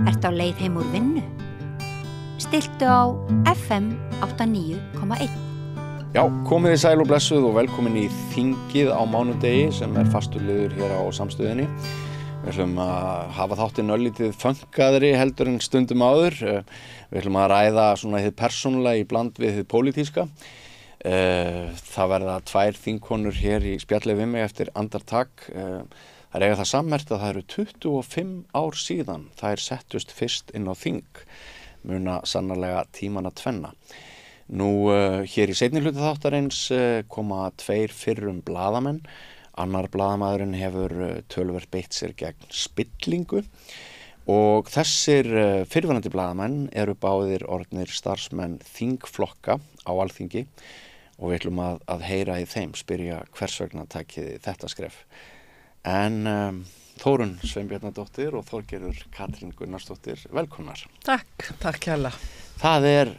Ertu á leið heim úr vinnu? Stilltu á FM 89,1. Já, komið þið sæl og blessuð og velkomin í Þingið á mánudegi sem fastur liður hér á Samstöðinni. Við ætlum að hafa þáttinn örlítið funkaðri heldur en stundum áður. Við ætlum að ræða svona hið persónulega í bland við hið pólitíska. Það verða 2 þingkonur hér í spjalli við mig eftir andartak. Það eiga það sammerkt að það eru 25 ár síðan þær settust fyrst inn á þing. Muna sannarlega tímana tvenna. Nú, hér í seinni hluta þáttarins koma 2 fyrrum blaðamenn. Annar blaðamaðurinn hefur töluvert beitt sér gegn spillingu og þessir fyrrverandi blaðamenn eru báðir orðnir starfsmenn þingflokka á Alþingi og við ætlum að heyra í þeim, spyrja hvers vegna takið þetta skref. En Þórunn Sveinbjarnardóttir og Þorgerður Katrín Gunnarsdóttir, velkomnar. Takk kærlega. Það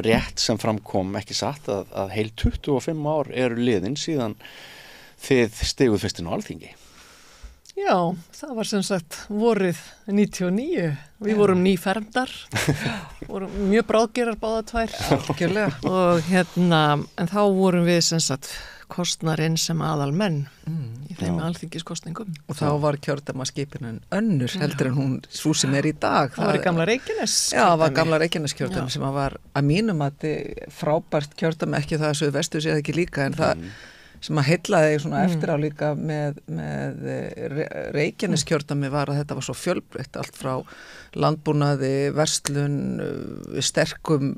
rétt sem framkom, ekki satt, að heil 25 ár eru liðin síðan þið stiguð fyrst inn á Alþingi. Já, það var sem sagt vorið 99. Við vorum nýfermdar, vorum mjög bráðgerar báða 2. Algjörlega. Og en þá vorum við sem sagt kostnarinn sem aðalmenn í þeim alþingiskostningum. Og þá var kjördæmaskipunin önnur heldur en hún svo sem í dag. Það var í gamla Reykjanes. Já, það var gamla Reykjanes kjördæmi sem var að mínum að frábært kjördæmi, ekki það að Suðvestur sé ekki líka, en það sem að heillaði svona eftir á líka með Reykjanes kjördæmi var að þetta var svo fjölbreytt, allt frá landbúnaði, verslun, sterkum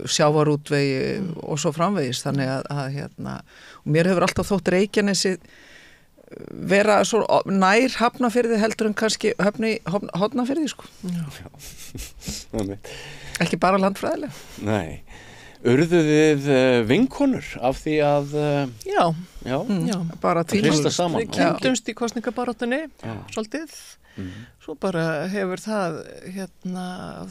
sjávarútvegi og svo framvegis, þannig að og mér hefur alltaf þótt Reykjanesi vera svo nær Hafnarfirði heldur en kannski Hornafirði, sko. Já. Ekki bara landfræðilega. Nei. Urðuð þið vinkonur af því að Já, bara hrista saman. Við kynntumst í kosningabaráttunni svolítið. Svo bara hefur það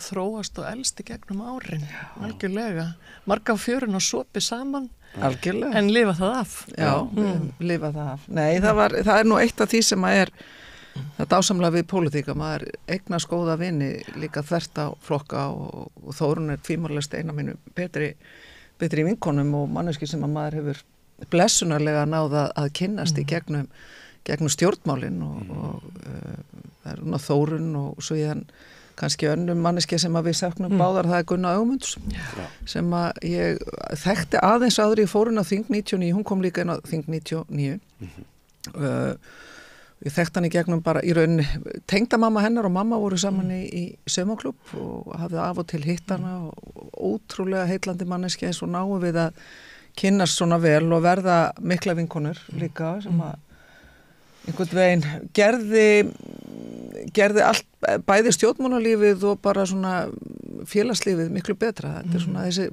þróast og elst í gegnum árin, algjörlega. Marga fjörun og sopi saman, algjörlega. En lifa það af. Já, lifa það af. Nei, það nú eitt af því sem að það dásamlega við pólitíka, maður eignast góða vini líka þvert á flokka og Þórunn tvímælast eina mínu betri vinkonum og manneski sem að maður hefur blessunarlega náða að kynnast í gegnum stjórnmálin og það er Þórunn og svo kannski önnum manneski sem að við saknum báðar, það er Gunna Ögmunds sem að ég þekkti aðeins áður í fórun á þing 99, hún kom líka inn á þing 99 ég þekkti hann í gegnum bara í rauninni, tengdamamma hennar og mamma voru saman í saumaklúbb og hafði af og til hitt hana og ótrúlega heitlandi manneski eins og náum við að kynnast svona vel og verða mikla vinkonur líka sem að einhvern veginn gerði allt, bæði stjórnmálalífið og bara svona félagslífið miklu betra. Þetta er svona þessi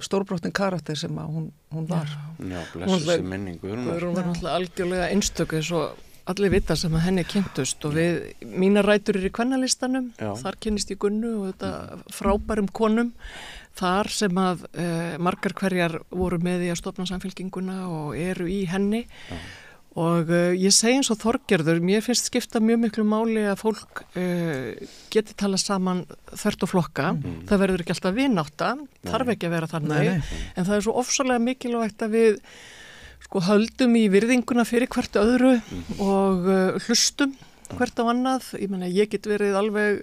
stórbrottin karakter sem að hún var. Já, blessuð minningu. Hún var náttúrulega algjörlega einstöku eins og allir vita sem að henni kynntust og mínar rætur í kvennalistanum, þar kynnist ég Gunnu og þetta frábærum konum, þar sem að margar hverjar voru með í að stofna samfylkinguna og eru í henni og ég segi eins og Þorgerður, mér finnst skipta mjög miklu máli að fólk geti talað saman þvert og flokka, það verður ekki alltaf vinátta, þarf ekki að vera þannig, en það er svo ofsalega mikilvægt að við höldum í virðinguna fyrir hvert öðru og hlustum hvert á annað. Ég meina, ég get verið alveg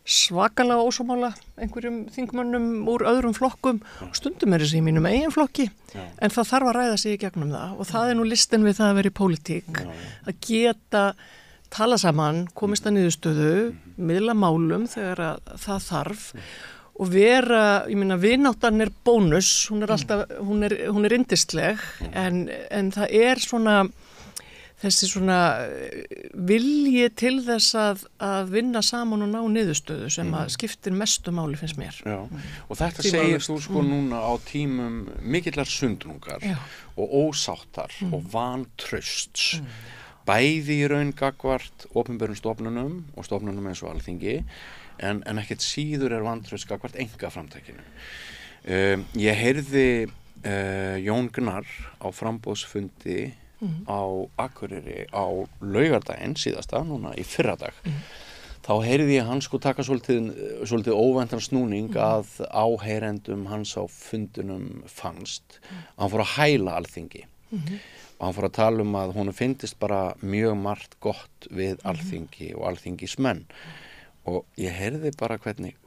svakalega ósámála einhverjum þingmönnum úr öðrum flokkum, stundum þessi í mínum eigin flokki, en það þarf að ræða sig í gegnum það og það er nú listin við það að vera í pólitík, að geta tala saman, komist að niðurstöðu, miðla málum þegar að það þarf og vera, ég meina, vináttan er bónus, hún er alltaf, hún er yndisleg, en það er svona, þessi svona vilji til þess að vinna saman og ná niðurstöðu sem að skiptir mestu máli finnst mér. Já, og þetta segir þú sko núna á tímum mikillar sundrungar og ósáttar og vantrausts, bæði í raun gagnvart opinberum stofnunum og stofnunum eins og Alþingi, en ekkert síður vantraust gagnvart einkaframtakinu. Ég heyrði Jón Gnarr á framboðsfundi á Akureyri á laugardaginn síðasta, núna í fyrradag. þá heyrði ég hann sko taka svolítið óvæntan snúning að áheyrendum hans á fundunum fannst. Hann fór að hæla Alþingi og hann fór að tala að honum fyndist bara mjög margt gott við Alþingi og alþingismenn og ég heyrði bara hvernig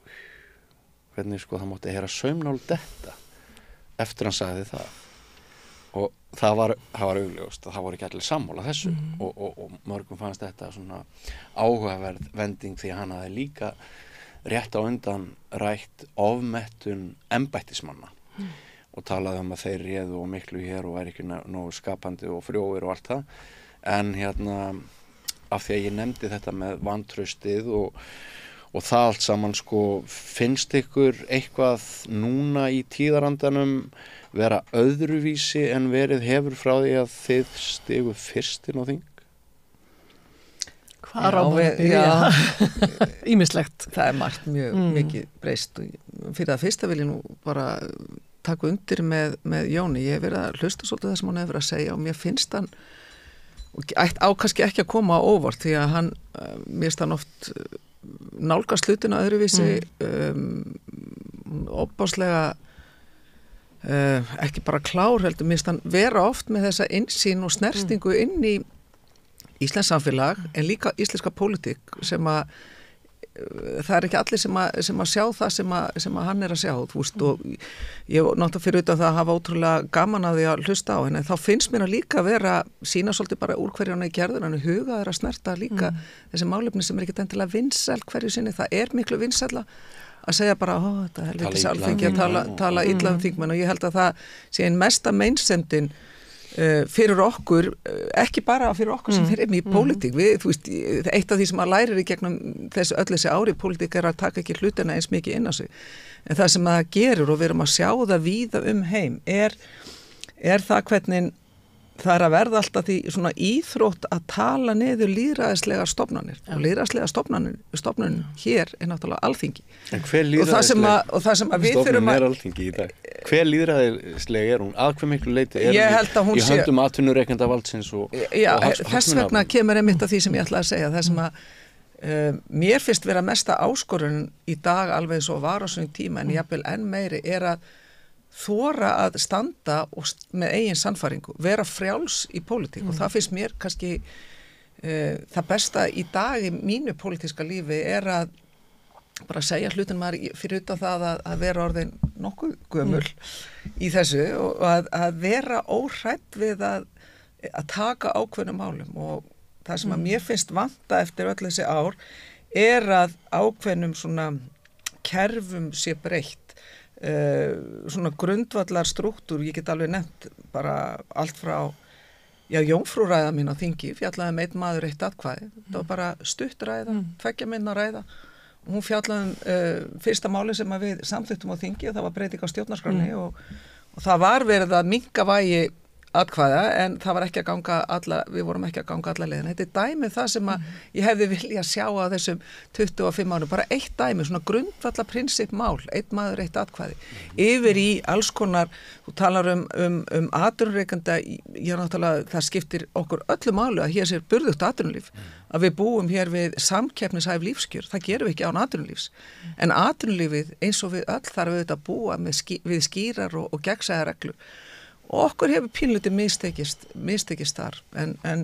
sko það mátti heyra saumnál detta eftir hann sagði það. Og það var augljóst að það voru ekki allir sammála þessu og mörgum fannst þetta svona áhugaverð vending því að hann hafði líka rétt á undan rætt ofmettun embættismanna og talaði að þeir réðu og miklu hér og væri ekki nógu skapandi og frjóir og allt það en af því að ég nefndi þetta með vantraustið og það allt saman sko finnst ykkur eitthvað núna í tíðarandanum vera öðruvísi en verið hefur frá því að þið stigu fyrst inn á þing? Hvað ráðum við? Ýmislegt. Það margt mjög mikið breyst. Fyrir það fyrsta vil ég nú bara taka undir með Jóni. Ég hef verið að hlusta svolítið það sem hann hefur verið að segja og mér finnst hann kannski ekki að koma á óvart því að mér finnst hann oft nálgast hlutina öðruvísi opáslega ekki bara klár heldur, mér finnst hann vera oft með þessa innsýn og snertingu inn í íslensk samfélag en líka íslenska pólitík sem að það er ekki allir sem að sjá það sem að hann er að sjá, þú veist og ég náttúrulega fyrir utan það að hafa ótrúlega gaman að því að hlusta á henni, þá finnst mér að líka vera sína svolítið bara úr hverju hann er gerður en huga er að snerta líka þessi málefni sem er ekki endilega vinsæl hverju sinni, það er miklu vinsæla að segja bara, þetta er helviti Alþingi að tala illa þingmenn og ég held að það sé einn mesta meinsemdin fyrir okkur, ekki bara fyrir okkur sem fyrir í pólitík, þú veist, eitt af því sem að lærir í gegnum öll þessi ári í pólitík er að taka ekki hlutina eins mikið inn á sig, en það sem það gerir og við erum að sjá það víða heim er það hvernig það er að verða alltaf því svona íþrótt að tala niður lýðræðislega stofnanir og lýðræðislega stofnun hér er náttúrulega Alþingi. En hver lýðræðislega Alþingi í dag? Hver lýðræðislega er hún? Að hver miklu leyti er hún í höndum atvinnurekendavaldsins og þess vegna kemur einmitt að því sem ég ætla að segja, það sem að mér finnst vera mesta áskorun í dag alveg svo var á svona tíma en jafnvel enn meiri er að þora að standa með eigin sannfæringu, vera frjáls í pólitík og það finnst mér kannski það besta í dag í mínu pólitíska lífi er að bara segja hlutin maður fyrir utan það að vera orðin nokkuð gömul í þessu og að vera óhrædd við að taka ákveðnum málum og það sem að mér finnst vanta eftir öll þessi ár er að ákveðnum svona kerfum sé breytt svona grundvallar struktúr, ég get alveg nefnt bara allt frá jómfrúræða mín á þingi, fjallaði einn maður eitt atkvæði, það var bara stutt ræða, 2 mínútna ræða og hún fjallaði fyrsta máli sem að við samþykktum á þingi og það var breyting á stjórnarskránni og það var verið að minnka vægi atkvæða en það var ekki að ganga við vorum ekki að ganga alla leiðina. Þetta er dæmið það sem að ég hefði viljað sjá á þessum 25 árum, bara eitt dæmi, svona grundvalla prinsipmál, einn maður, eitt atkvæði, yfir í alls konar, þú talar atvinnurekanda, ég náttúrulega, það skiptir okkur öllu máli að hér sér burðugt atvinnulíf, að við búum hér við samkeppnishæf lífskjör, það gerum við ekki án atvinnulífs, en atvinnulífið eins og við öll þarf við að búa við skýrar og gegnsæðar reglur. Og okkur hefur pínluti mistekist þar en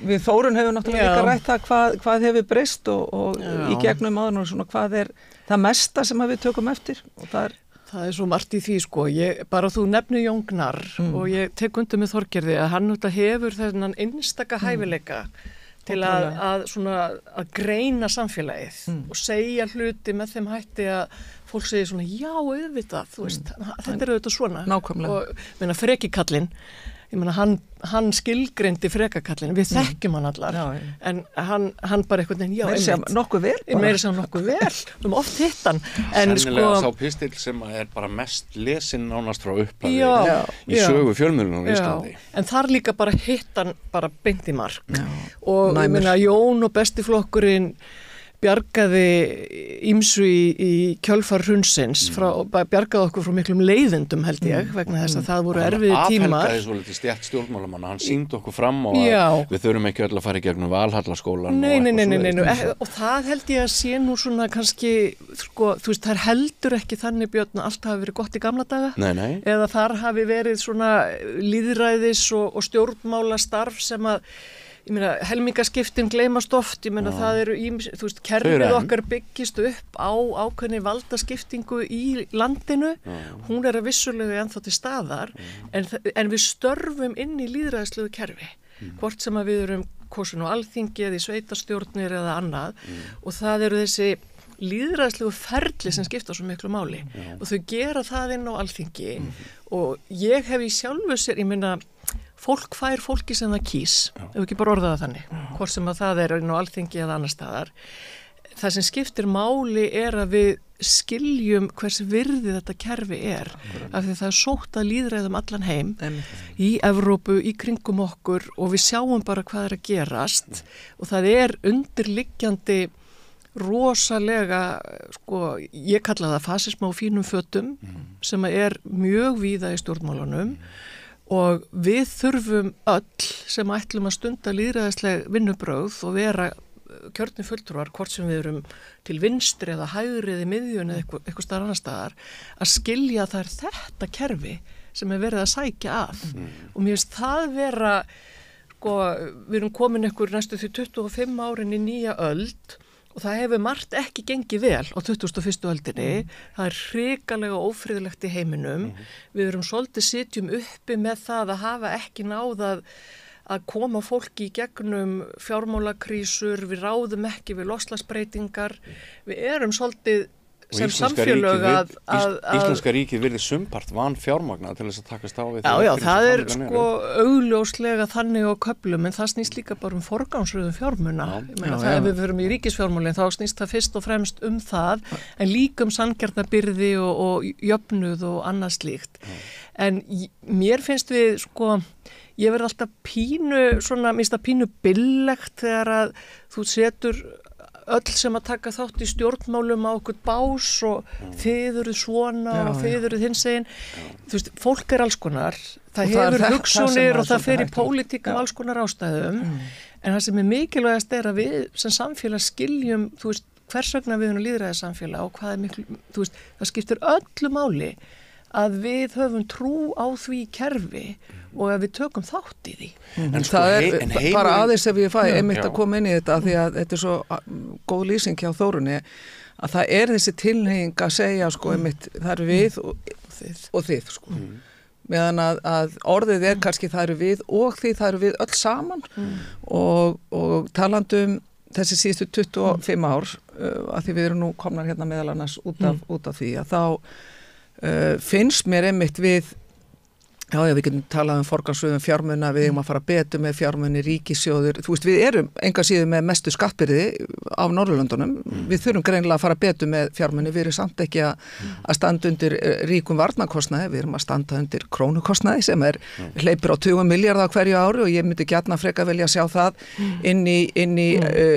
við Þórunn hefur náttúrulega líka rætt það hvað hefur breyst og í gegnum áður og svona hvað er það mesta sem við tökum eftir og það er svo margt í því sko, bara þú nefnir Jón Gnarr og ég tek undir með Þorgerði að hann hefur þennan einstaka hæfileika til að greina samfélagið og segja hluti með þeim hætti að fólk segir svona, já, auðvitað, þú veist, þetta er auðvitað svona. Nákvæmlega. Og frekikallinn, ég meina, hann skilgreindi frekakallinn, við þekkjum hann allar, en hann bara einhvern veginn, já, einmitt. Nokkuð vel bara. Meira sem nokkuð vel, oft hitt hann. Sennilega sá pistill sem er bara mest lesin nánast frá upphæði í sögu fjölmiðlunum á Íslandi. En þar líka bara hitt hann bara beint í mark. Og ég meina, Jón og bestiflokkurinn, bjargaði ýmsu í kjölfar hrunsins, bjargaði okkur frá miklum leiðindum held ég, vegna þess að það voru erfiðir tímar. Hann afhelgaði svolítið stjætt stjórnmálamanna, hann sýndi okkur fram og við þurfum ekki öll að fara í gegnum Valhallaskólann. Nei, og það held ég að sé nú svona kannski, sko, þú veist, það heldur ekki þannig, Björn, að allt hafi verið gott í gamla daga. Nei. Eða þar hafi verið svona lýðræðis og stjórnmálastarf sem að ég meina, helmingaskiptin gleymast oft, ég meina það eru þú veist, kerfið okkar byggist upp á ákveðni valdaskiptingu í landinu, hún að vissulega ennþá til staðar, en við störfum inn í lýðræðislegu kerfi, hvort sem að við erum kosin á alþingi eða í sveitarstjórnir eða annað, og það eru þessi lýðræðislegu ferli sem skipta svo miklu máli og þau gera það inn á alþingi og ég hef í sjálfu sér, ég meina fólk fær fólki sem það kýs, ef ekki bara orða það þannig, hvort sem að það er inn á alþingi eða annar staðar. Það sem skiptir máli er að við skiljum hvers virði þetta kerfi er, af því það er sótt að lýðræðum allan heim, í Evrópu, í kringum okkur og við sjáum bara hvað er að gerast og það er undirliggjandi rosalega, sko, ég kalla það fasisma á fínum fötum sem er mjög víða í stjórnmálunum og við þurfum öll sem ætlum að stunda lýðræðisleg vinnubrögð og vera kjörnir fulltrúar, hvort sem við erum til vinstri eða hægri eða í miðjun eða eitthvað staðar annar staðar, að skilja að það er þetta kerfi sem er verið að sækja að og mér finnst það vera, sko, við erum komin ykkur næstu því 25 árin í nýja öld og það hefur margt ekki gengið vel á 21. öldinni, það er hrikalega ófriðlegt í heiminum, við erum svolítið sitjum uppi með það að hafa ekki náð að koma fólki í gegnum fjármálakrísur, við ráðum ekki við loftslagsbreytingar, við erum svolítið sem samfélög að Íslenska ríkið virði sumpart van fjármagna til þess að takast á við Já, það er sko augljóslega þannig á köflum, en það snýst líka bara forgangsröðum fjármuna. Ég meina það ef við förum í ríkisfjármálin þá snýst það fyrst og fremst það, en líka sanngjarnabyrði og jöfnuð og annað slíkt. En mér finnst við sko, ég verð alltaf pínu, svona, mér finnst það pínu billegt þegar að þú setur öll sem að taka þátt í stjórnmálum á okkur bás og þið eru svona og þið eru hinsegin. Þú veist, fólk er alls konar, það hefur hugsunir og það fer í pólitík alls konar ástæðum, en það sem er mikilvægast er að við sem samfélag skiljum, þú veist, hvers vegna við erum lýðræðis samfélag og hvað er miklu, þú veist, það skiptir öllu máli að við höfum trú á því kerfi og að við tökum þátt í því. En sko, það er bara aðeins ef ég fæ einmitt að koma inn í þetta, því að þetta er svo góð lýsing hjá Þórunni, að það er þessi tilhneiging að segja sko einmitt, það eru við og þið sko. Meðan að orðið er kannski það eru við og þið, það eru við öll saman og talandum þessi síðustu 25 ár, að því við erum nú komnar hérna meðal annars út af því, að þá finnst mér einmitt við við getum talað forgangsröðum fjármuna, við erum að fara betur með fjármuni, ríkissjóður, þú veist, við erum enga síður með mestu skattbyrði á Norðurlöndunum, við þurfum greinilega að fara betur með fjármuni, við erum samt ekki að standa undir ríkum varnarkostnaði, við erum að standa undir krónukostnaði sem hleypur á 20 milljarða á hverju ári og ég myndi gjarna frekar velja að sjá það inn í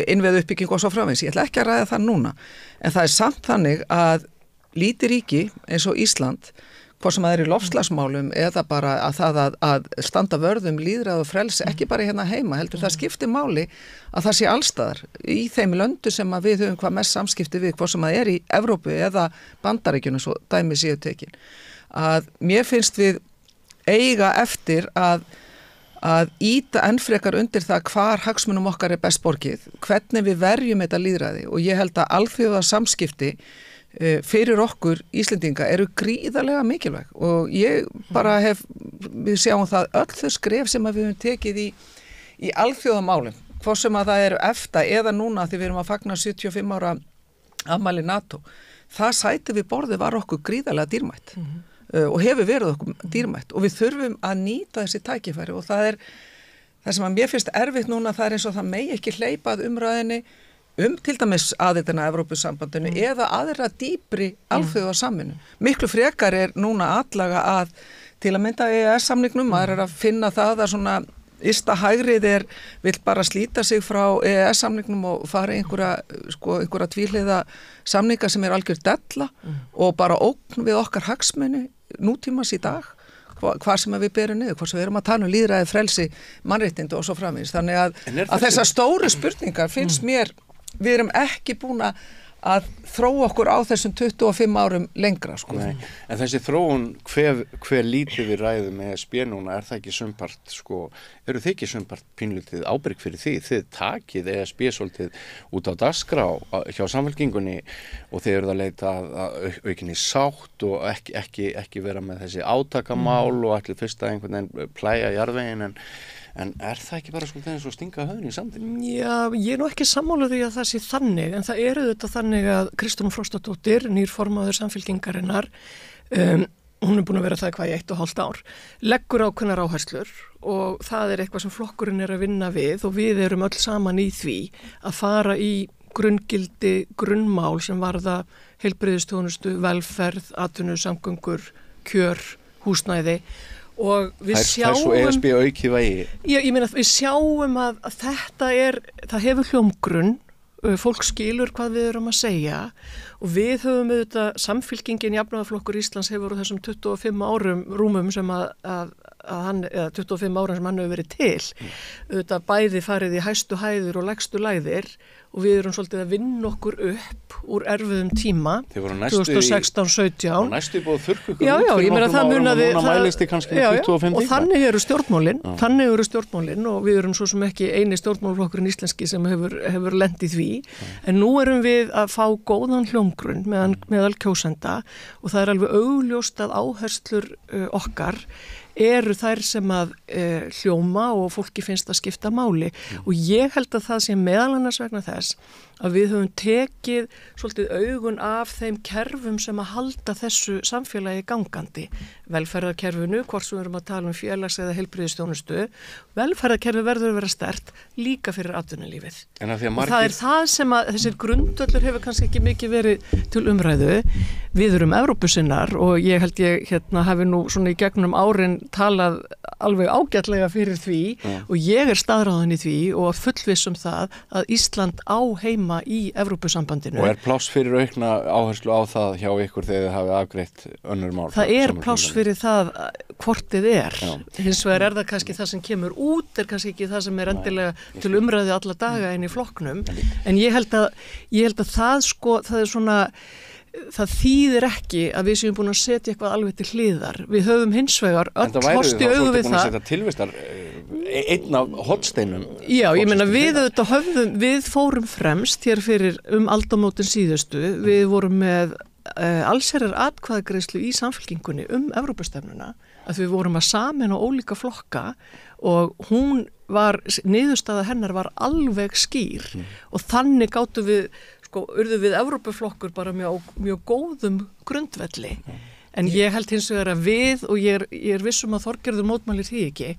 innviðauppbygging og svo framvegis, ég ætla ekki að ræða það núna, en það er samt þannig að lítið ríki eins og Ísland, hvort sem það er í loftslagsmálum eða bara að það að standa vörðum lýðræði og frelsi, ekki bara hérna heima, heldur það skiptir máli að það sé allstaðar í þeim löndu sem að við höfum hvað mest samskipti við, hvort sem það er í Evrópu eða Bandaríkjunum, svo dæmi séu tekin. Að mér finnst við eiga eftir að íta enn frekar undir það hvar hagsmunum okkar er best borgið, hvernig við verjum þetta lýðræði og ég held að alþjóða samskipti fyrir okkur Íslendinga eru gríðarlega mikilvæg og ég bara við sjáum það öll þau skref sem við höfum tekið í alþjóðamálum, hvort sem að það eru EFTA eða núna því við erum að fagna 75 ára afmæli NATO, það sæti við borðið var okkur gríðarlega dýrmætt og hefur verið okkur dýrmætt og við þurfum að nýta þessi tækifæri og það sem að mér finnst erfitt núna, það er eins og það megi ekki hleypað umræðinni til dæmis aðildina Evrópusambandinu eða aðra dýpri alþjóðasamvinnu. Miklu frekar er núna atlaga til að mynda EES-samningnum, maður er að finna það að svona Ysta hægrið vill bara slíta sig frá EES-samningnum og fara einhverja tvíhliða samninga sem algjör della og bara ógn við okkar hagsmuni nútímas í dag, hvað sem við berum niður, hvað sem við erum að tala lýðræði, frelsi, mannréttindi og svo framvegis. Þannig að þessar stóru spurningar finnst mér, við erum ekki búin að þróa okkur á þessum 25 árum lengra, sko. Nei, en þessi þróun, hver lítið við ræðum með ESB núna, það ekki sumpart, sko, eru þið ekki sumpart pínlítið ábyrg fyrir því? Þið takið ESB svolítið út á dagskrá hjá Samfylkingunni og þið eruð að leita að aukinni sátt og ekki vera með þessi átakamál og allir fyrst að einhvern veginn plæja jarðveginn, en það ekki bara svolítið eins og stinga höfðinu í sandinn? Já, ég nú ekki sammála því að það sé þannig, en það þetta þannig að Kristrún Frostadóttir, nýr formaður Samfylkingarinnar, hún búin að vera það í 1,5 ár, leggur ákveðnar áherslur og það eitthvað sem flokkurinn að vinna við og við erum öll saman í því að fara í grunngildi, grunnmál sem varða heilbrigðisþjónustu, velferð, atvinnu, samgöngur, kjör, húsnæði. Og við sjáum svo ESB aukið vægi. Ég meina við sjáum að þetta það hefur hljómgrunn, fólk skilur hvað við erum að segja og við höfum auðvitað Samfylkingin Jafnaðarflokkur Íslands hefur á þessum 25 árum rúmum sem að hann, eða 25 árum sem hann hefur verið til, auðvitað bæði farið í hæstu hæðir og lægstu lægðir og við erum svolítið að vinna okkur upp úr erfiðum tíma 2016-17 og næstu búið þurrku já, ég meina það munaði og þannig eru stjórnmálin og við erum svo sem ekki eini stjórnmálflokkurinn íslenski sem hefur lent í því en nú erum við að fá góðan hljómgrunn meðal kjósenda og það alveg augljóst að áherslur okkar eru þær sem að hljóma og fólki finnst að skipta máli og ég held að það sé meðal annars vegna þess að við höfum tekið svolítið augun af þeim kerfum sem að halda þessu samfélagi gangandi. Velferðarkerfinu, hvort sem við erum að tala um félags- eða heilbrigðisþjónustu, velferðarkerfi verður að vera sterkt líka fyrir atvinnulífið. Og það það sem að þessir grundvöllur hefur kannski ekki mikið verið til umræðu. Við erum Evrópusinnar og ég held hafi nú svona í gegnum árin talað alveg ágætlega fyrir því og ég staðráðin í því og fullviss það að Ísland á heima í Evrópusambandinu. Og pláss fyrir aukna áherslu á það hjá ykkur þegar þið hafið afgreitt önnur mál? Það pláss fyrir það hvort þið hins vegar það kannski það sem kemur út kannski ekki það sem endilega til umræðu alla daga inn í flokknum en ég held að það svona það þýðir ekki að við séum búin að setja eitthvað alveg til hliðar. Við höfum hins vegar öll horfst í augu við það. En það væri þá svolítið búin að setja tilvistar einn af hornsteinum. Já, ég meina við fórum fremst hér fyrir aldamótin síðustu. Við vorum með allsherjar atkvæðagreiðslu í Samfylkingunni Evrópustefnuna að við vorum að sameina ólíka flokka og niðurstaða hennar var alveg skýr og þannig gátum við urðu við Evrópuflokkur bara mjög góðum grundvelli. En ég held hins vegar að við, og ég vissum að Þorgerður mótmælir því ekki,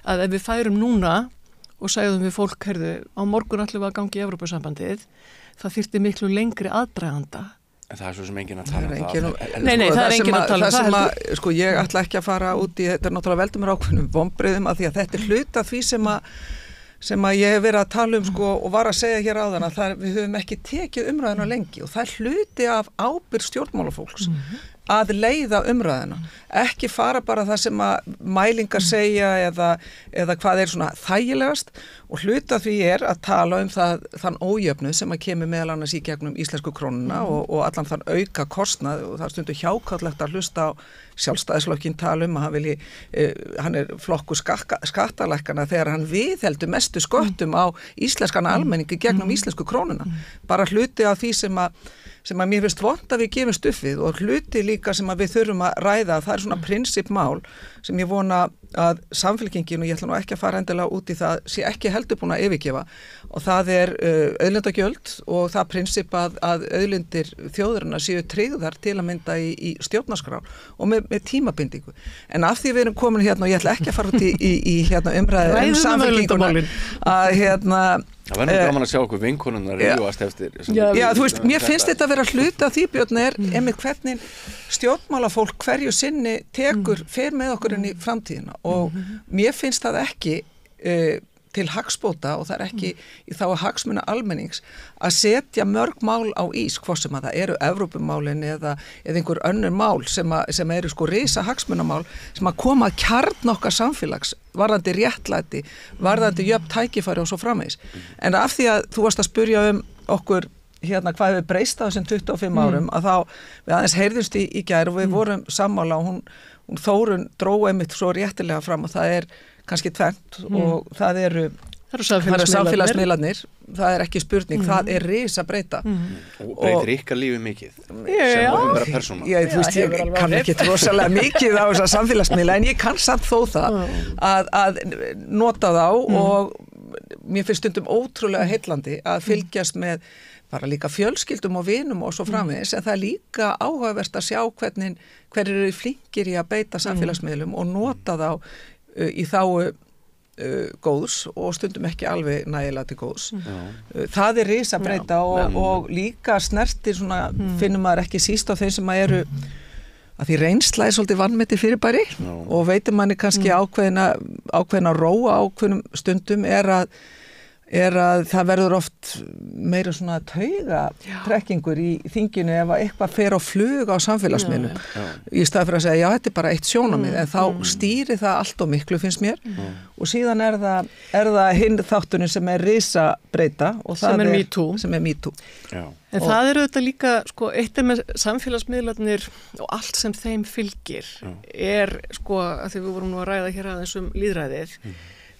að ef við færum núna og segðum við fólk, á morgun ætlum við að gangi í Evrópusambandið, það þyrfti miklu lengri aðdraganda. En það svo sem enginn að tala um það. Nei, það enginn að tala um það. Ég ætla ekki að fara út í, þetta náttúrulega veldur mér ákveðnum vonbrigðum að því að þetta hluta því sem að ég hef verið að tala um og var að segja hér áðan að við höfum ekki tekið umræðuna lengi og það hluti af ábyrgð stjórnmálafólks að leiða umræðuna, ekki fara bara það sem að mælingar segja eða hvað svona þægilegast og hluta því að tala um þann ójöfnuð sem að kemur meðal annars í gegnum íslensku krónuna og allan þann auka kostnað og það er stundu hjákátlegt að hlusta á Sjálfstæðisflokkinn tala um að hann flokkur skattalækkana þegar hann viðheldur mestu sköttum á íslenskana almenningi gegnum íslensku krónuna. Bara hluti af því sem að mér finnst vont að við gefum stuffið og hluti líka sem að við þurfum að ræða, það er svona prinsipmál sem ég vona að Samfylkingin og ég ætla nú ekki að fara endilega út í það sé ekki heldur búin að yfirgefa og það auðlindagjöld og það prinsip að auðlindir þjóðurinnar séu tryggðar til að mynda í stjórnarskrá og með tímabindingu. En af því við erum komin hérna og ég ætla ekki að fara út í umræðu Samfylkinguna að það verður gaman að sjá okkur vinkonunnar rífast eftir. Já, þú veist, mér finnst þetta að vera hluta því, Björn, einmitt hvernig stjórnmálafólk hverju sinni fer með okkur inn í framtíðina og mér finnst það ekki til hagsbóta og það ekki í þá að hagsmuna almennings að setja mörg mál á ís, hvort sem að það eru Evrópumálin eða einhver önnur mál sem eru sko risa hagsmunamál sem að koma að kjarn okkar samfélags varðandi réttlæti, varðandi jöfn tækifæri og svo framvegis. En af því að þú varst að spyrja okkur hérna hvað hefur breyst á þessum 25 árum að þá við aðeins heyrðumst í gær og við vorum sammála og hún Þórunn dró einmitt svo réttilega fram og það kannski tvennt og það eru samfélagsmiðlarnir, það ekki spurning, það risa breyta. Og breytir ykkar lífi mikið sem opinbera persóna. Þú veist, ég kann ekki rosalega mikið á þessa samfélagsmiðla en ég kann samt þó það að nota þá og mér finnst stundum ótrúlega heillandi að fylgjast með bara líka fjölskyldum og vinum og svo framvegis en það líka áhugavert að sjá hver eru flinkir í að beita samfélagsmiðlum og nota þá í þáu góðs og stundum ekki alveg nægilega til góðs. Það risa breyta og líka snertir svona, finnum maður ekki síst á þeim sem eru að því reynsla svolítið vanmeti fyrirbæri og veitir manni kannski ákveðna róa ákveðnum stundum er að það verður oft meira svona taugatrekkingur í þinginu ef að eitthvað fer á flug á samfélagsmiðlum í stað fyrir að segja, já, þetta bara eitt sjónarmið en þá stýri það allt og miklu finnst mér og síðan er það hinn þátturinn sem risa breyta og það sem er MeToo. En það þetta líka, sko, eitt með samfélagsmiðlarnir og allt sem þeim fylgir sko, að því við vorum nú að ræða hér aðeins lýðræðið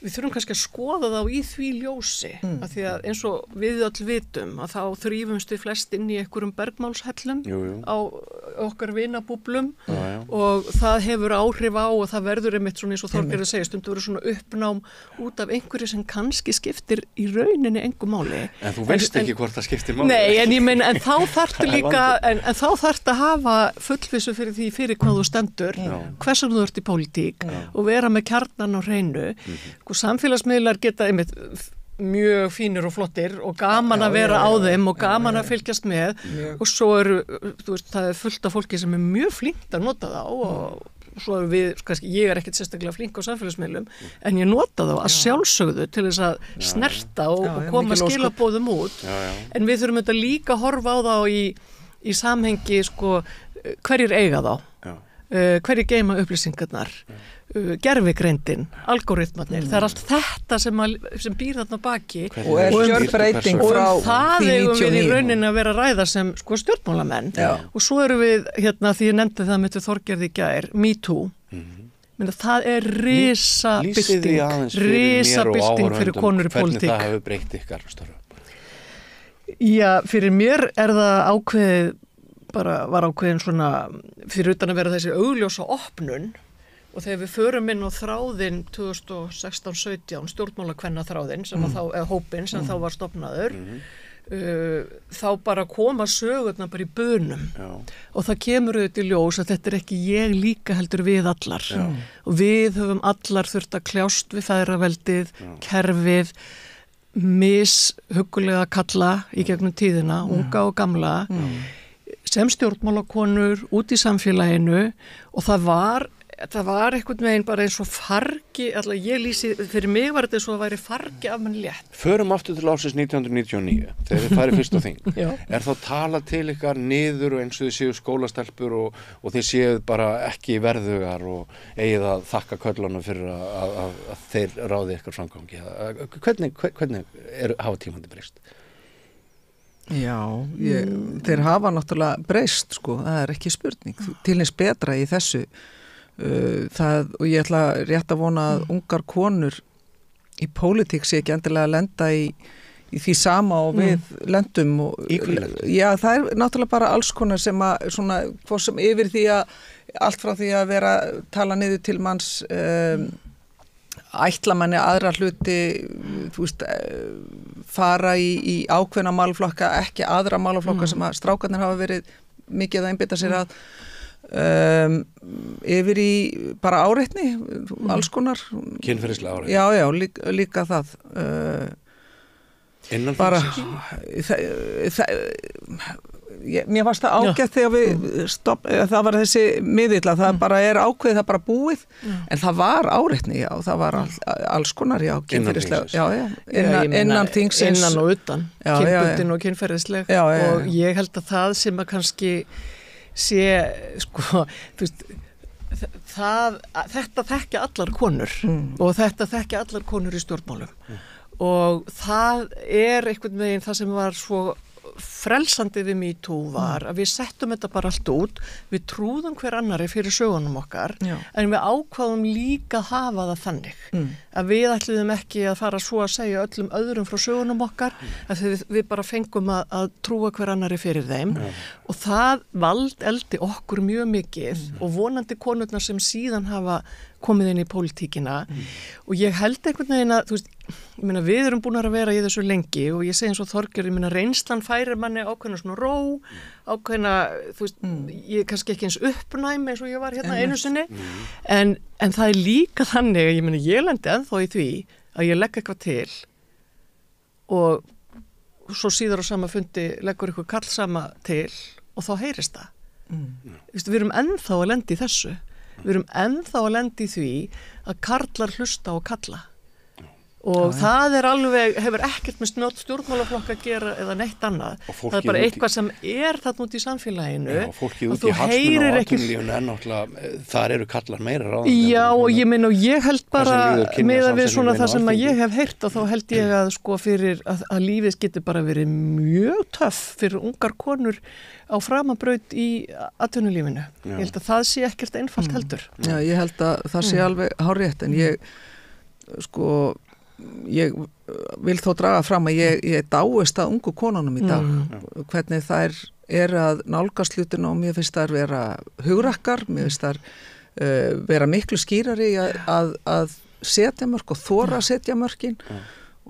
við þurfum kannski að skoða þá í því ljósi af því að eins og við öll vitum að þá þrýfumst við flest inn í einhverjum bergmálshellum á okkar vinabúblum og það hefur áhrif á og það verður einmitt svona eins og Þorgerður segir stundum verður svona uppnám út af einhverju sem kannski skiptir í rauninni engu máli. En þú veist ekki hvort það skiptir máli. Nei, en ég meina, en þá þarftu líka en þá þarftu að hafa fullvissu fyrir hvað þú stendur, hversu þú ert í pólitík og vera með kjarnan á hreinu. Samfélagsmiðlar geta einmitt mjög fínir og flottir og gaman að vera á þeim og gaman að fylgjast með og svo þú veist, það fullt af fólki sem mjög flinkt að nota þá og svo við, kannski, ég ekkert sérstaklega flink á samfélagsmiðlum en ég nota þá að sjálfsögðu til þess að snerta og koma skilabóðum út en við þurfum þetta líka að horfa á þá í samhengi sko, hverjir eiga þá hverjir geyma upplýsingarnar gervigreindin, algoritmarnir það allt þetta sem býr þarna baki og gjörbreyting frá það eigum við í rauninni að vera að ræða sem sko stjórnmálamenn og svo erum við, hérna því ég nefndi það með Þorgerði í gær, MeToo það risa bylting fyrir konur í pólitík. Hvernig það hefur breytt ykkar störfum? Já, fyrir mér það ákveðið var ákveðin svona fyrir utan að vera þessi augljósa opnun og þegar við förum inn á þráðinn 2016-17 stjórnmálakvenna þráðinn sem eða hópinn sem þá var stofnaður þá bara koma sögurnar bara í bunum og það kemur auðvitað í ljós að þetta ekki ég líka heldur við allar og við höfum allar þurft að kljást við feðraveldið, kerfið mishuggulega kalla í gegnum tíðina, unga og gamla sem stjórnmálakonur út í samfélaginu og það var einhvern veginn bara eins og fargi, alltaf ég lýsi, fyrir mig var þetta eins og að væri fargi af mann létt. Förum aftur til ársins 1999, þegar þið farið fyrst á þing. Er þá talað til ykkar niður og eins og þið séu skólastelpur og þið séu bara ekki verðugar og eigið að þakka köllunum fyrir að þeir ráði ykkar framgangi? Hvernig hafa tímandi breyst? Já, þeir hafa náttúrulega breyst, sko, það ekki spurning. Til eins betra í þessu og ég ætla rétt að vona að ungar konur í pólitík sé ekki endilega að lenda í því sama og við lendum já, það náttúrulega bara alls konar sem að svona, hvað sem yfir því að allt frá því að vera tala niður til manns ætla manni aðra hluti þú veist, fara í ákveðna málaflokka, ekki aðra málaflokka sem að strákarnir hafa verið mikið að einbeita sér að yfir í bara áreitni alls konar kynferðislega áreitni já, líka það innan bara mér varst það ágætt þegar það var þessi miðilla, það bara ákveðið, það bara búið, en það var áreitni, já, það var alls konar, já, kynferðislega, innan þingsins. Innan og utan, kynbundin og kynferðisleg, og ég held að það sem að kannski sé, sko, þú veist, þetta þekkja allar konur og þetta þekkja allar konur í stjórnmálum og það einhvern veginn það sem var svo frelsandi við MeToo var að við settum þetta bara allt út, við trúðum hver annari fyrir sögunum okkar, en við ákváðum líka að hafa það þannig að við ætluðum ekki að fara svo að segja öllum öðrum frá sögunum okkar, að við bara fengum að trúa hver annari fyrir þeim og það eldi okkur mjög mikið og vonandi konurnar sem síðan hafa komið inn í pólitíkina og ég held einhvern veginn að, þú veist, ég meina við erum búin að vera í þessu lengi og ég segi eins og Þorgeir, ég meina reynslan færir manni ákveðna svona ró, ákveðna, þú veist, ég er kannski ekki eins uppnæm eins og ég var hérna einu sinni, en það líka þannig, ég meina ég lendi ennþá í því að ég legg eitthvað til og svo síðar á sama fundi leggur eitthvað kall sama til og þá heyrist það. Við erum ennþá að lendi í þessu. Við erum ennþá að lendi í því að karlar hlusta og kalla og það alveg, hefur ekkert með stjórnmálaflokk að gera eða neitt annað. Það er bara eitthvað sem þarna út í samfélaginu. Já, fólkið út í hagsmuna og atvinnulífinu en náttúrulega þar eru kallar meira ráðandi. Já, og ég meina, og ég held bara með að við svona það sem að ég hef heyrt og þá held ég að sko fyrir að lífið getur bara verið mjög töff fyrir ungar konur á framabraut í atvinnulífinu. Ég held að það sé ekkert einfalt heldur. Já, ég held að það sé alveg hárrétt en ég vil þó draga fram að ég dáist að ungu konunum í dag hvernig þær að nálgast hlutina og mér finnst þær vera hugrakkar, mér finnst þær vera miklu skýrari að setja mörk og þora að setja mörkin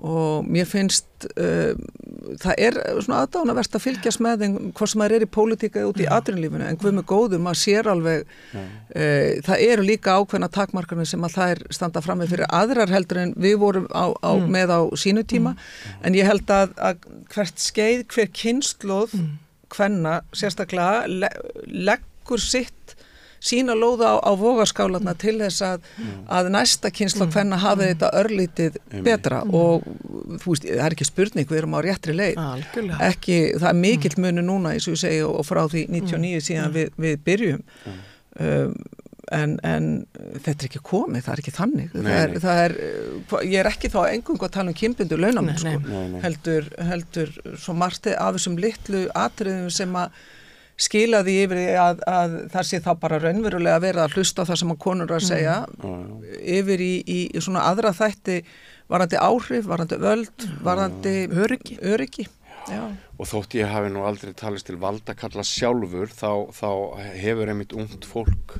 og mér finnst það svona aðdánavert að fylgjast með þeim hvort sem þær í pólitíka út í atvinnulífinu en hvað með góðum maður sér alveg það eru líka ákveðna takmarkanir sem að þær standa frammi fyrir aðrar heldur en við vorum með á sínu tíma en ég held að hvert skeið, hver kynslóð kvenna sérstaklega leggur sína lóða á vogarskálarna til þess að næsta kynslóð kvenna hafi þetta örlítið betra og þú veist, það er ekki spurning, við erum á réttri leið. Ekki, það er mikill munur núna, eins og ég segi, og frá því 99 síðan við byrjum. En þetta er ekki komið, það er ekki þannig. Ég er ekki þá engungu að tala um kynbundu launamun, sko. Heldur svo margt af þessum litlu atriðum sem að skilaði yfir að það sé þá bara raunverulega að vera að hlusta á það sem að konur að segja yfir í svona aðra þætti varðandi áhrif, varðandi völd, varðandi öryggi. Já. Og þótt ég hafi nú aldrei talist til valdakalla sjálfur þá hefur einmitt ungt fólk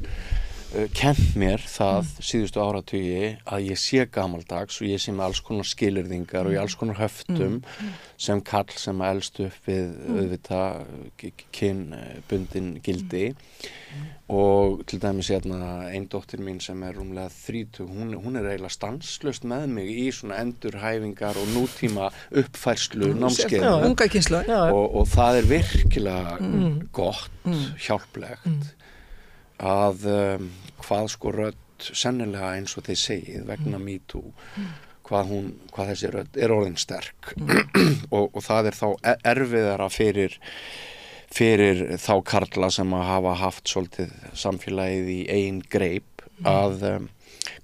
kennt mér það síðustu áratugi að ég sé gamaldags og ég sé með alls konar skilyrðingar og í alls konar höftum sem kall sem að elst upp við auðvitað kynbundin gildi og til dæmis ein dóttir mín sem er rúmlega 30, hún er eiginlega stanslaust með mig í svona endurhæfingar og nútíma uppfærslu námskeiðum unga kynslóð og það er virkilega gott, hjálplegt að hvað sko rödd sennilega eins og þeir segið vegna MeToo hvað þessi rödd er orðin sterk og það er þá erfiðara fyrir þá karla sem að hafa haft svolítið samfélagið í eigin greip að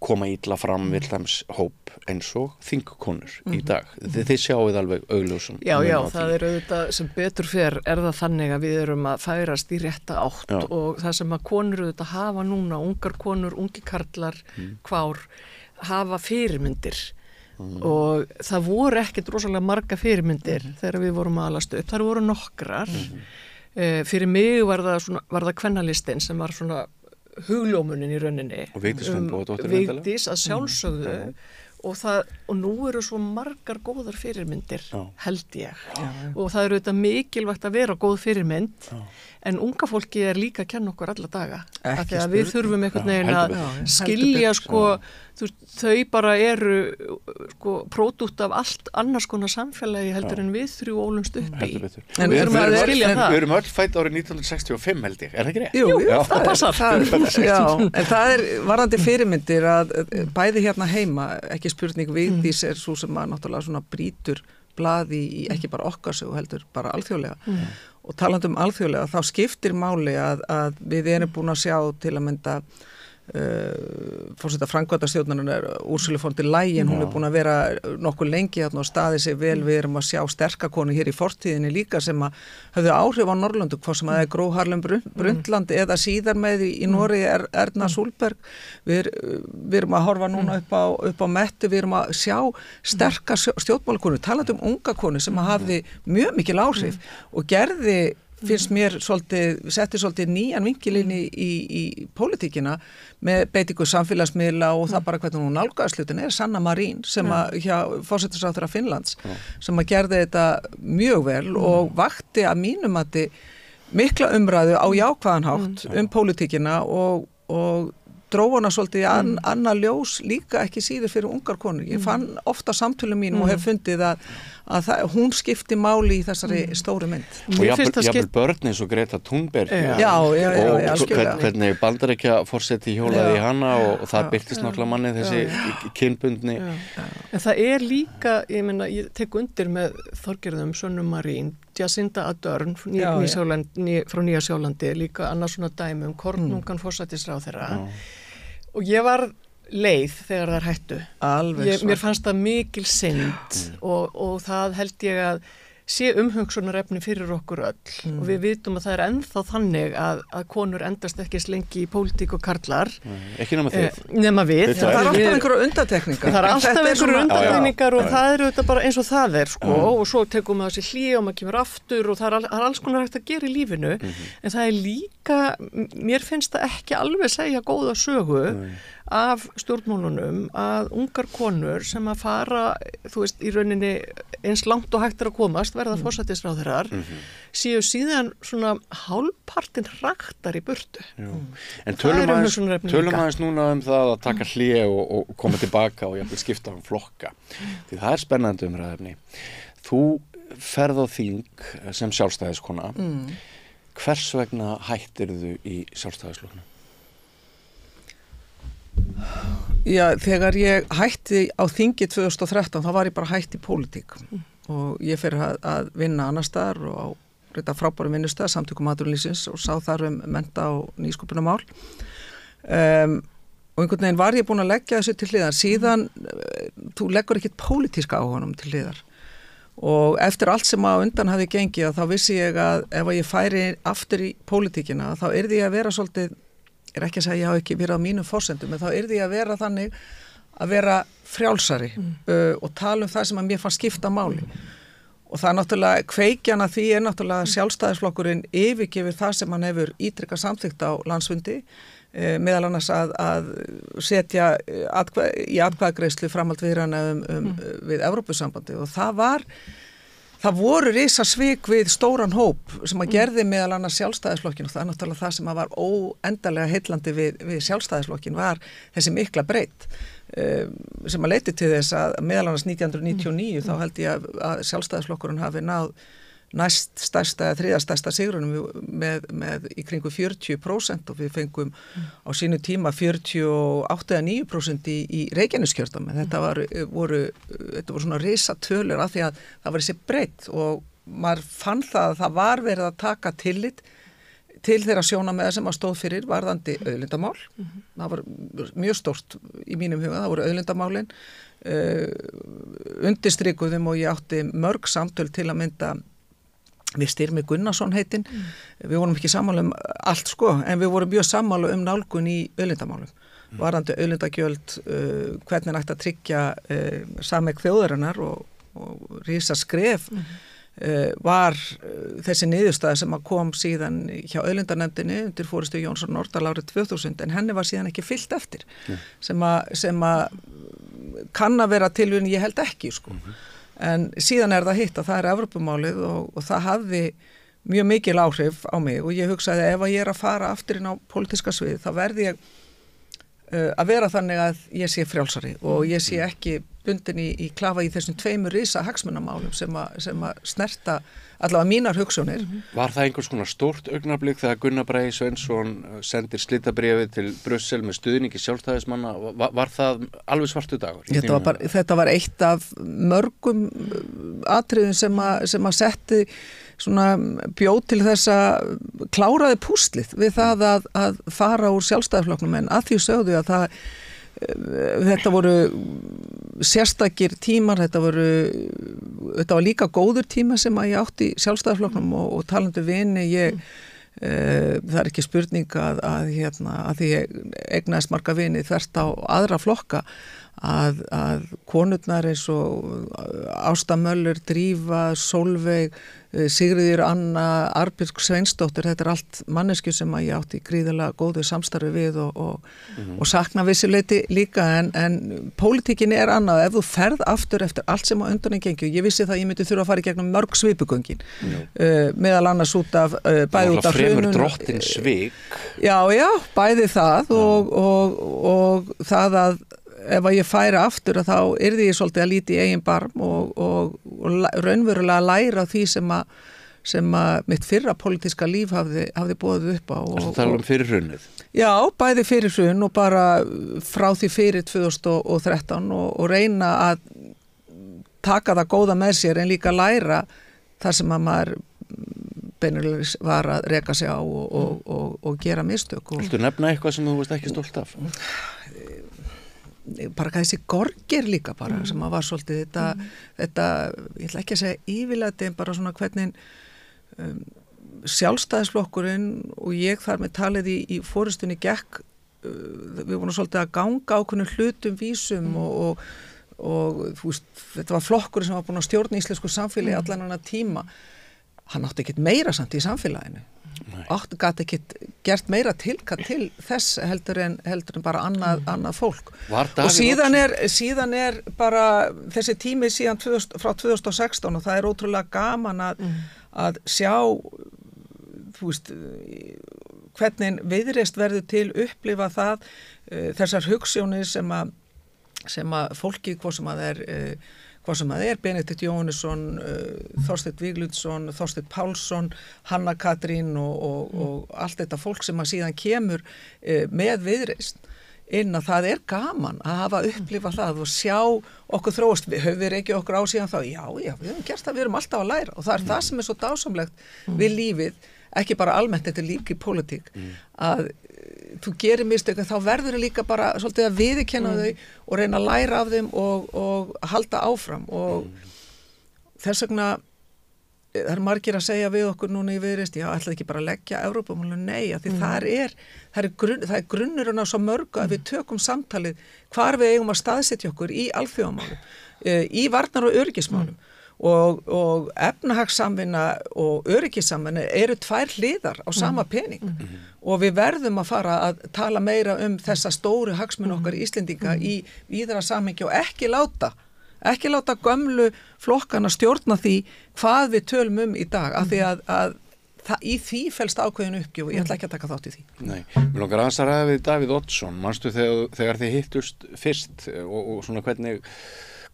koma illa fram við þems hóp eins og þingkonur í dag. Þið sjáuð alveg augljósum. Já, það er auðvitað sem betur fer er það þannig að við erum að færast í rétta átt og það sem að konur auðvitað hafa núna, ungar konur, ungi karlar, kvár, hafa fyrirmyndir og það voru ekkert rosalega marga fyrirmyndir þegar við vorum að alast upp. Það voru nokkrar. Fyrir mig var það kvennalistinn sem var svona hugljómunin í rauninni. Og Vigdís Vigdís að sjálfsögðu og nú eru svo margar góðar fyrirmyndir, held ég. Og það eru þetta mikilvægt að vera góð fyrirmynd, en unga fólki er líka að kenna okkur alla daga. Af því að við þurfum einhvern veginn að skilja, þau bara eru pródúkt af allt annars konar samfélagi heldur en við þrjú ólumst upp í. En við erum öll fædd árið 1965 held ég, er það ekki rétt? Jú, það passar. Já, en það er varðandi fyrirmyndir að bæði hérna heima, ekki spurning, Vigdís er svo sem að náttúrulega svona brýtur blaði í ekki bara okkar sögu heldur, bara alþjóðlega. Og talandi alþjóðlega, þá skiptir máli að við erum búin að sjá til að mynda fórseta framkvæmdastjórnarinnar Ursulu von der Leyen, hún er búin að vera nokkuð lengi og staðið sig vel, við erum að sjá sterkakonu hér í fortíðinni líka sem að höfðu áhrif á Norrlöndu, hvort sem að það er Gro Harlem Brundtland eða síðar með í Noregi Erna Solberg, við erum að horfa núna upp á Mettu, við erum að sjá sterka stjórnmálakonu, talandi unga konu sem að hafði mjög mikil áhrif og gerði finnst mér setti svolítið nýjan vinkilinn í pólitíkina með beitingu samfélagsmiðla og það bara hvernig hún nálgaðist hlutin er Sanna Marin sem að hjá forsætisráðherra Finnlands sem að gerði þetta mjög vel og vakti að mínum að mikla umræðu á jákvæðan hátt pólitíkina og drófuna svolítið annað ljós líka ekki síður fyrir ungar konur. Ég fann ofta samtölum mínum og hef fundið að hún skipti máli í þessari stóru mynd. Og jafnvel börn eins og Greta Thunberg og hvernig Bandaríkja forseti hjólaði í hana og það byrtist náttúrulega manni þessi kynbundni. En það er líka, ég tek undir með Þorgerðum, Sönnu Marín, Jacinda Ardern frá Nýja Sjálandi, líka annars svona dæmi kornungan forsætisráðherra og ég var leið þegar þær hættu. Mér fannst það mikil synd og það held ég að sé umhugsunarefni fyrir okkur öll og við vitum að það er ennþá þannig að konur endast ekki slengi í pólitík og karlar. Ekki nema við. Það er alltaf einhverju undantekningar. Það er alltaf einhverju undantekningar og það eru þetta bara eins og það er og svo tekum maður sér hlé og maður kemur aftur og það er alls konar hægt að gera í lífinu en það er líka, mér finnst það ekki alveg segja góða sögu af stjórnmálunum að ungar konur sem að fara, í rauninni eins langt og hægt er að komast, verða forsætisráðherrar, séu síðan svona hálfpartinn raktar í burtu. En tölum aðeins núna það að taka hlé og koma tilbaka og jafnvel skipta flokka. Því það er spennandi umræðefni. Þú ferð á þing sem sjálfstæðiskona. Hvers vegna hættirðu í sjálfstæðisflokknum? Já, þegar ég hætti á þingi 2013 þá var ég bara hætt í pólitík og ég fer að vinna annar staðar og á þetta frábærum vinnustað samtökum atvinnulífsins og sá þar mennta og nýsköpunarmál og einhvern veginn var ég búin að leggja þessu til hliðar síðan þú leggur ekkit pólitíska áhuganum til hliðar og eftir allt sem á undan hafði gengið þá vissi ég að ef ég færi aftur í pólitíkina þá yrði ég að vera svolítið er ekki að segja að ég hafa ekki verið á mínum forsendum en þá yrði ég að vera þannig að vera frjálsari og tala það sem að mér fannst skipta máli og það er náttúrulega kveikjan að því er náttúrulega sjálfstæðisflokkurinn yfirgefur það sem hann hefur ítrekkað samþykkt á landsfundi meðal annars að setja í atkvæðagreiðslu framhald viðræðna við Evrópusambandi og það voru risasvik við stóran hóp sem að gerði meðal annars sjálfstæðisflokkin og það er náttúrulega það sem að var óendanlega heillandi við sjálfstæðisflokkin var þessi mikla breytt sem að leiti til þess að meðal annars 1999 þá held ég að sjálfstæðisflokkurinn hafi náð næst stærsta eða þriðja stærsta sigrunum með í kringu 40% og við fengum á sínu tíma 48 eða 9% í Reykjaneskjördæmi. Þetta voru svona risatölur af því að það var þessi breytt og maður fann það að það var verið að taka tillit til þeirra sjónarmiða sem að stóð fyrir varðandi auðlindamál. Það var mjög stórt í mínum huga, það voru auðlindamálin undirstrikuðum og ég átti mörg samtöl til að mynda við Styrmi Gunnarsson heitinn, við vorum ekki sammála allt en við vorum mjög sammála nálgun í auðlindamálum. Varðandi auðlindagjöld, hvernig ætti að tryggja sameign þjóðarinnar og risaskref var þessi niðurstaða sem að kom síðan hjá auðlindanefndinni undir forystu Jónsson Nordal árið 2000 en henni var síðan ekki fylgt eftir sem að kann að vera tilvíðin, ég held ekki sko. En síðan það hitt að það Evrópumálið og það hafði mjög mikil áhrif á mig og ég hugsaði ef að ég að fara aftur inn á pólitíska svið þá verði ég að vera þannig að ég sé frjálsari og ég sé ekki bundin í klafa í þessum 2 risa hagsmunamálum sem að snerta allavega mínar hugsunir. Var það einhvers konar stórt augnablik þegar Gunnar Bragi Sveinsson sendir slitabréfið til Brussel með stuðningi sjálfstæðismanna? Var það alveg svartu dagur? Þetta var eitt af mörgum atriðum sem að setti svona bjóð til þess að kláraði púslið við það að fara úr sjálfstæðisflokknum en að því sögðu að þetta voru sérstakir tímar, þetta var líka góður tíma sem að ég átti í sjálfstæðisflokknum og talandi vini það ekki spurning að því ég eignaðist marga vini þvert á aðra flokka að konurnar eins og Ásta Möller, Drífa, Sólveig, Sigríður Anna, Arnbjörg Sveinsdóttir, þetta allt manneskju sem að ég átti gríðarlega góðu samstarfi við og sakna vissuleiti líka en pólitíkin annað, ef þú ferð aftur eftir allt sem á undan gengju, ég vissi það ég myndi þurfa að fara í gegnum mörg svipugöngin meðal annars út af bæði út af fremur drottin svik. Já, bæði það og það að ef að ég færi aftur þá yrði ég svolítið að líti í eigin barm og raunverulega læra því sem að mitt fyrra pólitíska líf hafði boðið upp á. Það tala fyrir hrunið? Já, bæði fyrir hrun og bara frá því fyrir 2013 og reyna að taka það góða með sér en líka læra þar sem að maður beinulegis var að reka sig á og gera mistök. Viltu nefna eitthvað sem þú veist ekki stolt af? Bara þessi gorgir líka bara sem að var svolítið þetta ég ætla ekki að segja yfirlæti en bara svona hvernig sjálfstæðisflokkurinn og ég þar með talið í forystunni gekk við vorum svolítið að ganga ákveðnum hlutum vísum og þú veist, þetta var flokkur sem var búin að stjórna íslensku samfélagi allan annan tíma hann átti ekkert meira samt í samfélaginu gat ekki gert meira tilkall til þess heldur en bara annað fólk og síðan bara þessi tími síðan frá 2016 og það ótrúlega gaman að sjá þú veist hvernig Viðreisn verður til upplifa það þessar hugsjónir sem að fólki hvort sem það Benedikt Jóhannesson, Þorsteinn Víglundsson, Þorsteinn Pálsson, Hanna Katrín og allt þetta fólk sem að síðan kemur með Viðreisn inn að það gaman að hafa upplifa það og sjá okkur þróast, höfum við ekki okkur á síðan þá, já, við höfum gert það, við erum alltaf að læra og það það sem svo dásamlegt við lífið, ekki bara almennt, þetta líka í pólitík, að þú gerir mistök, þá verður þau líka bara svolítið að viðurkenna þau og reyna að læra af þeim og halda áfram og þess vegna það margir að segja við okkur núna í Viðreisn, já, ætlaði ekki bara að leggja Evrópumálinu, nei, af því það er grunnurinn á svo mörgu að við tökum samtalið hvar við eigum að staðsetja okkur í alþjóðamálum, í varnar- og öryggismálum og efnahagssamvinna og öryggissamvinna eru 2 hliðar á sama pening og við verðum að fara að tala meira þessa stóru hagsmuni okkar Íslendinga í víðara samhengi og ekki láta gömlu flokkana stjórna því hvað við tölum í dag af því að í því felst ákveðin uppgjöf og ég ætla ekki að taka þátt í því. Nei, mér langar aðeins að ræða við Davíð Oddsson, manstu þegar þið hittust fyrst og svona hvernig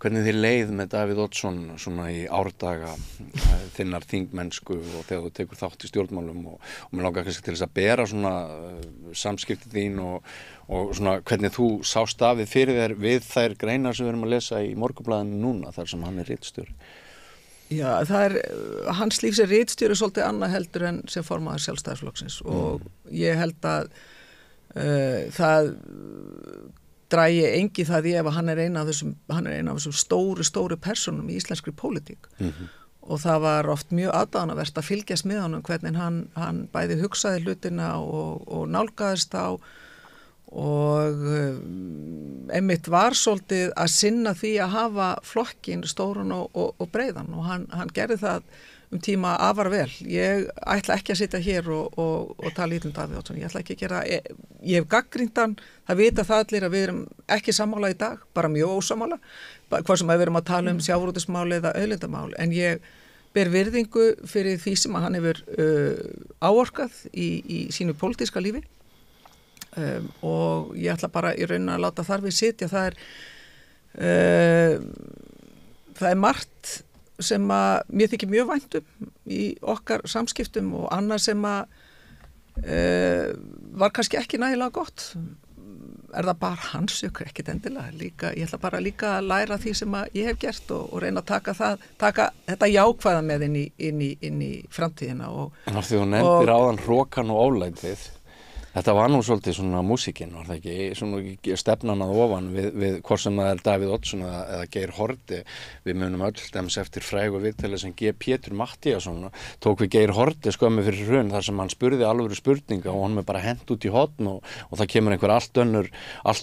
þið leið með Davíð Oddsson svona í árdaga þinnar þingmennsku og þegar þú tekur þátt í stjórnmálum og mér langar kannski til þess að bera svona samskiptið þín og svona hvernig þú sást af fyrir þér við þær greinar sem við erum að lesa í Morgunblaðinu núna þar sem hann ritstjóri. Já, hans líf sem ritstjóri svolítið annað heldur en sem formaður Sjálfstæðisflokksins og ég held að það drægi engi það ef að hann ein af þessum stóru persónum í íslenskri pólitík og það var oft mjög aðdáunarvert að fylgjast með honum hvernig hann bæði hugsaði hlutina og nálgaðist á og einmitt var svolítið að sinna því að hafa flokkin stóran og breiðan og hann gerði það tíma afar vel. Ég ætla ekki að sitja hér og tala lítið Davíð Oddsson. Ég ætla ekki að gera ég hef gagnrýndan, það vita það allir að við erum ekki sammála í dag, bara mjög ósammála, hvað sem við erum að tala sjávarútvegsmál eða auðlindamál, en ég ber virðingu fyrir því sem að hann hefur áorkað í sínu pólitíska lífi og ég ætla bara í rauninni að láta þar við sitja. Það er margt sem að mér þykir mjög væntum í okkar samskiptum og annað sem að var kannski ekki nægilega gott. Er það bara hans ykkur, ekkit endilega. Ég ætla bara líka að læra því sem að ég hef gert og reyna að taka þetta jákvæða með inn í framtíðina. En af því þú nefndir áðan hrokan og oflætið, þetta var nú svolítið svona músíkin, var það ekki? Svona stefnan að ofan við hvort sem það Davíð Oddsson eða Geir Haarde. Við munum öll dems eftir frægu viðtali sem G. Pétur Matthíasson tók við Geir Haarde skömmu fyrir hrun þar sem hann spurði alvöru spurninga og hann með bara hent út í horn og það kemur einhver allt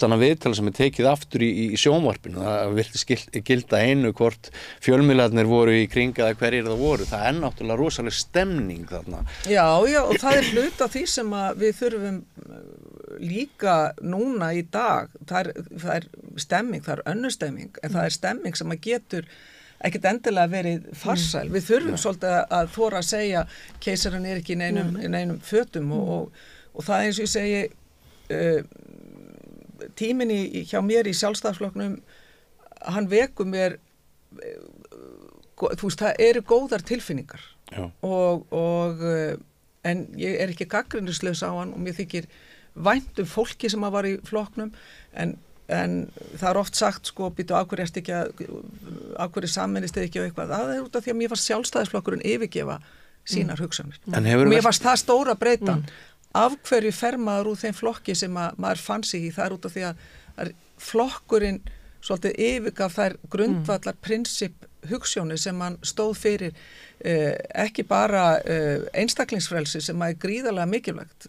annað viðtali sem tekið aftur í sjónvarpinu. Það virtist gilda einu hvort fjölmiðlarnir voru í kring eða hverjir það voru. Það er náttúrulega rosaleg stemning þarna. Já, og það er hluti af því sem að við þurfum líka núna í dag. Það er stemming, það er önnur stemming, en það er stemming sem að getur ekkert endilega verið farsæl. Við þurfum svolítið að þora að segja keisarinn er ekki í neinum fötum og það eins og ég segi tíminn hjá mér í Sjálfstæðisflokknum, hann vekur mér þú veist, það eru góðar tilfinningar og en ég er ekki gagnrýnislaus á hann og mér þykir vænt fólki sem að var í flokknum en það er oft sagt sko, býtu af hverju sammennist þið ekki á eitthvað, það er út af því að mér fannst Sjálfstæðisflokkurinn yfirgefa sínar hugsanir og mér fannst það stóra breytan af hverju fer maður úr þeim flokki sem maður fann sig í, það er út af því að flokkurinn svolítið yfirgaf þær grundvallar prinsip hugsjónir sem hann stóð fyrir ekki bara einstaklingsfrelsi sem er gríðarlega mikilvægt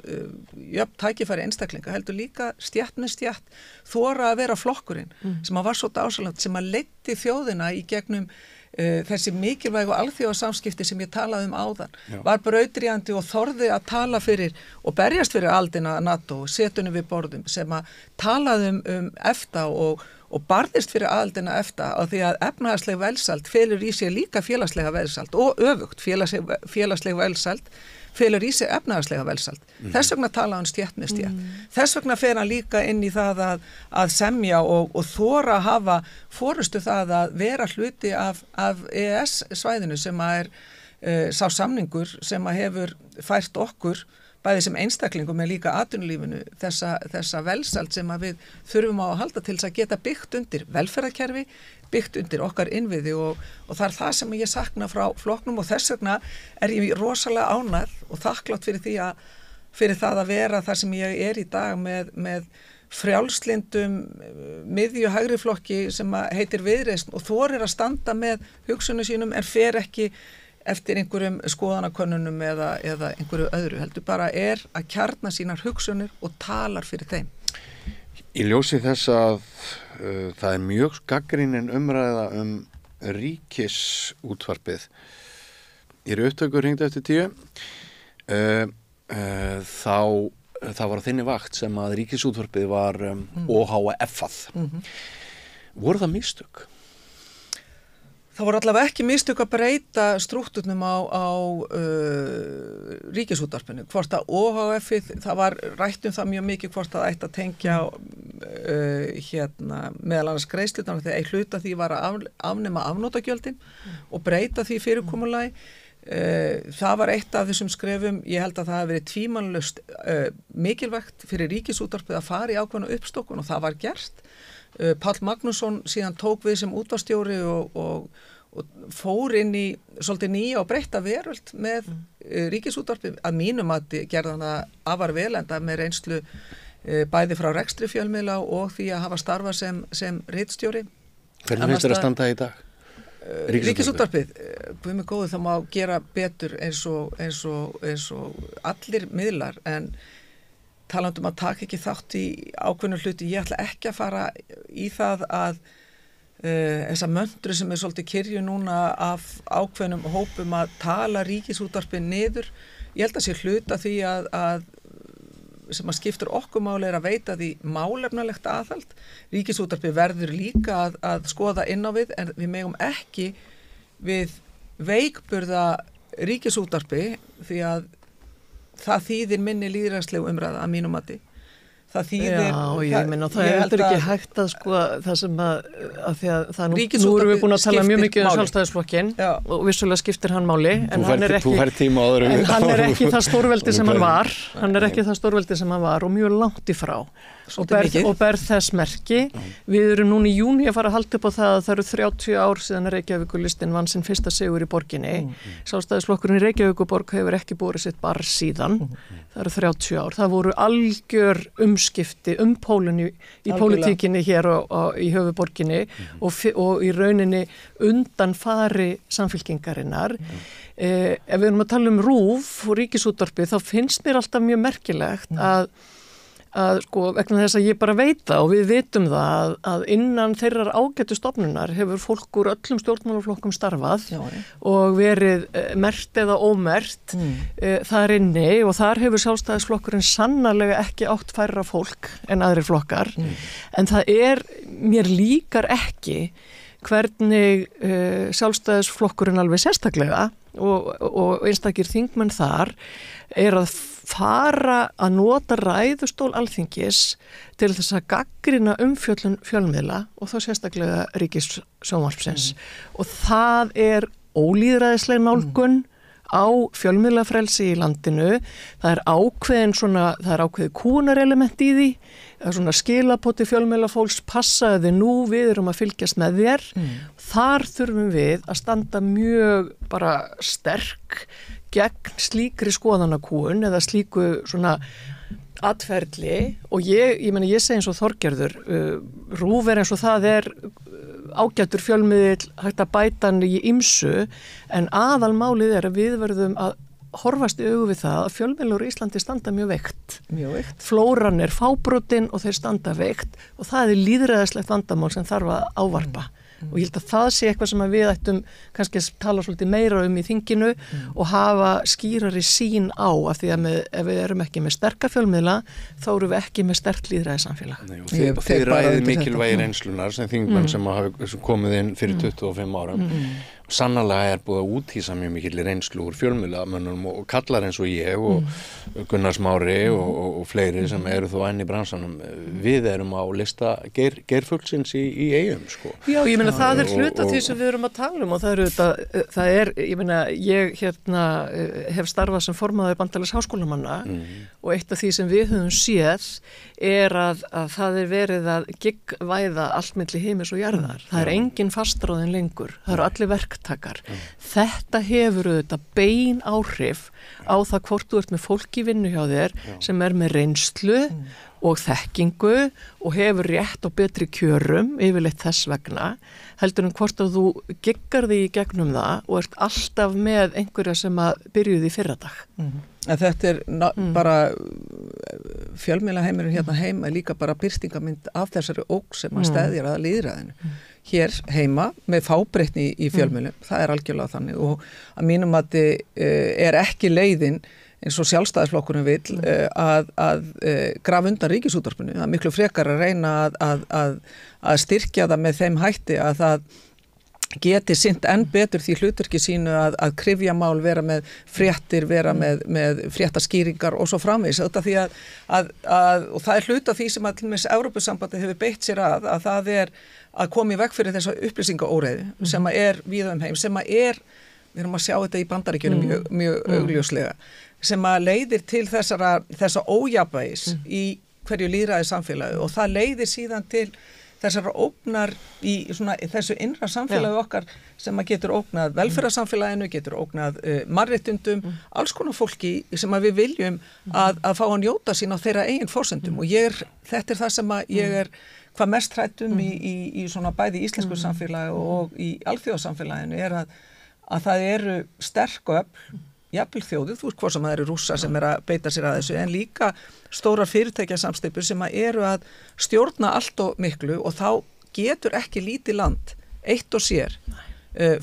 jöfn tækifæri einstaklinga heldur líka stétt með stétt þora að vera flokkurinn sem var svo dásalegt sem að leiddi þjóðina í gegnum þessi mikilvægu alþjóðasamskipti sem ég talaði áðan var brautryðjandi og þorði að tala fyrir og berjast fyrir aldina NATO setunum við borðum sem að talaði EFTA og barðist fyrir aðildina EFTA á því að efnahagsleg velsæld felur í sig líka félagslega velsæld og öfugt félagsleg velsæld felur í sig efnahagslega velsæld. Þess vegna tala hann stétt með stétt. Þess vegna fer hann líka inn í það að semja og þora að hafa forustu það að vera hluti af EES-svæðinu sem að sá samningur sem að hefur fært okkur bæði sem einstaklingum með líka atvinnulífinu þessa velsæld sem að við þurfum á að halda til þess að geta byggt undir velferðarkerfi, byggt undir okkar innviði og það er það sem ég sakna frá flokknum og þess vegna er ég rosalega ánægð og þakklátt fyrir það að vera þar sem ég er í dag með frjálslindum miðju hægri flokki sem heitir Viðreisn og þorir að standa með hugsunum sínum en fer ekki eftir einhverjum skoðanakönnunum eða einhverju öðru, heldur bara að kjarna sínar hugsunir og talar fyrir þeim. Í ljósi þess að það er mjög gagnrýnin umræða ríkisútvarpið í upptökur hringd eftir 10 það var á þinni vakt sem að ríkisútvarpið var OHF-að. Voru það mistök? Það voru allavega ekki mistök að breyta strúkturnum á ríkisútvarpinu. Hvort að OHF-ið, það var rætt það mjög mikið hvort að ætti að tengja meðal annars greiðslurnar þegar hluta því var að afnema afnotagjöldin og breyta því fyrirkomulagi. Það var eitt af þessum skrefum, ég held að það hafi verið tvímælalaust mikilvægt fyrir ríkisútvarpið að fara í ákveðna uppstokkun og það var gert. Páll Magnússon síðan tók við sem útvarpsstjóri og fór inn í svolítið nýja og breytta veröld með ríkisútvarpið að mínum að gerða það afar vel enda með reynslu bæði frá rekstri fjölmiðla og því að hafa starfa sem ritstjóri. Hvernig finnst þér að standa í dag? Ríkisútvarpið, við með góðu það má gera betur eins og allir miðlar en talandum að taka ekki þátt í ákveðnu hluti, ég ætla ekki að fara í það að þessa möndru sem svolítið kyrju núna af ákveðnum hópum að tala ríkisútvarpið niður. Ég held að sé hluta því að sem að skiptur okkur máli að veita því málefnalegt aðhald. Ríkisútvarpið verður líka að skoða inn á við, en við megum ekki við veikburða ríkisútvarpi því að það þýðir minni lýðræðislegu umræða að mínum mati. Það þýðir... Já, ég meina, það er heldur ekki hægt að sko það sem að því að það nú erum við búin að tala mjög mikið um Sjálfstæðisflokkinn og vissulega skiptir hann máli, en hann er ekki það stórveldi sem hann var, og mjög langt í frá. Og ber þess merki. Við erum núna í júní að fara að halda upp á það að það eru 30 ár síðan að Reykjavíkurlistinn vann sinn fyrsta sigur í borginni. Sjálfstæðisflokkurinn í Reykjavíkurborg hefur ekki borið sitt barr síðan. Það eru 30 ár. Það voru algjör umskipti pólun í pólitíkinni hér í höfuðborginni og í rauninni undan fari samfylkingarinnar. Ef við erum að tala um RÚV og Ríkisútvarpið, þá finnst mér alltaf mjög merkilegt að sko vegna þess að ég bara veit það og við vitum það að innan þeirrar ágætu stofnunar hefur fólk úr öllum stjórnmálaflokkum starfað og verið merkt eða ómerkt þar inni, og þar hefur Sjálfstæðisflokkurinn sannarlega ekki átt færra fólk en aðrir flokkar, en það mér líkar ekki hvernig Sjálfstæðisflokkurinn alveg sérstaklega og einstakir þingmenn þar að fara að nota ræðustól Alþingis til þess að gaggrina umfjöllun fjölmiðla og þá sérstaklega Ríkissjónvarpsins og það ólýðræðisleg nálgun á fjölmiðlafrelsi í landinu. Það er ákveðið kúnarelement í því, það er svona skilapoti fjölmiðlafólks, passaði nú, við erum að fylgjast með þér. Þar þurfum við að standa mjög bara sterk gegn slíkri skoðanakúun eða slíku svona atferli, og ég segi eins og Þorgerður, RÚV eins og það ágætur fjölmiðill, hægt að bæta hann í ýmsu, en aðalmálið að við verðum að horfast í augu við það að fjölmiðlar í Íslandi standa mjög veikt. Flóran fábrotin og þeir standa veikt og það lýðræðislegt vandamál sem þarf að ávarpa. Og ég held að það sé eitthvað sem við ættum kannski að tala svolítið meira í þinginu og hafa skýrari sín á, af því að ef við erum ekki með sterka fjölmiðla þá erum við ekki með sterkt lýðræðissamfélag. Þið ræðið mikilvægi reynslunar sem þingmenn sem hafa komið inn fyrir 25 árum. Sannarlega búið að úthýsa mjög mikil reynslu úr fjölmiðlamönnum og kallar eins og ég og Gunnar Smári og fleiri sem eru þó enn í bransanum. Við erum á lista geirfuglsins í Eyjum, sko. Já, ég meina það hluta því sem við erum að tala um, og ég hef starfað sem formaður Bandalags háskólamanna og eitt af því sem við höfum séð að það verið að giggvæða allt milli heimis og jarðar. Það engin fastráðin lengur. Það eru allir verktakar. Þetta hefur auðvitað bein áhrif á það hvort þú ert með fólk í vinnu hjá þér sem með reynslu og þekkingu og hefur rétt og betri kjörum yfirleitt þess vegna, heldur en hvort að þú giggar því í gegnum það og ert alltaf með einhverja sem að byrjuði í fyrradag. Þetta bara fjölmiðlaheimurinn hérna heima líka bara birtingamynd af þessari ógn sem að steðjar að lýðræðinu. Hér heima með fábreytni í fjölmiðlum, það algjörlega þannig, og að mínum að ekki leiðin eins og Sjálfstæðisflokkurinn vill að grafa undan Ríkisútvarpinu. Það miklu frekar að reyna að styrkja það með þeim hætti að það geti sinnt enn betur því hlutverki sínu að krifja mál, vera með fréttir, vera með fréttaskýringar og svo framvegis. Þetta því og það hluta því sem að til dæmis Evrópusambandið hefur beitt sér að það að koma í veg fyrir þessa upplýsingaóreiðu sem að víða heim, sem að við erum að sjá þetta í Bandaríkjunum mjög augljóslega, sem að leiðir til þessa ójafnvægis í hverju lýðræði samfélagi, og það leiðir síðan til þessara ógnar í þessu innra samfélagi okkar sem að getur ógnað velferðarsamfélaginu, getur ógnað mannréttindum, alls konar fólki sem að við viljum að fá að njóta sín á þeirra eigin forsendum, og þetta það sem að ég hvað mest hrættum í svona bæði íslensku samfélagi og í alþjóðasamfélaginu að það eru sterk öfl, jafnvel þjóðir, þú veist hvað sem það eru Rússar sem að beita sér að þessu, en líka stórar fyrirtækjasamsteypur sem að stjórna allt og miklu, og þá getur ekki lítið land eitt og sér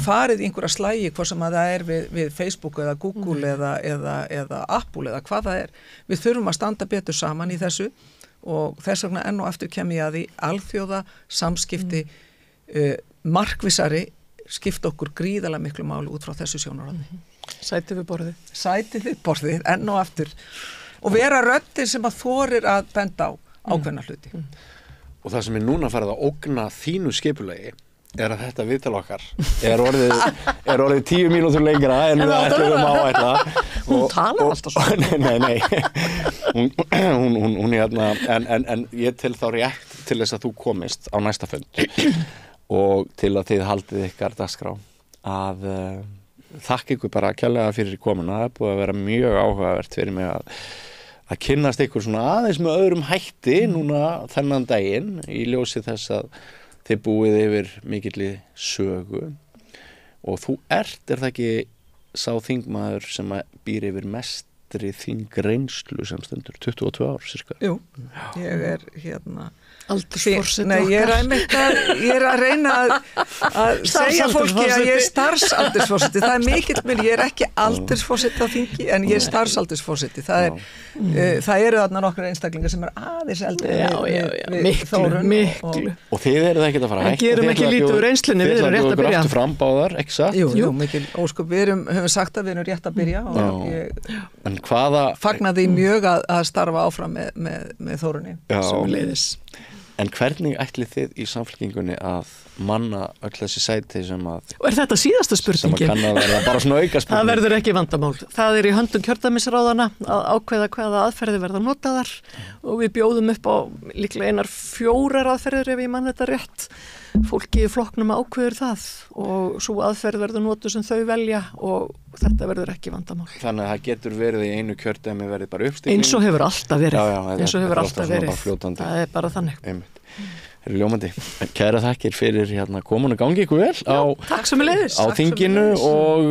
farið í einhverja slægi hvað sem að það við Facebook eða Google eða Apple eða hvað það við þurfum að standa betur saman í þessu og þess vegna enn og aftur kem ég að því alþjóða samskipti markvissari skipta okkur gríðarlega miklu máli út frá þessu sjónarhorni. Sætið við borðið, enn og aftur og vera röddin sem að þorir að benda á ákveðna hluti. Og það sem núna farið að ógna þínu skipulagi að þetta viðtal okkar orðið 10 mínútur lengra en við ætlum að áætla. Hún talar alltaf svo. Nei. Hún en ég tel þá rétt til þess að þú komist á næsta fund og til að þið haldið ykkar dagskrá að þakka ykkur bara kærlega fyrir komuna. Það er búið að vera mjög áhugavert fyrir mig að kynnast ykkur svona aðeins með öðrum hætti núna þennan daginn í ljósi þess að þið búið yfir mikilli sögu og þú er það ekki sá þingmaður sem býr yfir mestri þingreynslu sem stendur 22 ár cirka? Jú, ég aldursforseti Nei, ég að reyna að segja fólki að ég starfsaldursforseti. Það mikill minn, ég ekki aldursforseti á þingi, en ég starfsaldursforseti. Það eru þarna nokkrar einstaklingar sem aðeins eldri við Þórunn. Miklu. Og þið eruð ekkert að fara að hætta. En gerum ekki lítið úr reynslunni, við erum rétt að byrja. Þið frambáðar, ekki satt? Jú, mikil ósköp. Við höfum sagt að við erum rétt að byrja og ég fagnaði mjög að starfa áfram með Þórunni. Sömuleiðis. En hvernig ætlið þið í Samfylkingunni að manna öll þessi sæti sem að... Og þetta síðasta spurningin? Sem að kann að verða bara svona auka spurning. Það verður ekki vandamál. Það í höndum kjördæmisráðana að ákveða hvaða aðferði verða notaðar og við bjóðum upp á líklega einar 4 aðferðir ef ég man þetta rétt. Fólki í flokknum ákveður það og svo aðferð verður notuð sem þau velja og þetta verður ekki vandamál. Þannig að það getur verið í einu kjördæmi verið bara uppstilling. Eins og hefur alltaf verið. Eins og hefur alltaf verið. Það er bara þannig. Það er ljómandi. Kæra þakkir fyrir komun og gangi ykkur vel á þinginu og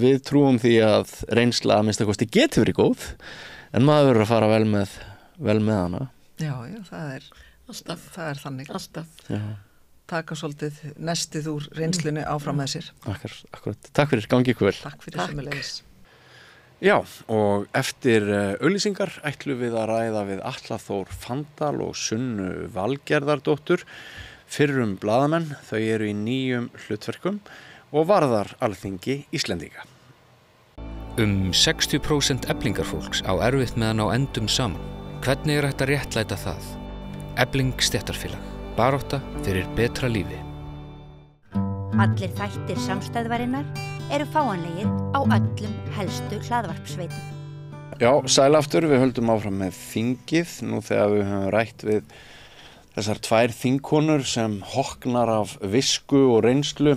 við trúum því að reynsla að minnsta kosti getur verið góð en maður verður að fara vel með hana. Já, það er alltaf. Það er þannig. Alltaf. Já. Taka svolítið nestið úr reynslunni áfram með sér. Akkurat. Takk fyrir, gangi ykkur vel. Takk fyrir sömuleiðis. Já, og eftir auglýsingar ætlum við að ræða við Atla Þór Fandal og Sunnu Valgerðardóttur, fyrrum blaðamenn. Þau eru í 9 hlutverkum og varðar Alþingi Íslendinga. 60% Eflingarfólks á erfitt með að ná endum saman. Hvernig hægt að réttlæta það? Efling stéttarfélag. Barátta fyrir betra lífi. Allir þættir samstæðvarinnar eru fáanlegir á öllum helstu hlaðvarpsveitum. Já, sæl aftur, við höldum áfram með þingið nú þegar við höfum rætt við þessar 2 þingkonur sem hoknar af visku og reynslu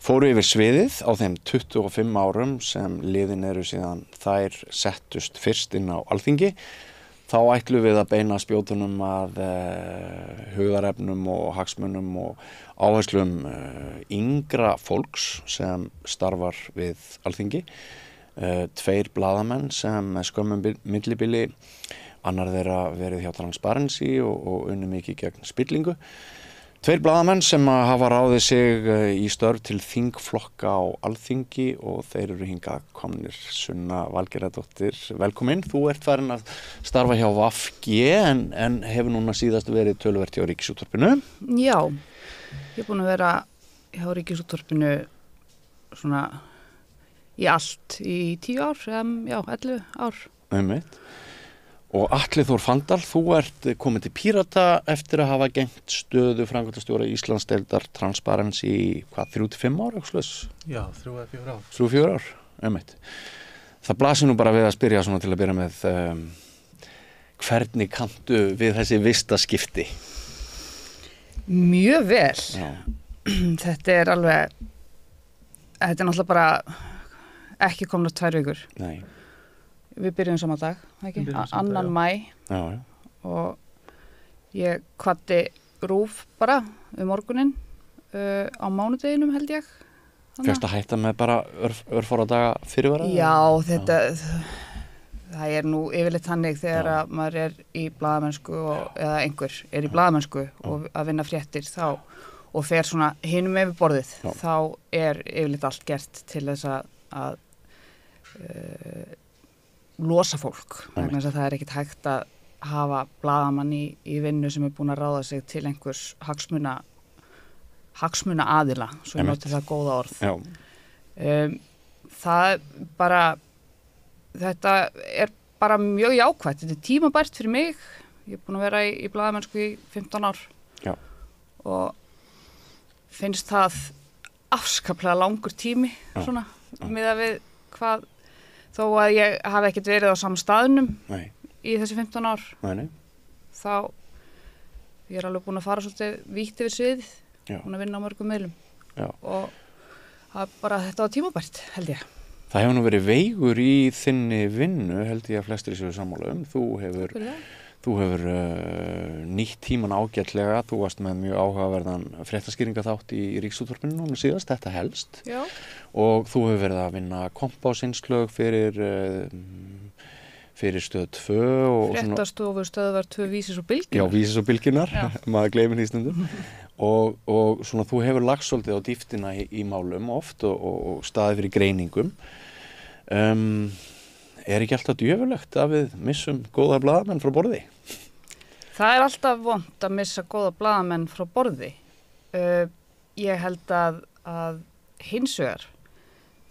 fóru yfir sviðið á þeim 25 árum sem liðin eru síðan þær settust fyrst inn á Alþingi. Þá ætlum við að beina spjótunum að hugðarefnum og hagsmunum og áherslum yngra fólks sem starfar við Alþingi. 2 blaðamenn sem skömmum millibili, annar þeirra verið hjá Transparency og unnu mikið gegn spillingu. 2 blaðamenn sem hafa ráðið sig í störf til þingflokka á Alþingi og þeir eru hingað komnir. Sunna Valgerðardóttir, velkomin. Þú ert farin að starfa hjá VG en hefur núna síðast verið töluvert hjá Ríkisútvarpinu. Já, ég er búin að vera hjá Ríkisútvarpinu svona í allt í 10 ár, 11 ár. Einmitt. Og Atli Þór Fandal, þú ert komin til Pírata eftir að hafa gegnt stöðu framkvæmdastjóra Íslandsdeildar Transparency í 3-5 ár? Já, 3-4 ár. 3-4 ár, einmitt. Það blasir nú bara við að spyrja svona til að byrja með hvernig kanntu við þessi vistaskipti? Mjög vel. Já. Þetta er náttúrulega bara ekki komna 2 vikur. Nei. Við byrjum saman dag, ekki? 2. maí og ég kvaddi RÚV bara morguninn á mánudeginum held ég. Fyrst að hætta með bara örfára daga fyrirvara? Já, það er nú yfirleitt þannig þegar að maður er í blaðamennsku eða einhver er í blaðamennsku og að vinna fréttir þá og fer svona hinum yfir borðið, þá yfirleitt allt gert til þess að losa fólk, vegna þess að það ekkert hægt að hafa blaðamann í vinnu sem búin að ráða sig til einhvers hagsmuna aðila, svo ég noti það góða orð. Það bara, þetta bara mjög jákvætt, þetta tímabært fyrir mig, ég búin að vera í blaðamennsku í 15 ár og finnst það afskaplega langur tími, svona, miðað við hvað, þó að ég hafi ekkert verið á sama staðnum í þessi 15 ár, þá ég alveg búin að fara svolítið vítt yfir sviðið, búin að vinna á mörgum miðlum og bara þetta var tímabært, held ég. Það hefur nú verið veigur í þinni vinnu, held ég að flestir séu sammála Þú hefur nýtt tíman ágætlega, þú varst með mjög áhugaverðan fréttaskýringaþátt í Ríkisútvarpinu núna síðast, þetta helst. Já. Og þú hefur verið að vinna kompásinslög fyrir Stöð 2 og Fréttastofu stöðvar 2 Vísis og Bylgjunar. Já, Vísis og Bylgjunar, maður gleymir því stundum. Og svona þú hefur lagst svolítið á dýptina í málum oft og staðið fyrir greiningum. Ekki alltaf djöfulegt að við missum góða blaðamenn frá borði? Það alltaf vont að missa góða blaðamenn frá borði. Ég held að hins vegar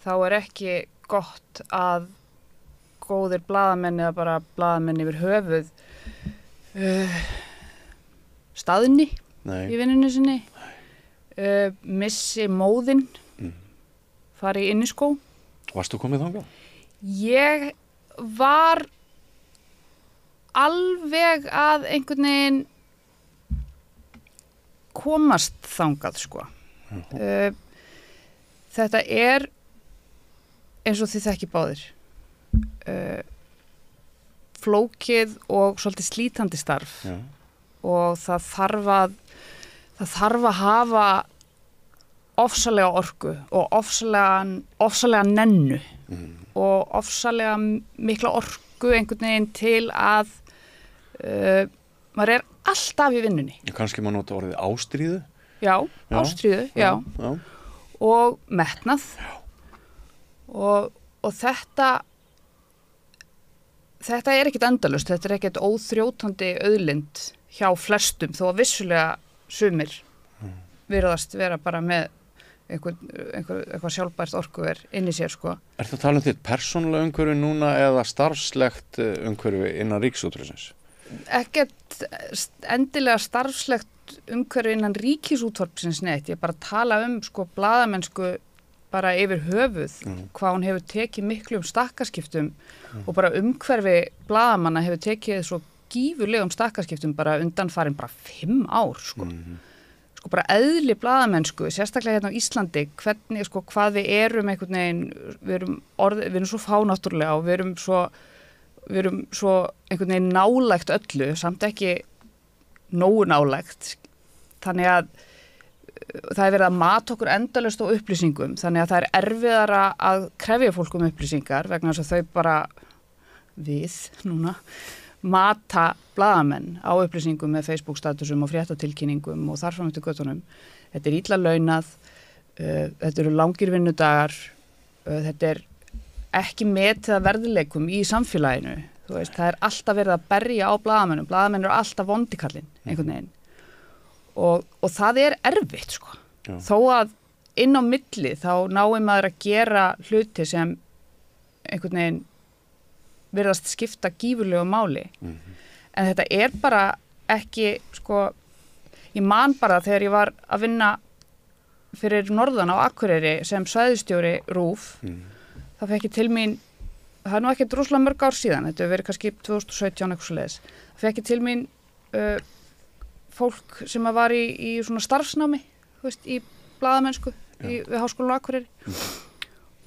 þá ekki gott að góðir blaðamenn eða bara blaðamenn yfir höfuð staðni í vinnunni sinni, missi móðinn, fari inn í skó. Varstu komið þangað? Ég var alveg að einhvern veginn komast þangað, sko. Þetta eins og þið þekki báðir. Flókið og svolítið slítandi starf og það þarf að hafa ofsalega orku og ofsalega nennu og ofsalega mikla orku einhvern veginn til að maður alltaf í vinnunni. Kannski maður nota orðið ástríðu? Já, ástríðu, já. Og metnað og þetta ekkert endalaust, þetta ekkert óþrjótandi auðlind hjá flestum, þó að vissulega sumir virðast vera bara með eitthvað sjálfbært orkuver inn í sér, sko. Ertu að tala þitt persónulega umhverfi núna eða starfslegt umhverfi innan Ríkisútvarpsins? Ekkert endilega starfslegt umhverfi innan Ríkisútvarpsins neitt, ég bara tala sko blaðamennsku bara yfir höfuð, hvað hún hefur tekið miklum stakkaskiptum og bara umhverfi blaðamanna hefur tekið svo gífurlegum stakkaskiptum bara undanfarin bara 5 ár, sko. Sko bara eðli blaðamennsku, sérstaklega hérna á Íslandi, hvernig, sko, hvað við erum einhvern veginn, við erum svo fánáttúrulega og við erum svo einhvern veginn nálægt öllu, samt ekki nógu nálægt, þannig að það verið að mata okkur endalaust á upplýsingum, þannig að það erfiðara að krefja fólk upplýsingar vegna þess að þau bara núna mata blaðamenn á upplýsingum með Facebook-statusum og fréttatilkynningum og þar fram eftir göttunum. Þetta illa launað, þetta eru langir vinnudagar, þetta ekki metið að verðleikum í samfélaginu. Þú veist, það alltaf verið að berja á blaðamennum, blaðamenn eru alltaf vondikallinn einhvern veginn. Og það erfitt, sko. Já. Þó að inn á milli þá náum maður að gera hluti sem einhvern veginn virðast skipta gífurlegu máli. En þetta bara ekki, sko, ég man bara þegar ég var að vinna fyrir norðan á Akureyri sem svæðisstjóri RÚV, þá fekk ég til mín, það nú ekki droslega mörg ár síðan, þetta hefur verið kannski 2017 eitthvað svoleiðis, það fekk ég til mín fólk sem var í svona starfsnámi, þú veist, í blaðamennsku við Háskólann á Akureyri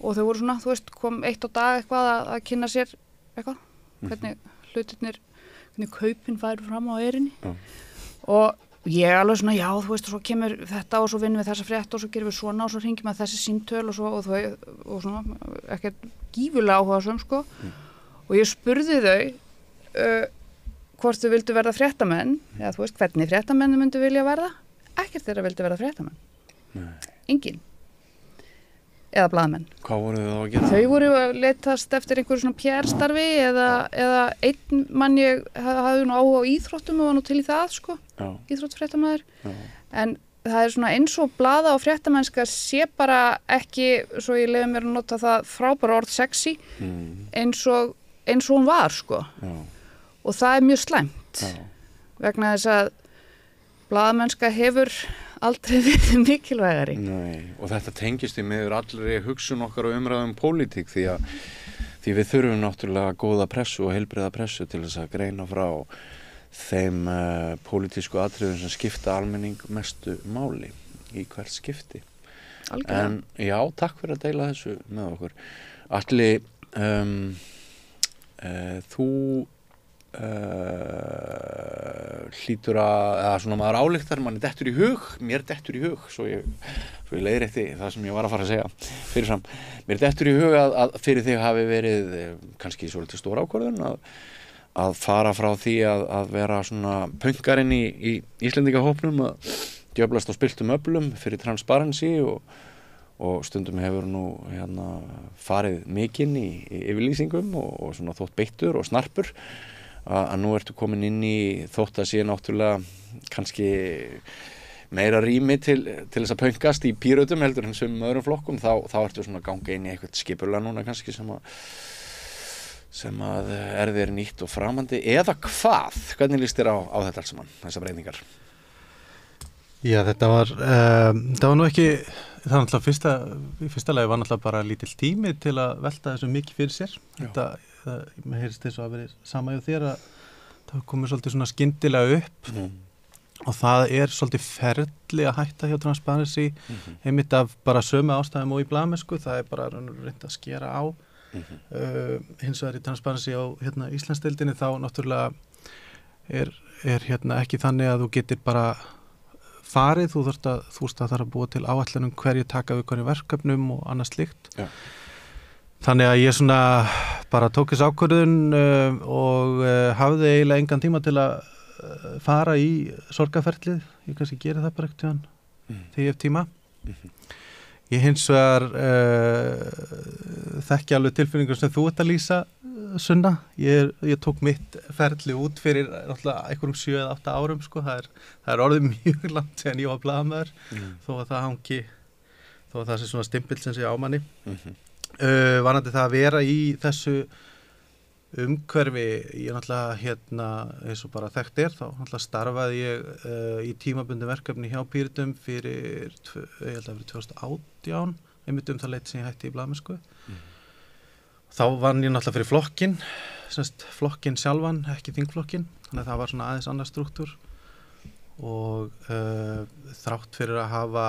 og þau voru svona, þú veist, kom 1 á dag eitthvað að kynna sér eitthvað, hvernig hlutirnir, hvernig kaupin færi fram á erinni og ég alveg svona, já, þú veist, og svo kemur þetta og svo vinnum við þessa frétt og svo gerum við svona og svo hringjum við þessi síntöl og svo og svona, ekkert gífurlega áhugasöm, sko og ég spurði þau hvort þau vildu verða fréttamenn, eða þú veist, hvernig fréttamenn þau myndu vilja verða, ekkert þeirra vildi verða fréttamann. Engin. Eða blaðamenn. Hvað voru þau þá að gera? Þau voru að letast eftir einhverju svona PR-starfi eða einn mann ég hafði nú áhuga á íþróttum og var nú til í það, sko. Íþróttfréttamaður. En það er svona eins og blaða og fréttamennska sé bara ekki, svo ég leyfi mér að nota það frábæra orð sexy, eins og hún var, sko. Og það er mjög slæmt. Vegna þess að blaðamennska hefur aldrei verið mikilvægari. Nei, og þetta tengist í miður allri hugsun okkar og umræðum pólitík því við þurfum náttúrulega góða pressu og heilbrigða pressu til þess að greina frá þeim pólitísku atriðum sem skipta almenning mestu máli í hvert skipti. Algjörlega. En já, takk fyrir að deila þessu með okkur. Atli, þú hlýtur eða svona maður ályktar, manni dettur í hug, mér dettur í hug, svo ég leiðrétti það sem ég var að fara að segja fyrirfram. Mér dettur í hug að fyrir þig hafi verið kannski svolítið stór ákvörðun að fara frá því að vera svona pönkarinn í Íslendingahópnum, að djöflast á spiltum öflum fyrir Transparency og stundum hefur nú farið mikinn í yfirlýsingum og svona þótt beittur og snarpur, að nú ertu komin inn í þótt að sé náttúrulega kannski meira rými til þess að pönkast í Pírötum heldur en sem öðrum flokkum, þá ertu svona að ganga inn í eitthvað skipulag núna kannski sem að er þér nýtt og framandi, eða hvað? Hvernig líst þér á þetta alls saman, þessar breytingar? Já, þetta var nú ekki, það var náttúrulega í fyrsta lagi var náttúrulega bara lítill tími til að velta þessu mikið fyrir sér. Mér heyrist þess að verið sama hjá þér að það komið svolítið svona skyndilega upp og það er svolítið ferli að hætta hjá Transparency einmitt af bara sömu ástæðum og í blaðamennsku, það er bara reynd að skera á. Hins vegar í Transparency á Íslandsdeildinni þá náttúrulega er ekki þannig að þú getur bara farið, þú þarft að búa til áætlunum hverju taka við hverju verkefnum og annað slíkt. Já. Þannig að ég svona bara tók þess ákvörðun og hafði eiginlega engan tíma til að fara í sorgarferlið. Ég kannski geri það bara ekkert þegar ég hef tíma. Ég hins vegar þekki alveg tilfinningur sem þú ert að lýsa, Sunna. Ég tók mitt ferli út fyrir einhverjum 7-8 árum, sko. Það er orðið mjög langt síðan ég var blaðamaður, þó að það hangi, þó að það sé svona stimpill sem sé á manni. Varandi það að vera í þessu umhverfi, ég náttúrulega eins og bara þekkt er, þá náttúrulega starfaði ég í tímabundum verkefni hjá Pírötum fyrir, ég held að fyrir 2018, einmitt það leyti sem ég hætti í blaðamennsku. Þá vann ég náttúrulega fyrir flokkin, flokkin sjálfan, ekki þingflokkin, þannig að það var svona aðeins annar strúktúr og þrátt fyrir að hafa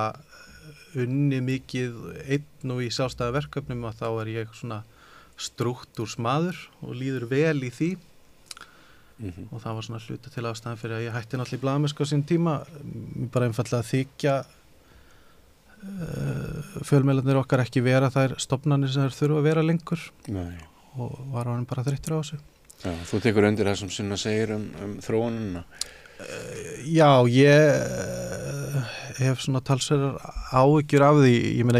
unni mikið einn og í sjálfstæða verkefnum og þá er ég svona strúktúrsmaður og líður vel í því og það var svona hluta til ástæðan fyrir að ég hætti náttúrulega í blaðamennsku á sín tíma, bara einfaldlega að þykja fjölmiðlarnir okkar ekki vera þær stofnanir sem þær þurfa að vera lengur. Nei. Og var hann bara þreyttur á þessu. Já, þú tekur undir það sem Sunna segir þróunina. Já, ég hef svona talsverðar áhyggjur af því. Ég meina,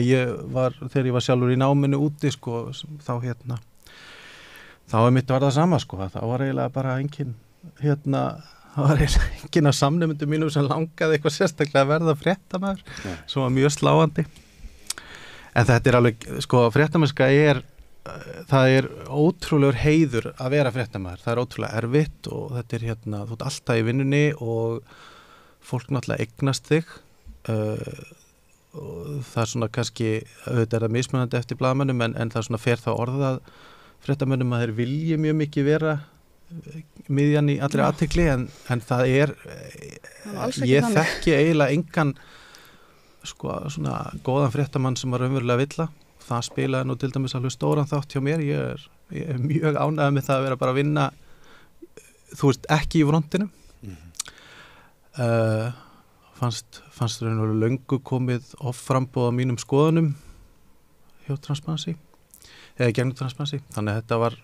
þegar ég var sjálfur í náminu úti, sko, þá mitt var það sama, sko. Það var eiginlega bara engin að samnemyndum mínum sem langaði eitthvað sérstaklega að verða fréttamaður, sem var mjög sláandi. En þetta er alveg, sko, fréttamennska það er ótrúlegur heiður að vera fréttamaður. Það er ótrúlega erfitt og þetta er þú ert alltaf í vinnunni og fólk náttúrulega eignast þig. Og það er svona kannski, auðvitað er það mismunandi eftir blaðamönnum en það svona fer þá orðað fréttamönnum að þeir vilji mjög mikið vera miðjan í allri athygli en það er, ég þekki eiginlega engan sko svona góðan fréttamann sem var raunverulega villa. Það spilaði nú til dæmis alveg stóran þátt hjá mér. Ég er mjög ánægður með það að vera bara að vinna, þú veist, ekki í frontinu. Fannst raunverulega löngu komið offramboð á mínum skoðunum hjá Transparency, eða gegnum Transparency. Þannig að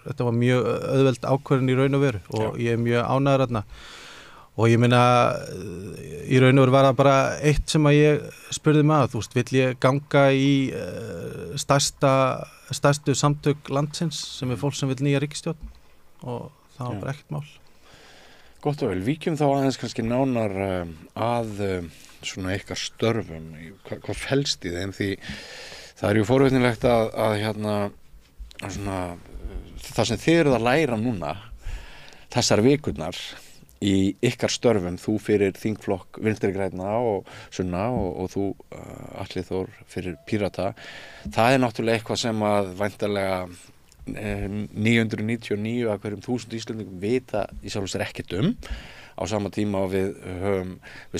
þetta var mjög auðveld ákvörðun í raun og veru og ég er mjög ánægður þarna. og ég meina í raun og veru var það bara eitt sem að ég spurði mig að, þú veist, vill ég ganga í stærstu samtök landsins sem fólk sem vill nýja ríkisstjórn og það var bara ekkert mál. Gott og vel, víkjum þá aðeins kannski nánar að svona ykkar störfum, hvað felst í þeim, því það er ju forvitnilegt að hérna svona, það sem þið eruð að læra núna þessar vikurnar í ykkar störfum, þú fyrir þingflokk Vinstri grænna og Sunna og þú Atli Þór fyrir Pírata, það er náttúrulega eitthvað sem að væntanlega 999 af hverjum 1000 Íslendingum vita í sjálfu sér ekkert á sama tíma og við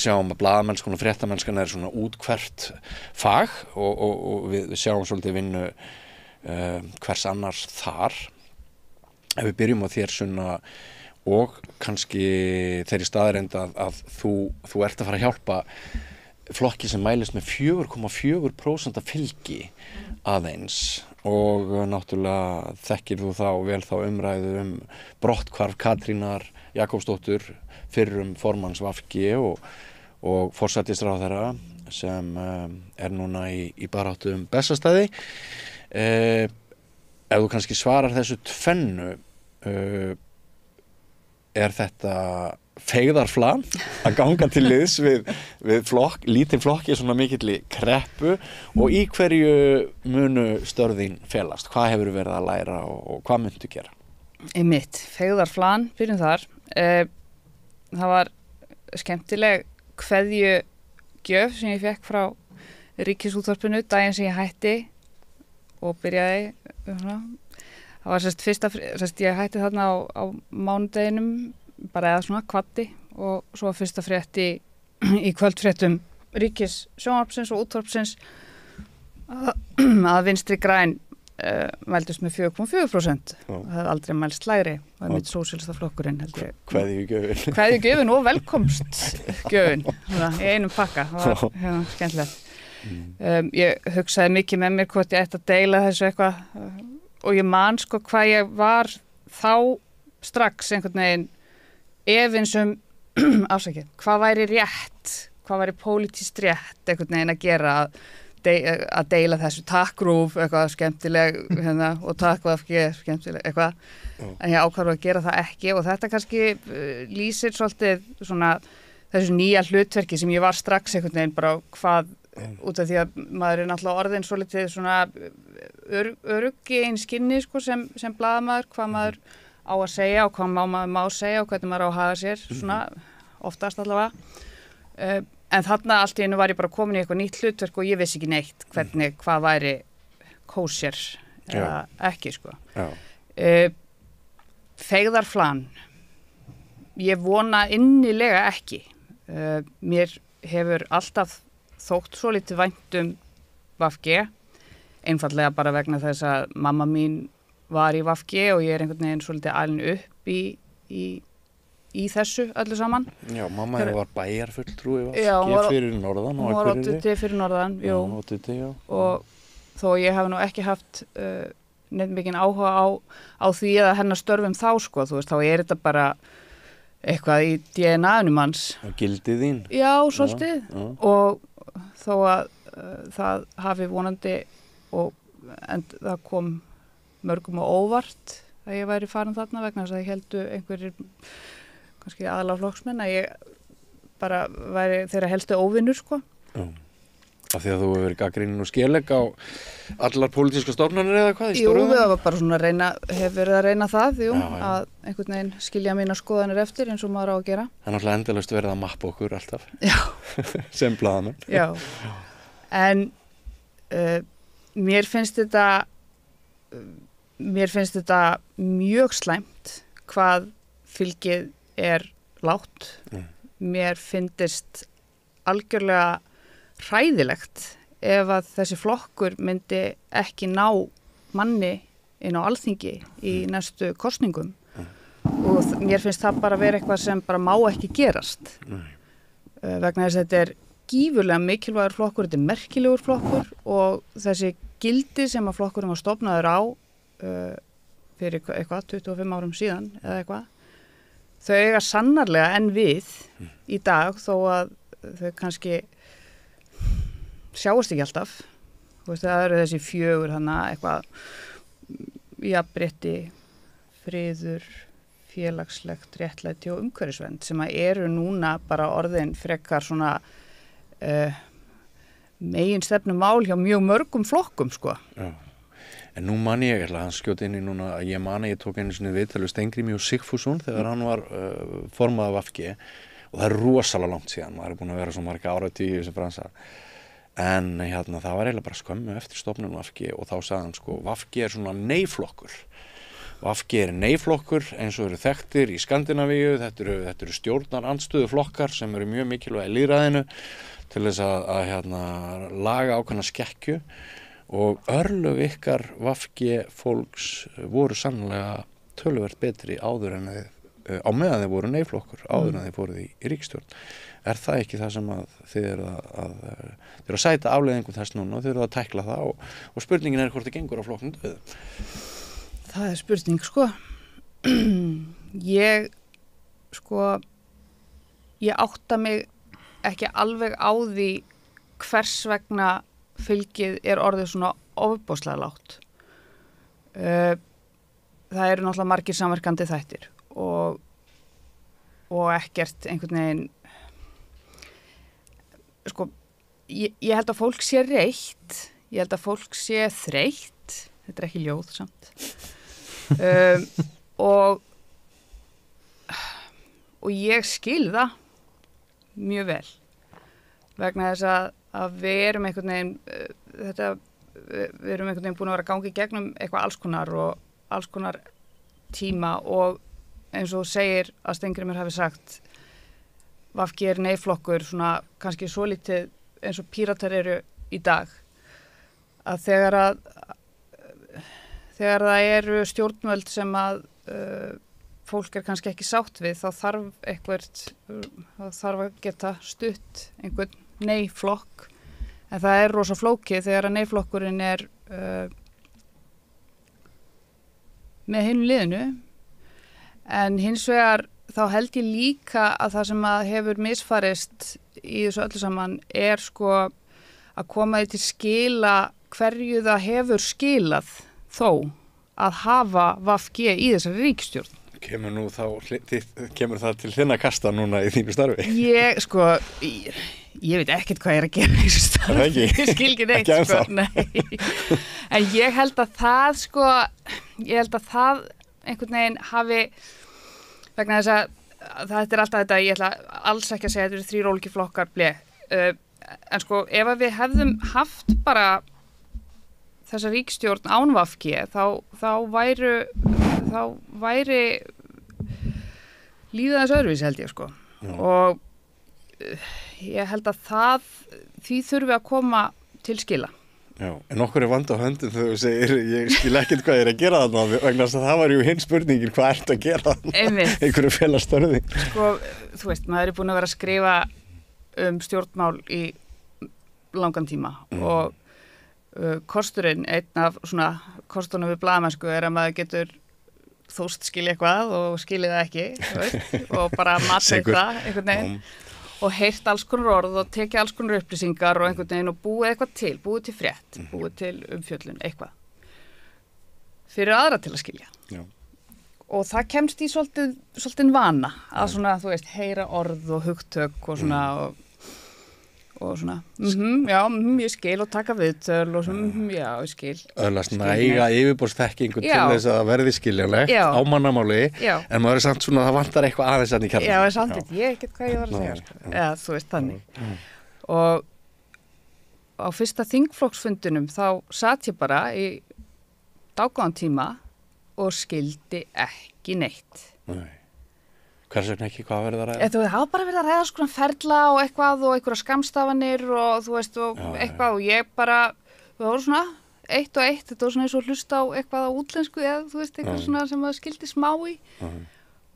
sjáum að blaðamennskan og fréttamennskan er svona útkvært fag og við sjáum svolítið vinnu hvers annars þar. Ef við byrjum á þér Sunna og kannski þeirri staðreynd að þú ert að fara að hjálpa flokki sem mælist með 4,4% fylgi aðeins og náttúrulega þekkir þú vel þá umræðu brotthvarf Katrínar Jakobsdóttur fyrrum formanns VG og forsætisráðherra sem er núna í baráttu Bessastaði. Ef þú kannski svarar þessu tvennu, er þetta feigðarflan að ganga til liðs við lítinn flokki svona mikilli kreppu og í hverju munu störðin felast? Hvað hefur verið að læra og hvað myndu gera? Einmitt, feigðarflan, byrjum þar. Það var skemmtileg kveðjugjöf sem ég fekk frá Ríkisútvarpinu daginn sem ég hætti og byrjaði svona. Það var ég hætti þarna á mánudeginum bara eða svona kvaddi og svo fyrsta frétt í kvöldfréttum Ríkissjónvarpsins og útvarpsins að Vinstri græn mældust með 4,4%. Það hefði aldrei mælst lægri. Það er mitt sósíalistaflokkurinn held ég. Kveðjugjöfin. Kveðjugjöfin og velkomstgjöfin í einum pakka. Það var skemmtilegt. Ég hugsaði mikið með mér hvort ég ætti að deila þessu eitthvað og ég man sko hvað ég var þá strax einhvern veginn efins afsakið, hvað væri rétt, hvað væri pólitískt rétt einhvern veginn að gera að deila þessu takkrúf, eitthvað skemmtileg og takkvafki, skemmtileg eitthvað, en ég ákvarðu að gera það ekki og þetta kannski lýsir svolítið svona þessu nýja hlutverki sem ég var strax einhvern veginn bara hvað út af því að maður er náttúrulega orðin svolítið svona öruggi einn skinni sko sem blaðamaður, hvað maður á að segja og hvað maður má segja og hvernig maður á að haga sér, svona oftast allavega. En þarna allt í einu var ég bara komin í eitthvað nýtt hlutverk og ég vissi ekki neitt hvað væri kósér eða ekki sko. Feigðarflan, ég vona innilega ekki. Mér hefur alltaf þótt svo lítið vænt VG, einfallega bara vegna þess að mamma mín var í VG og ég er einhvern veginn svolítið alin upp í þessu öllu saman. Já, mamma var bæjarfulltrúi VG fyrir norðan. Hún var oddviti fyrir norðan, jú. Já. Og þó ég hef nú ekki haft neitt mikinn áhuga á því að hennar störfum þá sko, þú veist, þá er þetta bara eitthvað í DNA-unum hans. Gildið þín. Já, svolítið. Og þó að það hafi vonandi en það kom mörgum og óvart að ég væri farin þarna vegna þess að ég heldu einhverjir kannski aðalega flokksmenn að ég bara væri þeirra helstu óvinnur sko. Af því að þú hefur verið gagnrýnin og skelegg á allar pólitíska stofnanir eða hvað í stóruðum? Jú, það var bara svona hef verið að reyna það, að einhvern veginn skilja mína skoðanir eftir eins og maður á að gera. Það er náttúrulega endalaust verið að mappa okkur alltaf. Já. Sem blaðamenn. Já. En mér finnst þetta mjög slæmt hvað fylgið er lágt. Mér finnst algjörlega hræðilegt ef að þessi flokkur myndi ekki ná manni inn á Alþingi í næstu kosningum og mér finnst það bara vera eitthvað sem bara má ekki gerast vegna þess að þetta er gífurlega mikilvægur flokkur, þetta er merkilegur flokkur og þessi gildi sem að flokkurum var stofnaður á fyrir eitthvað 25 árum síðan eða eitthvað þau eiga sannarlega en við í dag þó að þau kannski sjáast ekki alltaf. Þú veist, það eru þessi 4 hana, eitthvað jafnrétti, friður, félagslegt, réttlæti og umhverfisvernd sem að eru núna bara orðin frekar svona meginstefnumál hjá mjög mörgum flokkum, sko. Já. En nú man ég, hann skjóti inn í núna, ég tók einu sinni viðtal við Steingrími og Sigfússon þegar hann var formaður VG og það er rosalega langt síðan, maður er búin að vera svo marga áratugi í þessu bransa. En það var eiginlega bara skömmu eftir stofnun VG og þá sagði hann sko, VG er svona nei-flokkur. VG er nei-flokkur eins og eru þekktir í Skandinavíu, þetta eru stjórnarandstöðuflokkar sem eru mjög mikilvæg í lýðræðinu til þess að laga ákveðna skekkju. Og örlög ykkar VG fólks voru sannlega töluvert betri áður en á meðan þeir voru nei-flokkur, áður en þeir fóruð í ríkisstjórn. Er það ekki það sem að þið eru að sæta afleiðingum þess núna og þið eru að tækla það og spurningin er hvort það gengur á flokknum döðum? Það er spurning, sko. Ég átta mig ekki alveg á því hvers vegna fylgið er orðið svona ofboðslega lágt. Það eru náttúrulega margir samverkandi þættir og ekkert einhvern veginn sko, ég held að fólk sé reitt, ég held að fólk sé þreytt, þetta er ekki ljóð samt og ég skil það mjög vel vegna þess að við erum einhvern veginn við erum einhvern veginn búin að vera að ganga í gegnum eitthvað alls konar tíma og eins og segir að Steingrímur hafi sagt VG er nei-flokkur svona kannski svolítið eins og Píratar eru í dag að þegar það eru stjórnvöld sem að fólk er kannski ekki sátt við þá þarf að geta stutt einhvern nei-flokk en það er rosa flókið þegar að nei-flokkurinn er með hinu liðinu en hins vegar þá held ég líka að það sem að hefur misfarist í þessu öllu saman er sko að koma því til skila hverju það hefur skilað þó að hafa VG í þessari ríkisstjórn. Kemur það til þinna kasta núna í þínu starfi? Ég veit ekkert hvað ég er að gera í þessu starfi. Ég skil ekki neitt, sko. Nei. En ég held að það einhvern veginn hafi, vegna þess að þetta er alltaf þetta, ég ætla alls ekki að segja að þetta eru 3 ólíkir flokkar, en sko, ef að við hefðum haft bara þessa ríkisstjórn án VG, þá væri lífið þess öðruvísi held ég, sko. Og ég held að því þurfi að koma til skila. Já, en okkur er vand á höndum þegar þú segir ég skil ekkert hvað ég er að gera þarna vegna þess að það var ju hinn spurningin hvað ert að gera þarna einhverju félagstörði. Sko, þú veist, maður er búin að vera að skrifa stjórnmál í langan tíma og kosturinn, einn af svona kostunum við blaðamennsku er að maður getur þóst skilja eitthvað og skilja það ekki, þú veist, og bara matsa það einhvern veginn. Og heyrt alls konar orð og tekið alls konar upplýsingar og einhvern veginn og búið eitthvað til, búið til frétt, búið til umfjöllun, eitthvað. Fyrir aðra til að skilja. Já. Og það kemst í svolítið vana að svona, þú veist, heyra orð og hugtök og svona, og svona, ég skil og taka viðtöl og svona, já, ég skil. Öðlast næga yfirborðsþekkingu til þess að verði skiljanlegt á mannamáli, en maður er samt svona, það vantar eitthvað aðeins í kjarnanum. Já, samt ég ekkert hvað ég var að segja, sko. Eða, þú veist, þannig. Og á fyrsta þingflokksfundinum þá sat ég bara í dágóðan tíma og skildi ekki neitt. Nei. Hvers vegna ekki, hvað verður að ræða? Það hafa bara verið að ræða svona ferla og eitthvað og einhverja skammstafanir og þú veist og eitthvað og ég bara, það voru svona 1 og 1, þetta var svona eins og hlusta á eitthvað á útlensku eða þú veist eitthvað svona sem það skildi smá í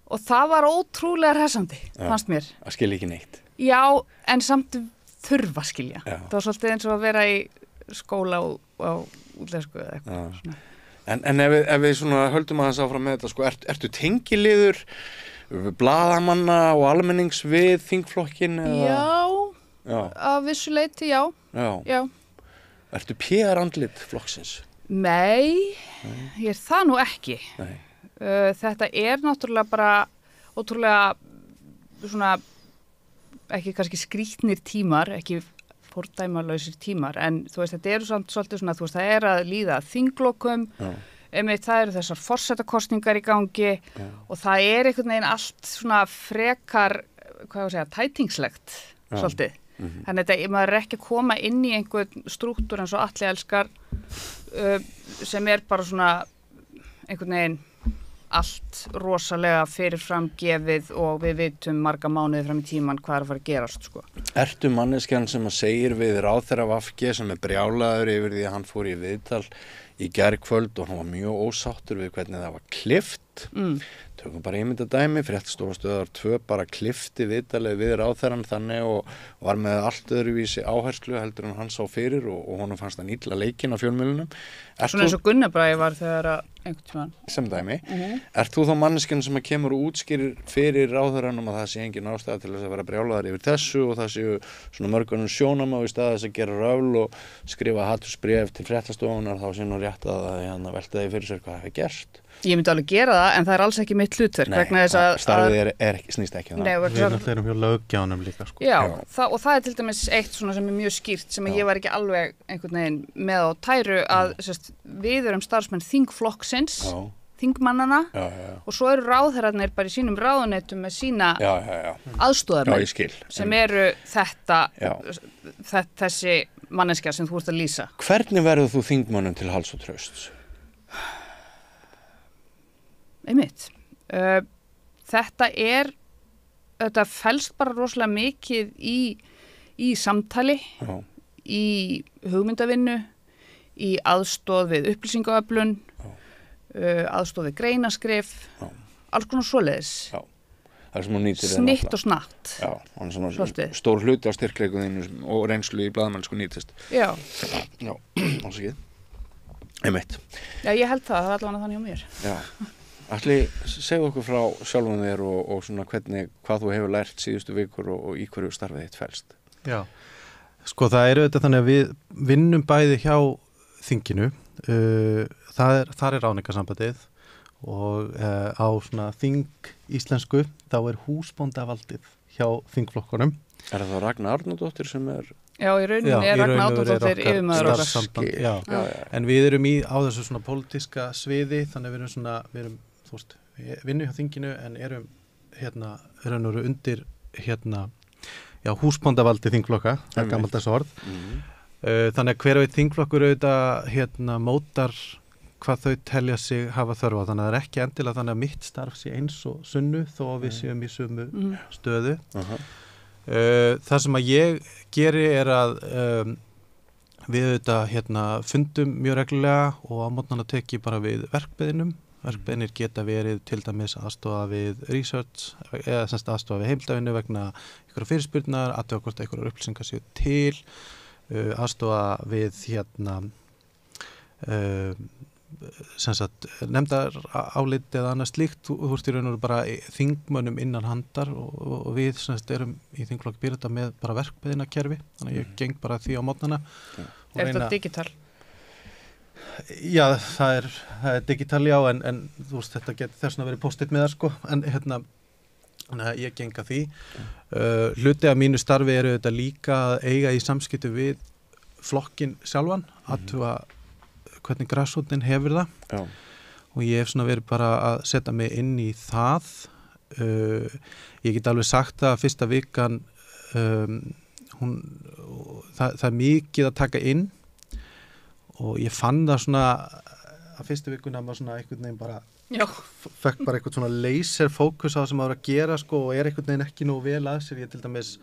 og það var ótrúlega hressandi, fannst mér. Að skilja ekki neitt? Já, en samt þurfa að skilja. Það var svolítið eins og að vera í skóla á útlensku eða eitthvað svona. En ef við svona höldum aðeins áfram með þetta, sko, ertu tengiliður blaðamanna og almennings við þingflokkin? Já, að vissu leyti, já. Ertu PR-andlit flokksins? Nei, ég það nú ekki. Nei. Þetta náttúrulega bara ótrúlega svona, ekki kannski skrýtnir tímar, ekki fordæmalausir tímar, en þú veist, þetta samt svolítið svona, þú veist, það að líða þinglokum, einmitt það eru þessar forsetakostningar í gangi og það einhvern veginn allt svona frekar, tætingslegt, svolítið. Þannig að maður ekki að koma inn í einhvern strúktúr eins og Atli elskar sem bara svona einhvern veginn allt rosalega fyrirfram gefið og við vitum marga mánuði fram í tíman hvað að fara að gerast, sko. Ertu manneskjan sem að segir við ráðherra VG sem brjálaður yfir því að hann fór í viðtal í gærkvöld og hann var mjög ósáttur við hvernig það var klippt? Tökum bara ímyndadæmi, Fréttastofa Stöðvar 2 bara klippti viðtalið við ráðherrann þannig og var með allt öðruvísi áherslu heldur en hann sá fyrir og honum fannst hann illa leikinn á fjölmiðlunum. Svona eins og Gunnar Bragi var þegar einhvern tímann. Sem dæmi. Ert þú þá manneskjan sem að kemur og útskýrir fyrir ráðherranum að það sé engin ástæða til þess að vera brjálaður yfir þessu og það séu svona mörgunum sjónama og í stað þess að gera röfl og skrifa hatursbréf til Fréttastofunar þá sé nú rétt að velta því fyrir sér hvað hefur gerst? Ég myndi alveg gera það, en það alls ekki mitt hlutverk. Nei, starfið snýst ekki um það. Við náttúrulega erum hjá löggjáðunum líka, sko. Já, og það til dæmis eitt svona sem mjög skýrt sem ég var ekki alveg einhvern veginn með á tæru að við erum starfsmenn þingflokksins, þingmannana og svo eru ráðherrarnir bara í sínum ráðuneytum með sína aðstoðarmenn sem eru þessi manneskja sem þú ert að lýsa. Hvernig verður þú þingmannum til hals og trausts? Einmitt. Þetta felst bara rosalega mikið í samtali, í hugmyndavinnu, í aðstoð við upplýsingaöflun, aðstoð við greinaskrif, alls konar svoleiðis. Snitt og snatt. Já, stór hluti á styrkleikuðinu og reynslu í blaðamennsku nýtist. Já, alls ekki. Einmitt. Já, ég held það er allavega þannig á mér. Já. Atli, segðu okkur frá sjálfum þér og svona hvað þú hefur lært síðustu vikur og í hverju starfið þitt felst. Já, sko það auðvitað þannig að við vinnum bæði hjá þinginu, þar ráðningarsambandið og á svona þing íslensku þá húsbóndavaldið hjá þingflokkunum. Það Ragna Árnadóttir sem Já, í rauninni Ragna Árnadóttir yfirmaður okkar. Já. En við erum á þessu svona pólitíska sviði, þannig við erum þú veist, við vinnum hjá þinginu en erum undir húsbóndavaldi þingflokka, það gamaldags orð. Þannig að hver og einn þingflokkur auðvitað mótar hvað þau telja sig hafa þörf á, þannig að það ekki endilega þannig að mitt starf sé eins og Sunnu þó að við séum í sömu stöðu. Það sem að ég geri að við auðvitað fundum mjög reglulega og á mótnana teki bara við verkbeðinum. Verkbeðinir geta verið til dæmis aðstofa við research eða aðstofa við heimildavinnu vegna einhverja fyrirspurnar, athuga hvort einhverjar upplýsingar séu til, aðstofa við nefndar álit eða annað slíkt. Þú ert í raun og veru bara þingmönnum innan handar og við erum í þingflokki Pírata með bara verkbeðinakerfi, þannig að ég geng bara því á mótnana. Er þetta digital? Já, það er digital, já, en þú veist, þetta getur þess að verið post-it með það, sko, en ég genga því. Hluti af mínu starfi eru þetta líka að eiga í samskipti við flokkin sjálfan, athuga hvernig grassrootin hefur það. Já. Og ég hef verið bara að setja mig inn í það. Ég get alveg sagt það að fyrsta vikan, það er mikið að taka inn og ég fann það að fyrstu vikuna maður einhvern veginn bara fekk bara eitthvað laser fókus á það sem maður að gera, sko, og einhvern veginn ekki nógu vel að sér. Ég til dæmis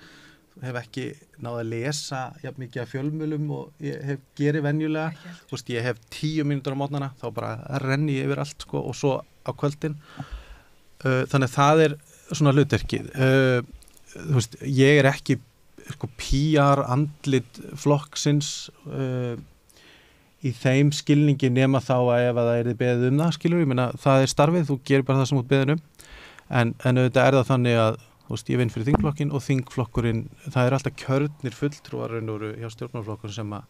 hef ekki náð að lesa jafn mikið af fjölmiðlum og ég hef gerið venjulega. Þú veist, ég hef 10 mínútur á mótnana, þá bara renni ég yfir allt, sko, og svo á kvöldin. Þannig að það er svona hlutverkið. Þú veist, ég er ekki PR andlit flokksins í þeim skilningi nema þá að ef það er beðið það, skilur, ég meina það er starfið, þú gerir bara það sem út beðin en auðvitað það þannig að ég vinn fyrir þingflokkin og þingflokkurinn, það alltaf kjörnir fulltrúar hjá stjórnmálaflokkur sem að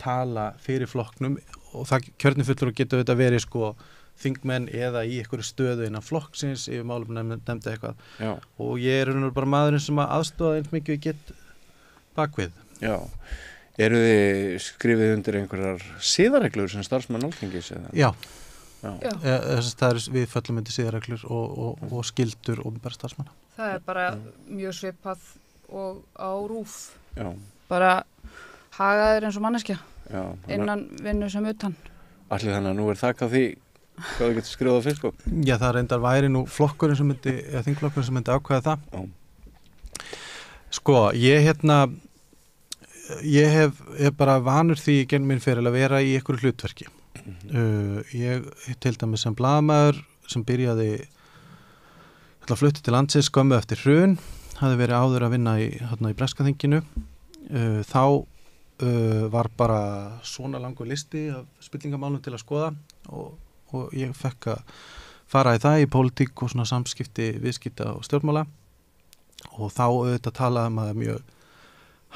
tala fyrir flokknum og það kjörnir fulltrúar getur auðvitað verið þingmenn eða í einhverju stöðu innan flokksins yfir málum nefndi eitthvað. Já. Og ég bara maðurinn sem að aðstoða eins mikið við get bakvið. Já. Eru þið skrifið undir einhverjar siðareglur sem starfsmenn Alþingis? Já. Við föllum undir siðareglur og skyldur opinberra starfsmanna. Það bara mjög svipað og á RÚV. Já. Bara hagaðir eins og manneskja. Já. Innan vinnu sem utan. Allir þannig að nú þakka því hvað þú getur skrifað á Facebook? Já, það reyndar væri nú flokkurinn sem þingflokkurinn sem myndi ákveða það. Já. Ég hef bara vanur því genn minn fyrir að vera í einhverju hlutverki. Ég til dæmis sem blaðamaður sem byrjaði að flutti til landsins skömmu eftir hrun, hafði verið áður að vinna í breska þinginu. Þá var bara svona langur listi af spillingamálum til að skoða og ég fekk að fara í það í pólitík og svona samskipti, viðskipta og stjórnmála og þá auðvitað talaði maður mjög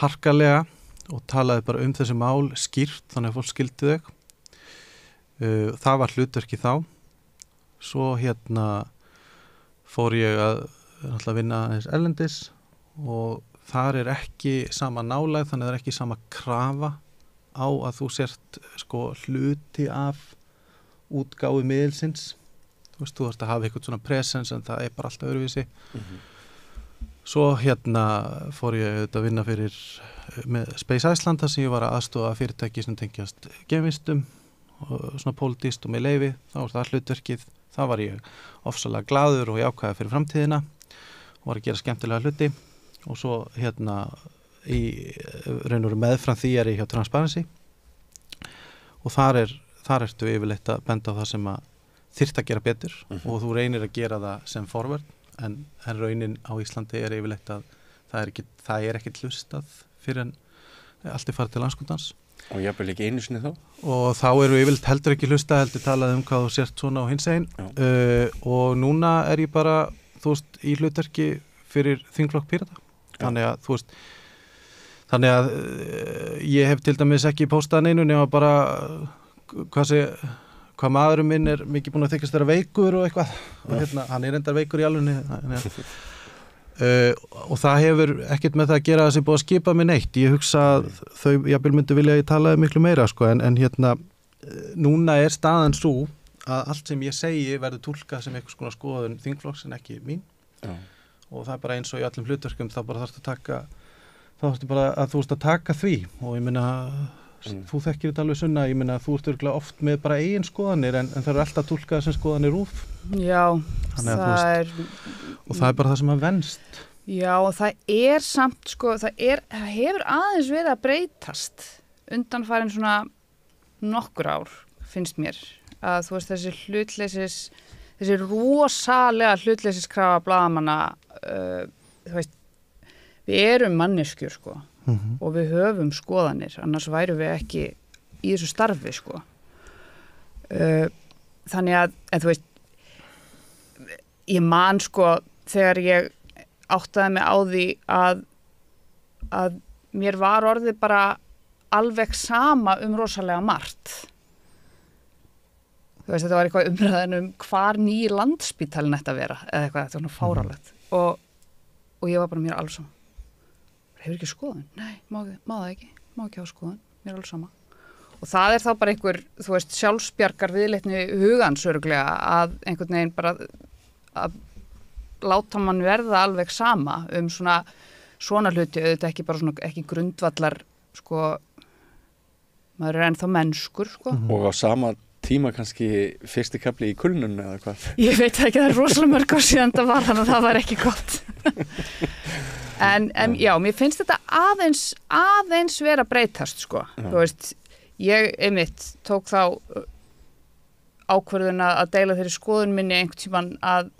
harkalega og talaði bara þessi mál skýrt þannig að fólk skildi þau. Það var hlutverki þá. Svo fór ég að vinna eins erlendis og þar ekki sama nálægð, þannig það ekki sama krafa á að þú sért hluti af útgáfu miðilsins. Þú þarft að hafa eitthvað svona presens en það bara alltaf öðruvísi. Svo fór ég að vinna fyrir með Space Iceland þar sem ég var að aðstoða fyrirtæki sem tengjast geimvistum og svona pólitískt og með leyfi. Það var það hlutverkið. Það var ég ofsalega glaður og jákvæður fyrir framtíðina og var að gera skemmtilega hluti og svo í raun og meðfram því ég hjá Transparency og þar ertu yfirleitt að benda á það sem að þyrft að gera betur og þú reynir að gera það sem forvörn en raunin á Íslandi yfirleitt að það er ekkert hlustað fyrir en allt farið til landskundans. Og jafnvel ekki einu sinni þá? Og þá eru yfirleitt heldur ekki hlustað, heldur talað hvað þú sért svona á hins einn og núna ég bara, í hlutverki fyrir þingflokk Pírata. Þannig að ég hef til dæmis ekki postað neinu nema bara hvað maðurinn minn mikið búin að þykjast vera veikur og eitthvað og hann reyndar veikur í alvunni og það hefur ekkert með það að gera þessi búið að skipa mig neitt. Ég hugsa að þau jafnvel myndu vilja að ég talaði miklu meira en núna staðan svo að allt sem ég segi verður túlkað sem einhvers konar skoðun þingflokks en ekki mín. Og það bara eins og í öllum hlutverkum þá bara þarftu bara að þú að taka því og ég meina þú þekkir þetta alveg Sunna, ég meina þú ert örugglega oft með bara eigin skoðanir en það eru alltaf túlkað sem skoðanir RÚV. Já, og það bara það sem að venst. Já, og það samt það hefur aðeins verið að breytast undanfarin svona nokkur ár, finnst mér að þessi rosalega hlutleysiskrafa blaðamanna við erum manneskjur og við höfum skoðanir, annars værum við ekki í þessu starfi þannig að ég man þegar ég áttaði mig á því að mér var orðið bara alveg sama rosalega margt. Þetta var eitthvað umræðan hvar nýr Landspítalinn ætti að vera eða eitthvað, þetta var fáránlegt og ég var bara mér alls sama. Hefur ekki skoðun? Nei, má það ekki. Má ekki hafa skoðun. Mér alls sama. Og það þá bara einhver, sjálfsbjargar viðleitni hugans örugglega að einhvern veginn bara að láta mann verða alveg sama svona hluti, auðvitað ekki bara ekki grundvallar, maður ennþá mennskur, Og á sama tíma kannski fyrsti kafli í kulnun eða hvað? Ég veit ekki, það rosalega mörg ár síðan það var, þannig að það var ekki gott. En já, mér finnst þetta aðeins vera breytast, ég einmitt tók þá ákvörðun að deila þeirri skoðun minni einhvern tímann að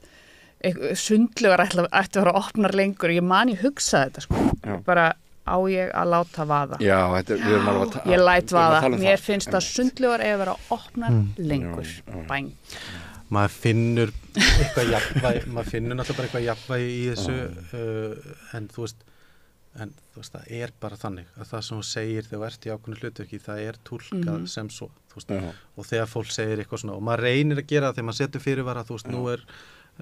sundlaugar ætti að vera opnar lengur og ég hugsaði þetta, bara á ég að láta vaða. Já, við erum alveg að ég læt vaða, mér finnst að sundlaugar eiga að vera opnar lengur. Bæn. maður finnur eitthvað jafnvægi, maður finnur náttúrulega bara eitthvað jafnvægi í þessu en þú veist, það er bara þannig að það sem þú segir þegar þú ert í ákveðnu hlutverki, það er túlkað sem svo, þú veist, og þegar fólk segir eitthvað svona, og maður reynir að gera það þegar maður setur fyrirvara, þú veist, nú er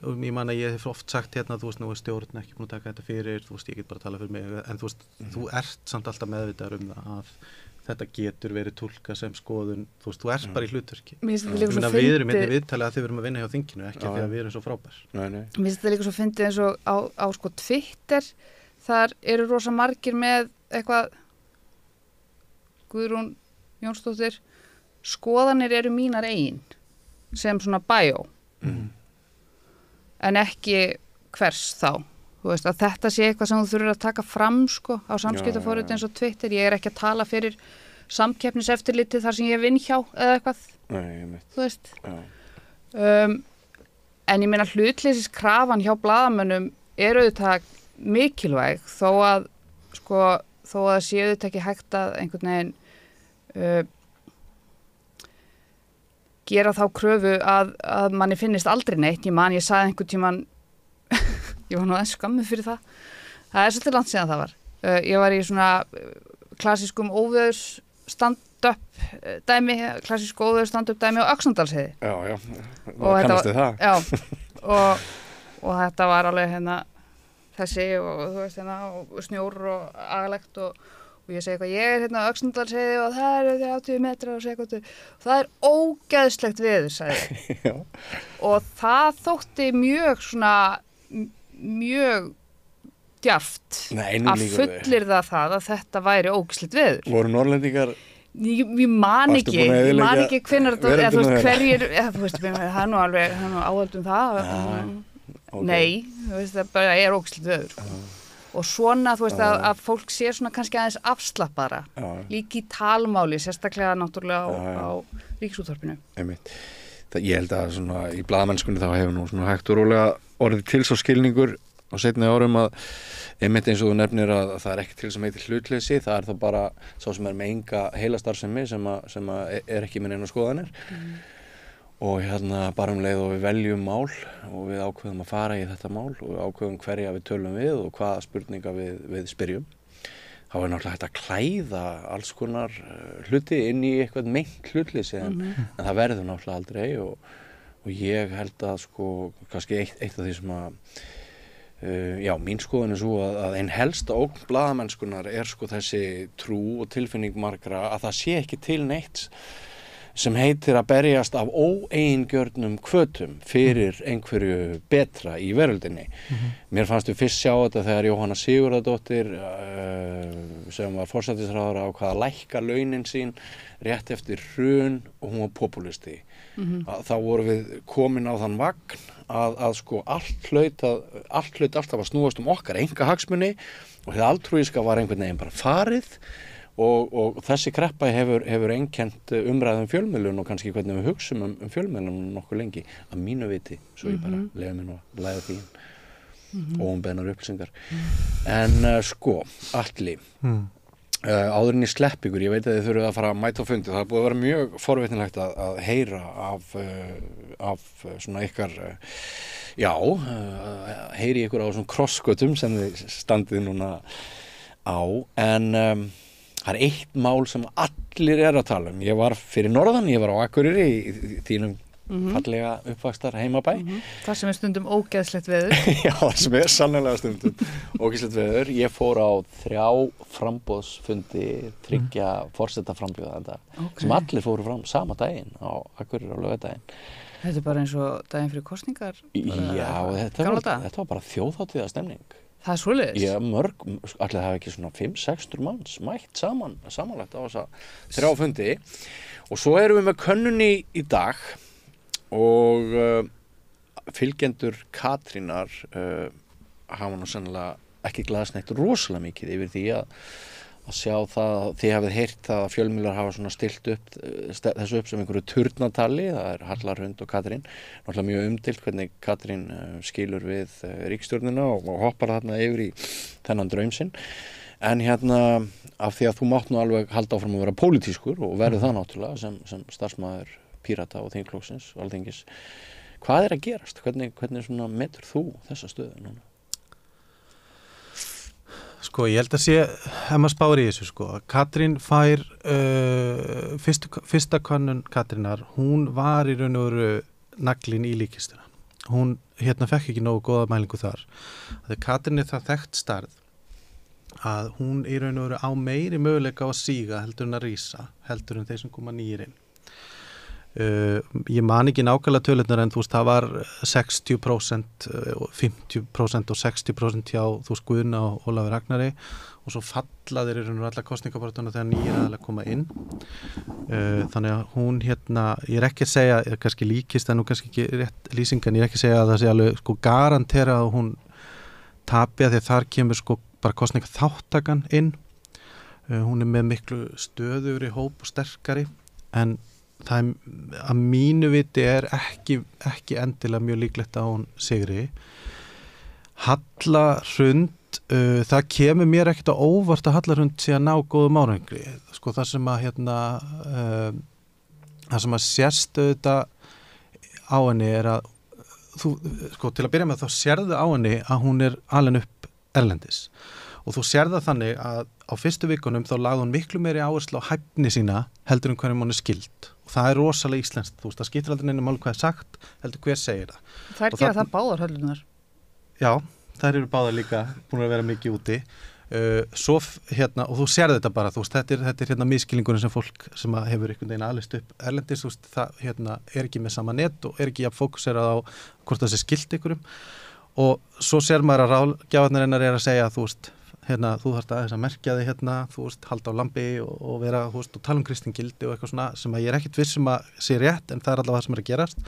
ég man að ég hef oft sagt hérna, þú veist, nú er stjórn ekki búin að taka þetta fyrir, þú veist, ég get bara að tala fyrir mig, en þú veist, þú ert samt alltaf meðvitaður það að þetta getur verið túlkað sem skoðun, þú veist, þú ert bara í hlutverki. Mér finnst þetta líka svo fyndið. Við erum einnig viðtalið að þið verum að vinna hjá þinginu, ekki því að við erum svo frábær. Mér finnst þetta líka svo fyndið eins og á sko Twitter, þar eru rosa margir með eitthvað, Guðrún Jónsdóttir, skoðanir eru mínar eigin, sem svona bio. En ekki hvers þá. Þú veist, að þetta sé eitthvað sem þú þurfir að taka fram sko á samskiptaforrit eins og Twitter. Ég er ekki að tala fyrir samkeppniseftirlitið þar sem ég vinn hjá eða eitthvað. Nei, ég veit. Þú veist. En ég meina hlutleysiskrafan hjá blaðamönnum er auðvitað mikilvæg þó að sé auðvitað ekki hægt að einhvern veginn gera þá kröfu að manni finnist aldrei neitt. Ég sagði einhvern tímann, ég var nú aðeins skammuð fyrir það. Það er svolítið langt síðan það var. Ég var í svona klassískum óveðurs stand-up dæmi, klassísku óveðurs stand-up dæmi á Öxnadalsheiði. Já, kannast þið það. Já, og þetta var alveg hérna þessi og þú veist hérna og snjór og agalegt og ég segi eitthvað, ég er hérna á Öxnadalsheiði og það eru 30 metrar á sekundu. Það er ógeðslegt veður, sagði ég. Og það þótti mjög djarft að fullyrða það að þetta væri ógeðslegt veður. Voru Norrlendingar... Ég man ekki hvenær þetta, þú veist, hverjir, þú veist, það er nú alveg, áhaldum það. Okay. Nei, þú veist, það bara er ógeðslegt veður. Og svona, þú veist, að fólk sé svona kannski aðeins afslappara, líka í talmáli, sérstaklega náttúrulega á Ríkisútvarpinu. Einmitt. Ég held að svona í blaðamennskunni þá hefur nú svona hægt og rólega orðið til svo skilningur á seinni árum að einmitt eins og þú nefnir að það er ekki til sem heitir hlutleysi, það er þá bara sá sem er með enga heilastarfsemi sem er ekki með neina skoðanir. Og hérna bara leið og við veljum mál og við ákveðum að fara í þetta mál og við ákveðum hverja við tölum við og hvaða spurninga við spyrjum. Þá er náttúrulega hægt að klæða alls konar hluti inn í eitthvað meint hlutleysi en það verður náttúrulega aldrei og ég held að sko kannski eitt af því sem að mín skoðun er svo að ein helsta ógn blaðamennskunnar er sko þessi trú og tilfinning margra að það sé ekki til neitt sem heitir að berjast af óeigingjörnum hvötum fyrir einhverju betra í veröldinni. Mér fannst við fyrst sjá þetta þegar Jóhanna Sigurðardóttir sem var forsætisráðherra ákvað að lækka launin sín rétt eftir hrun og hún var popúlisti. Þá vorum við komin á þann vagn að sko allt hlaut alltaf að snúast okkar einkahagsmuni og hið altrúíska var einhvern veginn bara farið. Og þessi kreppa hefur einkennt umræðum fjölmiðlun og kannski hvernig við hugsum um fjölmiðlun nokkuð lengi að mínu viti, svo ég bara leyfa mér nú að læða því óumbeðnar upplýsingar. En sko, Atli, áður en ég slepp ykkur, ég veit að þið þurfið að fara að mæta á fundi, það er búið að vera mjög forvitnilegt að heyra af svona ykkar, heyri ykkur á svona krossgötum sem þið standið núna á, en það er eitt mál sem allir er að tala um. Ég var fyrir norðan, ég var á Akureyri í þínum fallega uppvaxtar heimabæ. Það sem er stundum ógeðslegt veður. Já, það sem er sannlega stundum ógeðslegt veður. Ég fór á 3 framboðsfundi, 3 forsetaframbjóðanda sem allir fóru fram sama daginn á Akureyri á laugardaginn. Þetta er bara eins og daginn fyrir kosningar? Já, þetta var bara þjóðhátíðastemning. Það er svoleiðis? Já, allir hafa ekki svona 500-600 manns mætt samanlagt á þessa 3 fundi og svo erum við með könnunni í dag og fylgjendur Katrínar hafa nú sennilega ekki glaðst neitt rosalega mikið yfir því að sjá það, þið hafið heyrt það að fjölmiðlar hafa svona stilt upp þessu upp sem einhverju turnatali, það er Hallar Hund og Katrín, náttúrulega mjög umdeilt hvernig Katrín skilur við ríkisstjórnina og hoppar þarna yfir í þennan draum sinn, en hérna af því að þú mátt nú alveg halda áfram að vera pólitískur og verður það náttúrulega sem starfsmaður Pírata og þingflokksins og Alþingis, Hvað að gerast? Hvernig svona metur þú þessa stöðu núna? Sko, ég held að sé, ef maður spáir í þessu, sko, Katrín fær, fyrsta könnun Katrínar, hún var í raun og veru naglinn í líkistuna. Hún, fekk ekki nógu góða mælingu þar. Þegar Katrín það þekkt stærð, að hún í raun og veru á meiri möguleika á að síga heldur en að rísa, heldur en þeir sem koma nýjir inn. Ég man ekki nákvæmlega tölurnar en þú veist það var 60%, 50% og 60% hjá þú veist Guðna og Ólafur Ragnari og svo fallaðir í raun og alla kosningabarátuna þegar nýjir aðalega koma inn. Þannig að hún ég ekki að segja, kannski líkist en nú kannski ekki rétt lýsing en ég ekki að segja að það sé alveg sko garantera að hún tapi að því að þar kemur sko bara kosningaþáttakan inn. Hún með miklu stöðugri hóp og sterkari en það að mínu viti ekki endilega mjög líklegt að hún sigri. Halla Hrund, það kemur mér ekkert á óvart að Halla Hrund sé að ná góðum árangri. Sko það sem að það sem að sérst auðvitað á henni að þú, sko til að byrja með þá sérðu á henni að hún alin upp erlendis og þú sérðu þannig að á fyrstu vikunum þá lagði hún miklu meiri áherslu á hæfni sína heldur en hverjum hún skild og það rosalega íslenskt, þú veist, það skiptir aldrei neinum máli hvað sagt, heldur hver segir það. Það gera það báðar höllunar. Já, þær eru báðar líka búin að vera mikið úti. Svo og þú sérðu þetta bara, þú veist, þetta er miskilningurinn sem fólk sem hefur einhvern veginn alist upp erlendis, þú veist, það ekki með sama net og ekki að fókusera á hvort það sé skilt ykkurum og svo sér maður að ráðgjafarnir hennar að segja, þú veist, þú þarft aðeins að merkja þig þú veist, halda á lambi og vera, þú veist, og tala kristingildi og eitthvað svona sem að ég ekkert viss að sé rétt en það allavega það sem að gerast.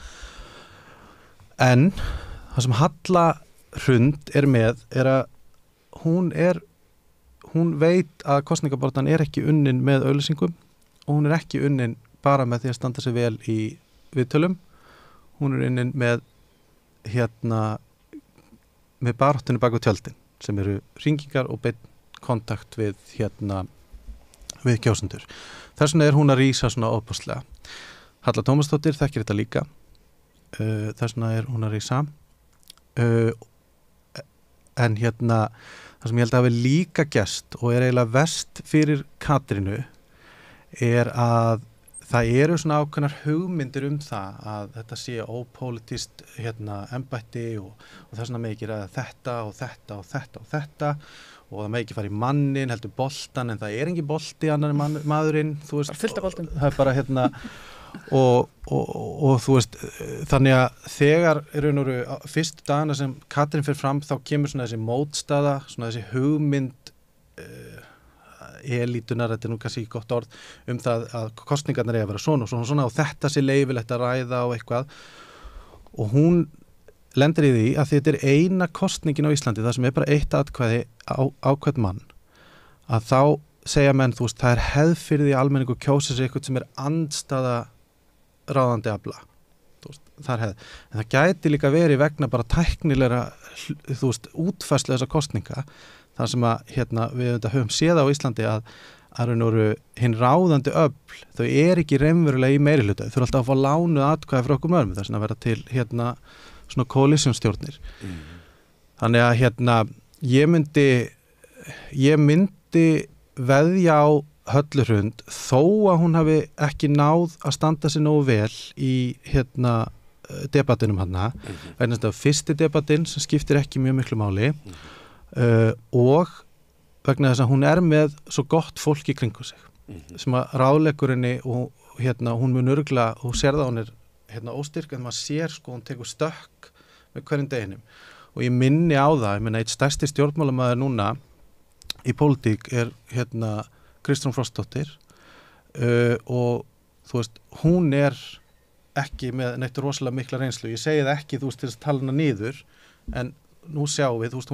En það sem Halla Hrund með að hún veit að kosningabaráttan ekki unnin með auglýsingum og hún ekki unnin bara með því að standa sig vel í viðtölum. Hún unnin með með baráttinu bak við tjöldin sem eru hringingar og beinn kontakt við við kjósendur. Þess vegna hún að rísa svona óbúslega. Halla Tómasdóttir þekkir þetta líka. Þess vegna hún að rísa. En það sem ég held að hafi líka gerst og eiginlega verst fyrir Katrínu að það eru svona ákveðnar hugmyndir það að þetta sé ópólitískt embætti og þess vegna með ekki ræða þetta og þetta og þetta og þetta og það með ekki fara í mannin, heldur boltan en það engin bolti annar maðurinn, þú veist. Fullt af boltum. Það bara og þú veist, þannig að þegar fyrstu dagana sem Katrín fer fram þá kemur svona þessi mótstaða, svona þessi hugmynd elítunar, þetta nú kannski gott orð það að kosningarnar að vera svona og þetta sé leyfilegt að ræða og eitthvað og hún lendir í því að þetta eina kosningin á Íslandi, það sem bara eitt atkvæði á hvern mann að þá segja menn, þú veist, það hefð fyrir því almenningu kjósa sig eitthvað sem andstaða ráðandi afla, þú veist, það hefð en það gæti líka verið vegna bara tæknilega, þú veist, útfærslu þessa kosninga þar sem að við höfum séð á Íslandi að hinn ráðandi öfl, þau ekki raunverulega í meirihluta, þau alltaf að fá lánuð atkvæði frá okkur mörgum, þess að vera til svona koalísjónstjórnir. Þannig að ég myndi veðja á Höllu Hrund þó að hún hafi ekki náð að standa sig nógu vel í debattinum vegna þess að fyrsti debattinn sem skiptir ekki mjög miklu máli og vegna þess að hún með svo gott fólk í kringu sig sem að ráðleggur henni og hún mun örugglega, hún sér það hún óstyrk en maður sér sko hún tekur stökk með hverjum deginum og ég minni á það, ég minna eitt stærsti stjórnmálamaður núna í pólitík Kristrún Frostdóttir og þú veist, hún ekki með neitt rosalega mikla reynslu, ég segi það ekki þú veist til að tala hana niður en nú sjáum við, þú veist,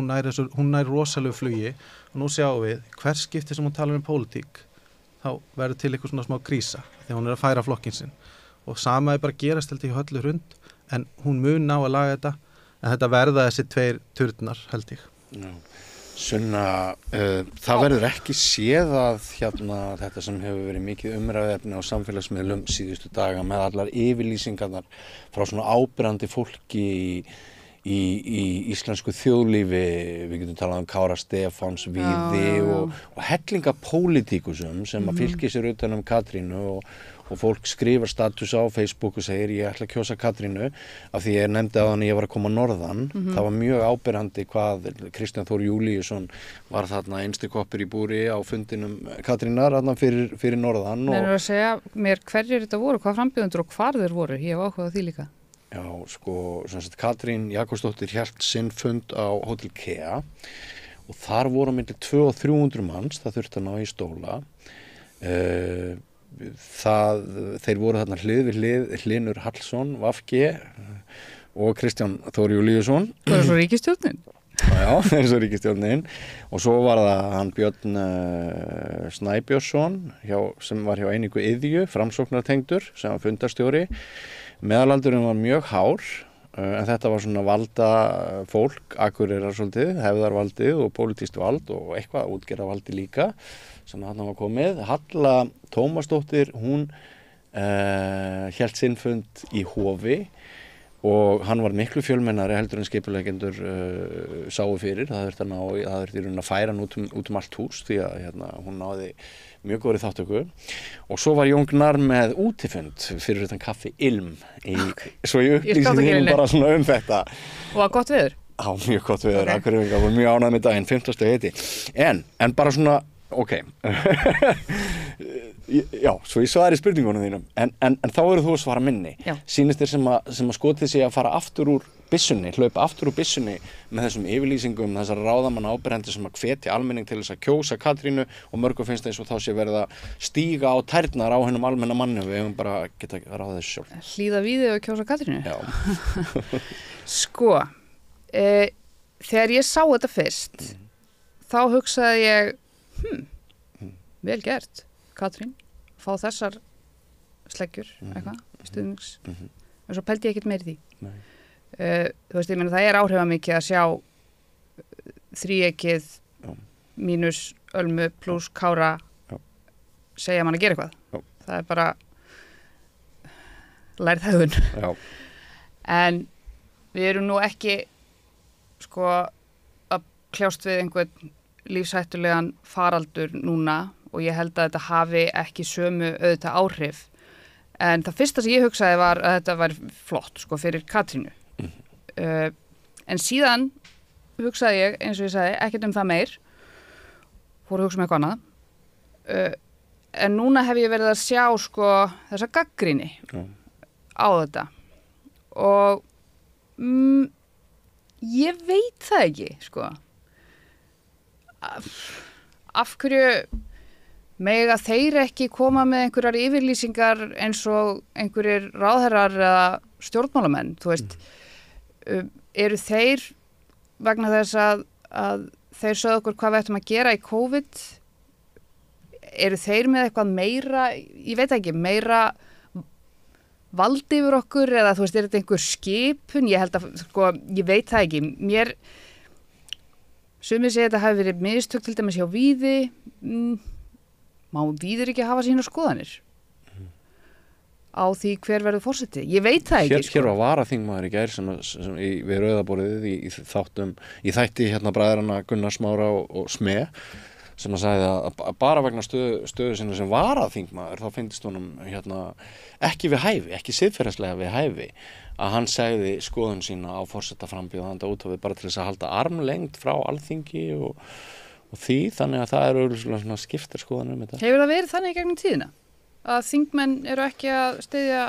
hún nær rosalegu flugi og nú sjáum við hvers skipti sem hún talar pólitík þá verður til eitthvað svona smá krísa þegar hún að færa flokkinn sinn og sama bara gerast held ég hjá Höllu Hrund en hún mun ná að laga þetta en þetta verða þessi tveir turnar held ég. Já. Sunna, það verður ekki séð að þetta sem hefur verið mikið umræðefni á samfélagsmiðlum síðustu daga með allar yfirlýsingarnar frá svona áberandi fólki í íslensku þjóðlífi, við getum talað Kára Stefáns, Víði og hellinga pólitíkusum sem að fylki sér utan Katrínu og fólk skrifar status á Facebook og segir ég ætla að kjósa Katrínu af því ég nefndi að ég var að koma norðan. Það var mjög áberandi hvað Kristján Þór Júlíusson var þarna einstikoppur í búri á fundinum Katrínar þarna fyrir norðan. Menur að segja mér hverjir þetta voru, hvað frambjóðendur og hvar þeir voru, ég hef áhugað því líka. Já, Katrín Jakobsdóttir hélt sinn fund á Hótel Kea og þar voru milli 200 og 300 manns, það þurfti að ná í stóla. Þeir voru þarna hlið við hlið Hlynur Hallsson, VG og Kristján Þór Júlíusson. Það er svo ríkisstjórnin. Já, það er svo ríkisstjórnin og svo var það hann Björn Snæbjörnsson sem var hjá einingu Iðju, framsóknartengdur sem var fundarstjóri. Meðalaldurinn var mjög hár en þetta var svona valda fólk, Akureyrar svolítið, hefðarvaldið og pólitískt vald og eitthvað útgerðarvaldi líka sem hann var komið. Halla Tómasdóttir, hún hélt sinn fund í Hofi og hann var miklu fjölmennari heldur en skipuleggjendur sáu fyrir. Það þurfti í rauninni að færa hann út allt hús því að hún náði mjög góðri þáttöku. Og svo var Jón Gnarr með útifund fyrir utan kaffi Ilm svo ég upplýsi þín bara svona þetta. Og var gott veður? Já, mjög gott veður. Akureyringar voru mjög ánægð með daginn, 15. hiti. En bara svona, ok. Já, svo ég svari spurningunum þínum. En þá eru þú að svara minni. Já. Sýnist þér sem að skotið sig að fara aftur úr byssunni, hlaupa aftur úr byssunni með þessum yfirlýsingum, þessar ráðamanna áberendi sem að hvetja almenning til þess að kjósa Katrínu og mörgum finnst eins og þá sé verið að stíga á tærnar á hennum almenna manni og við hefum bara geta ráðið þessu sjálf. Hlýða Víði og kjósa Katrínu? Já. Sko, þegar ég sá þetta fyrst, þá hugsaði ég, vel gert, Katrín, fá þessar sleggjur, eitthvað, stuðnings, en svo pældi ég ekkert meir í því. Nei. Þú veist, ég meina það áhrifamikið að sjá þríekið mínus Ölmu pluss Kára segja mann að gera eitthvað. Það er bara lærð hegðun. En við erum nú ekki sko að kljást við einhvern lífshættulegan faraldur núna og ég held að þetta hafi ekki sömu auðvitað áhrif. En það fyrsta sem ég hugsaði var að þetta var flott sko fyrir Katrínu. En síðan hugsaði ég, eins og ég sagði, ekkert það meir, fór að hugsa eitthvað annað. En núna hef ég verið að sjá sko þessa gagnrýni á þetta og ég veit það ekki sko. Af hverju mega þeir ekki koma með einhverjar yfirlýsingar eins og einhverjir ráðherrar eða stjórnmálamenn, þú veist. Eru þeir vegna þess að þeir sögðu okkur hvað við ættum að gera í COVID, eru þeir með eitthvað meira, ég veit ekki, meira valdi yfir okkur eða þú veist, er þetta einhver skipun? Ég held að, sko, ég veit það ekki. Sumir segja þetta hafi verið mistök til dæmis hjá Víði, má Víðir ekki hafa sína skoðanir á því hver verður forseti? Ég veit það ekki. Hér var varaþingmaður í gær sem við rauðaborðið í þætti bræðrana Gunnar Smára og Sme sem að sagði að bara vegna stöðu sinna sem varaþingmaður þá finnst honum ekki við hæfi, ekki siðferðislega við hæfi að hann segði skoðun sína á forsetaframbjóðanda út af við bara til þess að halda armlengd frá Alþingi og því, þannig að það auðvitað skiptir skoðanir um þetta. Hefur það verið þannig í gegnum tíðina? Að þingmenn eru ekki að styðja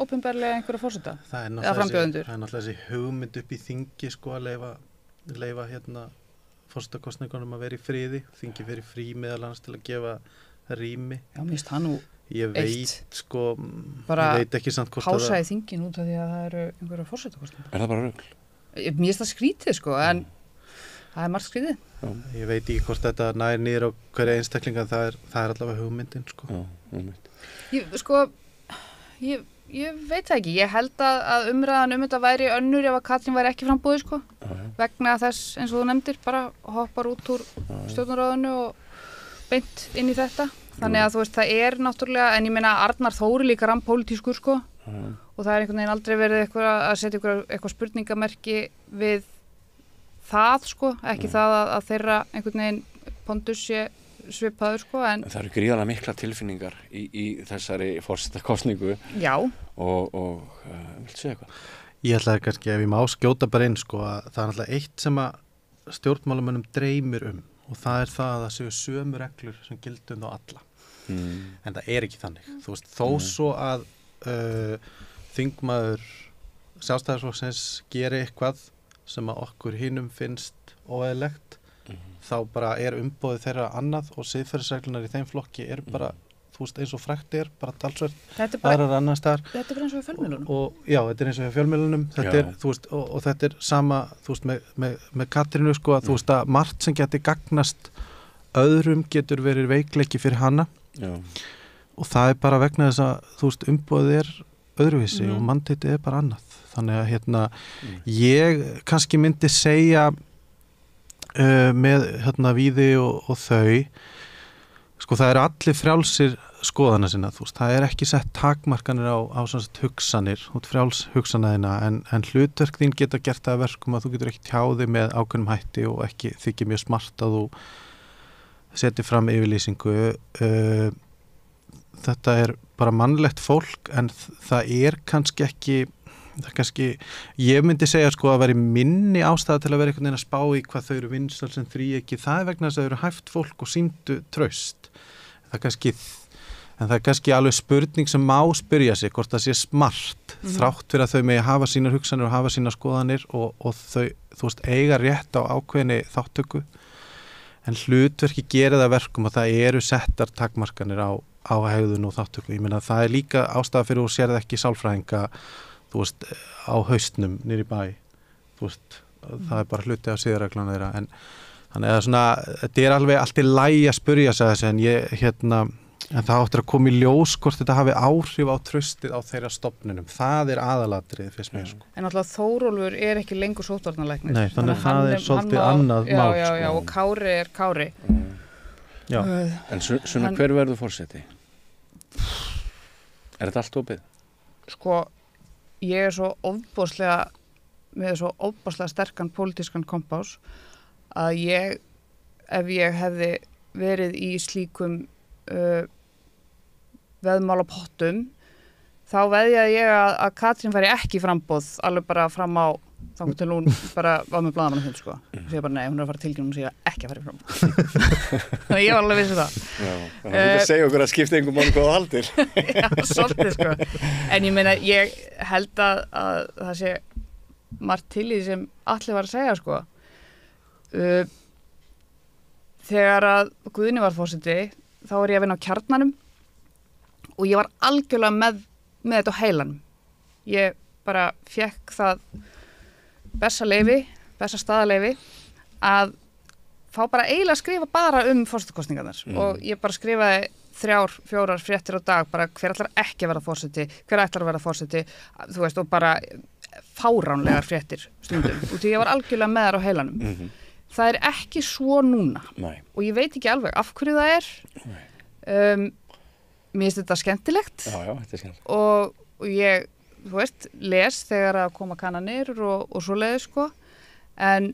opinberlega einhverja forseta eða frambjóðendur? Það er náttúrulega þessi hugmynd upp í þingi sko að leyfa forsetakosningunum að vera í friði. Þingi fyrir frí meðal annars til að gefa rými. Já, minnst það nú ég veit sko, bara ég veit ekki samt hvort að pása í þingin út af því að það eru einhverja forsetakosningar. Er það bara rugl? Mér finnst það skrítið sko, en það er margt skrítið. Ég veit ekki hvort þetta nær niður á hverja einstaklinga, það er allavega hugmyndin sko. Já, hugmynd. Ég ég veit það ekki. Ég held að umræðan þetta væri önnur ef að Katrín væri ekki framboðið, sko. Vegna þess, eins og þú nefndir, bara hoppar út úr stjórnarráðinu og beint inn í þetta. Þannig að þú veist, það náttúrulega, en ég meina Arnar Þór líka rampólitískur, sko. Og það einhvern veginn aldrei verið eitthvað að setja eitthvað spurningamerki við það, sko. Ekki það að þeirra einhvern veginn pondus sé svipaður, sko, en það eru gríðarlega mikla tilfinningar í þessari forsetakosningu. Já. Og viltu segja eitthvað? Ég ætlaði kannski, ef ég má skjóta bara inn, sko, að það er alltaf eitt sem að stjórnmálamönnum dreymir og það er það að það séu sömu reglur sem gildu á alla. En það er ekki þannig. Þú veist, þó svo að þingmaður Sjálfstæðisflokksins geri eitthvað sem að okkur hinum finnst óeðlilegt, þá bara er umboðið þeirra annað og siðferðisreglunar í þeim flokki bara, þú veist, eins og frækt bara talsvert aðrar annar staðar. Þetta bara eins og hjá fjölmiðlunum. Já, þetta eins og hjá fjölmiðlunum. Þetta þú veist, og þetta sama, þú veist, með Katrínu, sko, að þú veist að margt sem geti gagnast öðrum getur verið veikleiki fyrir hana. Já. Og það bara vegna þess að, þú veist, umboðið öðruvísi og manditið bara annað. Þannig að ég kannski myndi segja með Víði og þau, sko, það eru allir frjálsir skoðana sinna, þú veist, það ekki sett takmarkanir á svona hugsanir, út frjáls hugsanaðina, en hlutverk þín geta gert það verkum að þú getur ekki tjáði með ákveðnum hætti og ekki þykir mjög smart að þú setja fram yfirlýsingu. Þetta bara mannlegt fólk, en það kannski ekki, ég myndi segja, sko, að veri minni ástæða til að vera einhvern veginn að spá í hvað þau eru vinsæl sem ekki, það vegna þess að þau eru hæft fólk og sýndu traust. En það kannski alveg spurning sem má spyrja sig hvort það sé smart, þrátt fyrir að þau megi hafa sínar hugsanir og hafa sínar skoðanir og þau, þú veist, eiga rétt á ákveðinni þáttöku, en hlutverki gerir það verkum að það eru settar takmarkanir á hegðun og þáttöku. Ég meina, það líka ástæða fyrir og sérð ekki sálfræðinga, þú veist, á haustnum niður í bæ, þú veist, það bara hluti af siðareglana þeirra, en þannig að svona, þetta alveg allt í lagi að spyrja sig þessi, en en það áttur að koma í ljós hvort þetta hafi áhrif á traustið á þeirra stofnunum, það aðalatriðið fyrst mér, sko. En alltaf Þórólfur ekki lengur sóttvarnalæknir. Nei, þannig að það svolítið annað mál, sko. Já, og Kári Kári. Já. En svona hver verður forseti? Þetta allt opið? Sko, ég svo ofboðslega sterkan pólitískan kompás að ef ég hefði verið í slíkum veðmálapottum, þá veðjaði ég að Katrín væri ekki framboð alveg bara fram á þannig til hún bara var með blaðamannafund, sko. Svo ég bara, nei, hún að fara tilkynna og segja ekki að fara framboð. Þannig ég var alveg vissi það. Já, þannig að þú segja okkur að skipta einhver mann hvað haldir. Já, svolítið, sko. En ég meina, ég held að það sé margt til í sem allir var að segja, sko. Þegar að Guðni var forseti, þá var ég að vinna á Kjarnanum og ég var algjörlega með þetta á heilanum. Ég bara fékk það besta staðaleyfi að fá bara eiginlega að skrifa bara forsetakosningarnar og ég bara skrifaði 3-4 fréttir á dag, bara hver ætlar ekki að vera forseti, hver ætlar að vera forseti, þú veist, og bara fáránlegar fréttir stundum, og því ég var algjörlega með þar á heilanum. Það ekki svo núna. Nei. Og ég veit ekki alveg af hverju það mér finnst þetta skemmtilegt. Já, þetta skemmtilegt. Og ég, þú veist, les þegar að koma kannanir og svoleiðis, sko, en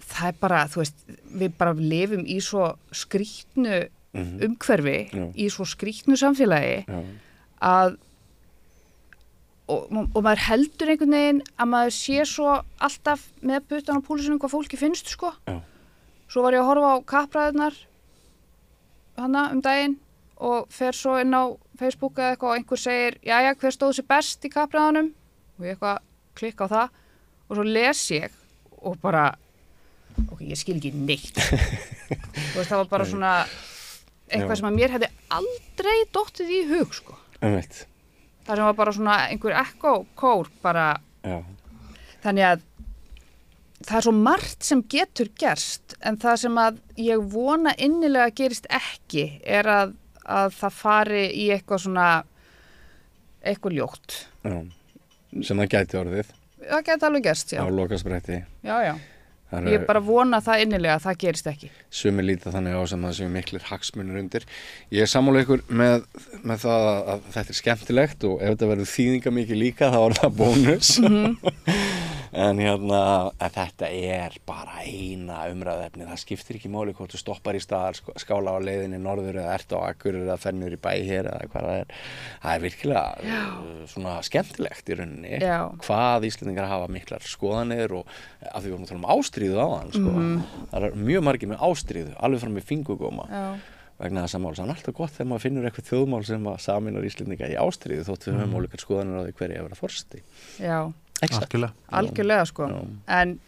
það bara, þú veist, við bara lifum í svo skrýtnu umhverfi, í svo skrýtnu samfélagi að og maður heldur einhvern veginn að maður sé svo alltaf með putan á púlsunum hvað fólki finnst, sko. Já. Svo var ég að horfa á kappræðurnar hana daginn og fer svo inn á Facebook eða eitthvað og einhver segir, jæja, hver stóð sér best í kappræðunum? Og ég eitthvað klikka á það og svo les ég og bara, ok, ég skil ekki neitt. Þú veist, það var bara svona eitthvað sem að mér hefði aldrei dottið í hug, sko. Það sem var bara svona einhver ekko-kór bara. Já. Þannig að það svo margt sem getur gerst, en það sem að ég vona innilega gerist ekki að það fari í eitthvað svona eitthvað ljótt. Já, sem það gæti orðið. Það gæti alveg gerst, já. Á lokaspretti. Já. Ég bara vona það innilega að það gerist ekki. Sumir líta þannig á sem það séu miklir hagsmunir undir. Ég er sammála ykkur með það að þetta er skemmtilegt og ef þetta verður þýðingamikið líka þá er það bónus. En þetta er bara eina umræðuefni. Það skiptir ekki máli hvort þú stoppar í staðar, skála á leiðinni norður eða ert á Akureyri eða fer niður í bæ hér eða hvað það er. Það er virkilega svona skemmtilegt í rauninni. Já. Hvað Íslendingar hafa miklar skoðanir og af því við vorum að tala um ástríðu á hann, sko. Það er mjög margir með ástríðu, alveg fram með fingurgóma. Vegna þess að máls. Það er alltaf gott þegar maður finnur eitthvað þjóðmál sem að sameinar Íslendinga í ástríðu þótt við höfum ólíkar skoðanir á því hverju að vera forseti. Já. Algjörlega sko. Já. En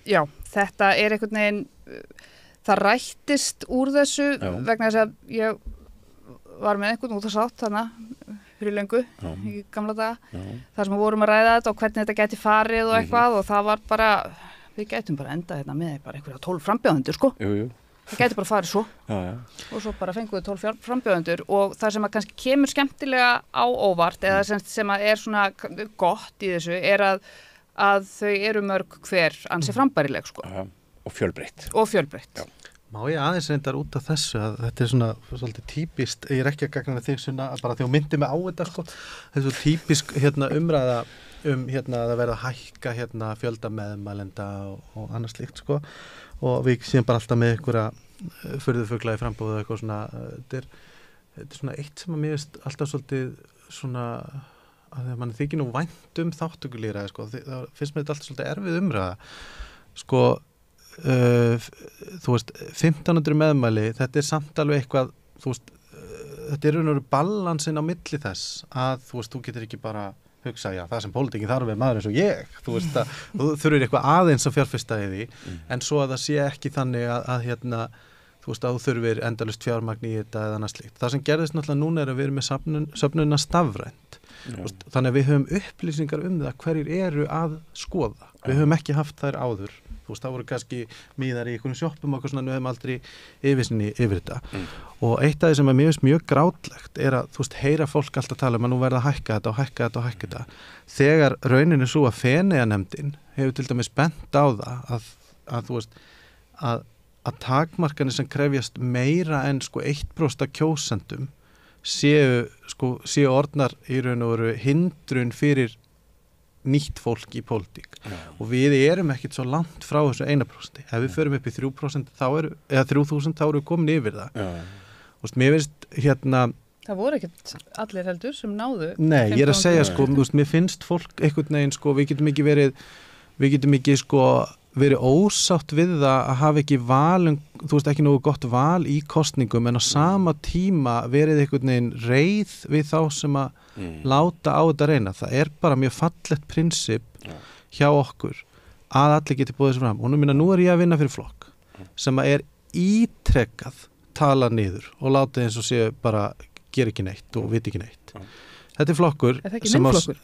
já, þetta er einhvern veginn, það rættist úr þessu vegna þess að ég var með einhvern útvarpsþátt þarna fyrir löngu í gamla daga. Þar sem við vorum að ræða þetta og hvernig þetta gæti farið og eitthvað og það var bara, við gætum bara endað hérna með bara einhverja 12 frambjóðendur, sko. Jú. Það gæti bara farið svo. Og svo bara fengum við 12 frambjóðendur og það sem að kannski kemur skemmtilega á óvart eða sem að er svona gott í þessu er að þau eru mörg hver ansi frambærileg, sko. Og fjölbreytt. Já. Má ég aðeins reyndar út af þessu að þetta er svona svolítið típist, ég er ekki að gagna þig svona bara því að myndi mig á þetta, sko. Það er svo típisk umræða að verða að hækka fjölda meðmælenda og annað slíkt, sko. Og við séum bara alltaf með einhverja furðufugla í frambúðu og eitthvað svona, þetta er svona eitt sem að mér veist alltaf svolítið svona að mann þykir nú vænt þáttökulýðræði, sko. Það finnst mér þetta alltaf svolítið erfið umræða, sko. Þú veist, 1500 meðmæli, þetta er samt alveg eitthvað, þú veist, þetta er raun og veru balansin á milli þess að þú getur ekki bara hugsa, já, það sem pólitíkin þarf er maður eins og ég, þú veist að þú þurfir eitthvað aðeins að fjárfesta í því, en svo að það sé ekki þannig að þú veist að þú þurfir endalaust fjármagn í þetta eða annað slíkt. Það sem gerðist náttúrulega núna er að við erum með söfnunina stafrænt, þannig að við höfum upplýsingar það hverjir eru að skoða. Við höfum ekki haft þær áður. Þú veist, það voru kannski miðar í einhvern sjoppum og eitthvað svona, við höfum aldrei yfirsinni yfir þetta. Og eitt af því sem er mjög grátlegt er að, þú veist, heyra fólk alltaf tala um að nú verða að hækka þetta og hækka þetta og hækka þetta. Þegar raunin er svo að Feneyjanefndin hefur til dæmis bent á það að þú veist, að takmarkanir sem krefjast meira en 1% af kjósendum séu orðnar í raun og veru hindrun fyrir nýtt fólk í pólitík og við erum ekkert svo langt frá þessu 1%. Ef við förum upp í 3% eða 3000 þá erum við komin yfir það. Og mér finnst það voru ekkert allir heldur sem náðu. Nei, ég er að segja mér finnst fólk einhvern veginn við getum ekki verið ósátt við það að hafa ekki þú veist ekki nógu gott val í kosningum en á sama tíma verið einhvern veginn reið við þá sem að láta á þetta reyna. Það er bara mjög fallegt prinsip hjá okkur að allir geti búið þessu fram og nú er ég að vinna fyrir flokk sem að er ítrekkað tala niður og láta eins og sé bara gera ekki neitt og viti ekki neitt. Þetta er flokkur. Er það ekki minn flokkur?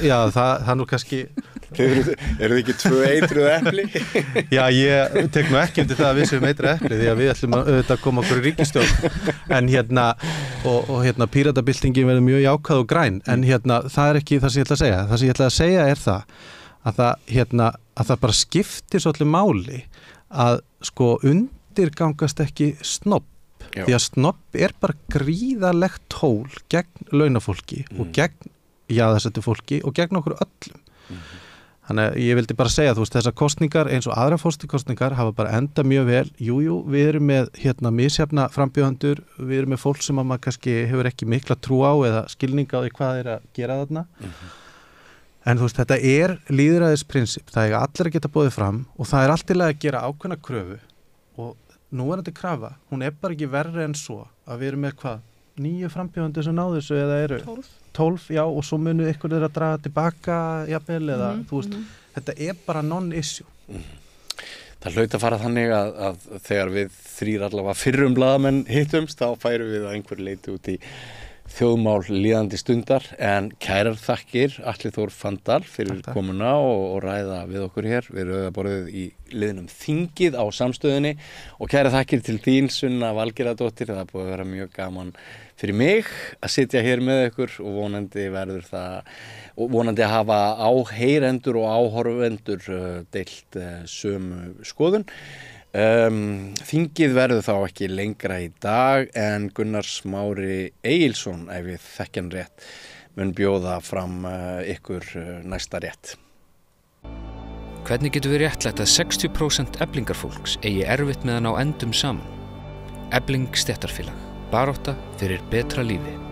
Já, það nú kannski... Eru þið ekki 2 eitruð epli? Já, ég tek nú ekki undir það að við séum eitruð epli því að við ætlum að koma okkur í ríkisstjórn. En og Píratabyltingin verður mjög jákvæð og græn. En það er ekki það sem ég ætla að segja. Það sem ég ætla að segja er að það bara skiptir svolítið máli að undirgangast ekki snobb. Því að snobb er bara gríðarlegt tól gegn launafólki og gegn jaðarsettu fólki og gegn okkur öllum. Þannig að ég vildi bara segja, þú veist, þessar kosningar eins og aðra fórstikostningar hafa bara enda mjög vel. Jú, við erum með misjafna frambjóðendur, við erum með fólk sem að maður kannski hefur ekki mikla trú á eða skilning á því hvað er að gera þarna. En þú veist, þetta er lýðræðisprinsip, það er allir að geta boðið fram og það er allt til að gera ákveðna kröfu og núverandi krafa, hún er bara ekki verri en svo að við erum með 9 frambjóðendur sem náðu þessu eða eru 12, já, og svo munu ykkur að draga tilbaka jafnvel eða þú veist, þetta er bara non-issue. Það hlaut að fara þannig að þegar við 3 allavega fyrrum blaðamenn hittumst þá færum við að einhver leiti út í þjóðmál líðandi stundar, en kærar þakkir Atli Þór Fanndal fyrir komuna og ræða við okkur hér við rauðaborðið í liðnum Þingið á Samstöðinni, og kærar þakkir til þín Sunna Valgerðardóttir. Það búið að vera mjög gaman fyrir mig að sitja hér með ykkur, og vonandi verður það, og vonandi að hafa áheyrendur og áhorfendur deilt sömu skoðun. Þingið verður þá ekki lengra í dag, en Gunnar Smári Egilsson, ef ég þekki hann rétt, mun bjóða fram ykkur næsta rétt. Hvernig getur við réttlætt að 60% Eflingarfólks eigi erfitt með að ná endum saman? Efling stéttarfélag, barátta fyrir betra lífi.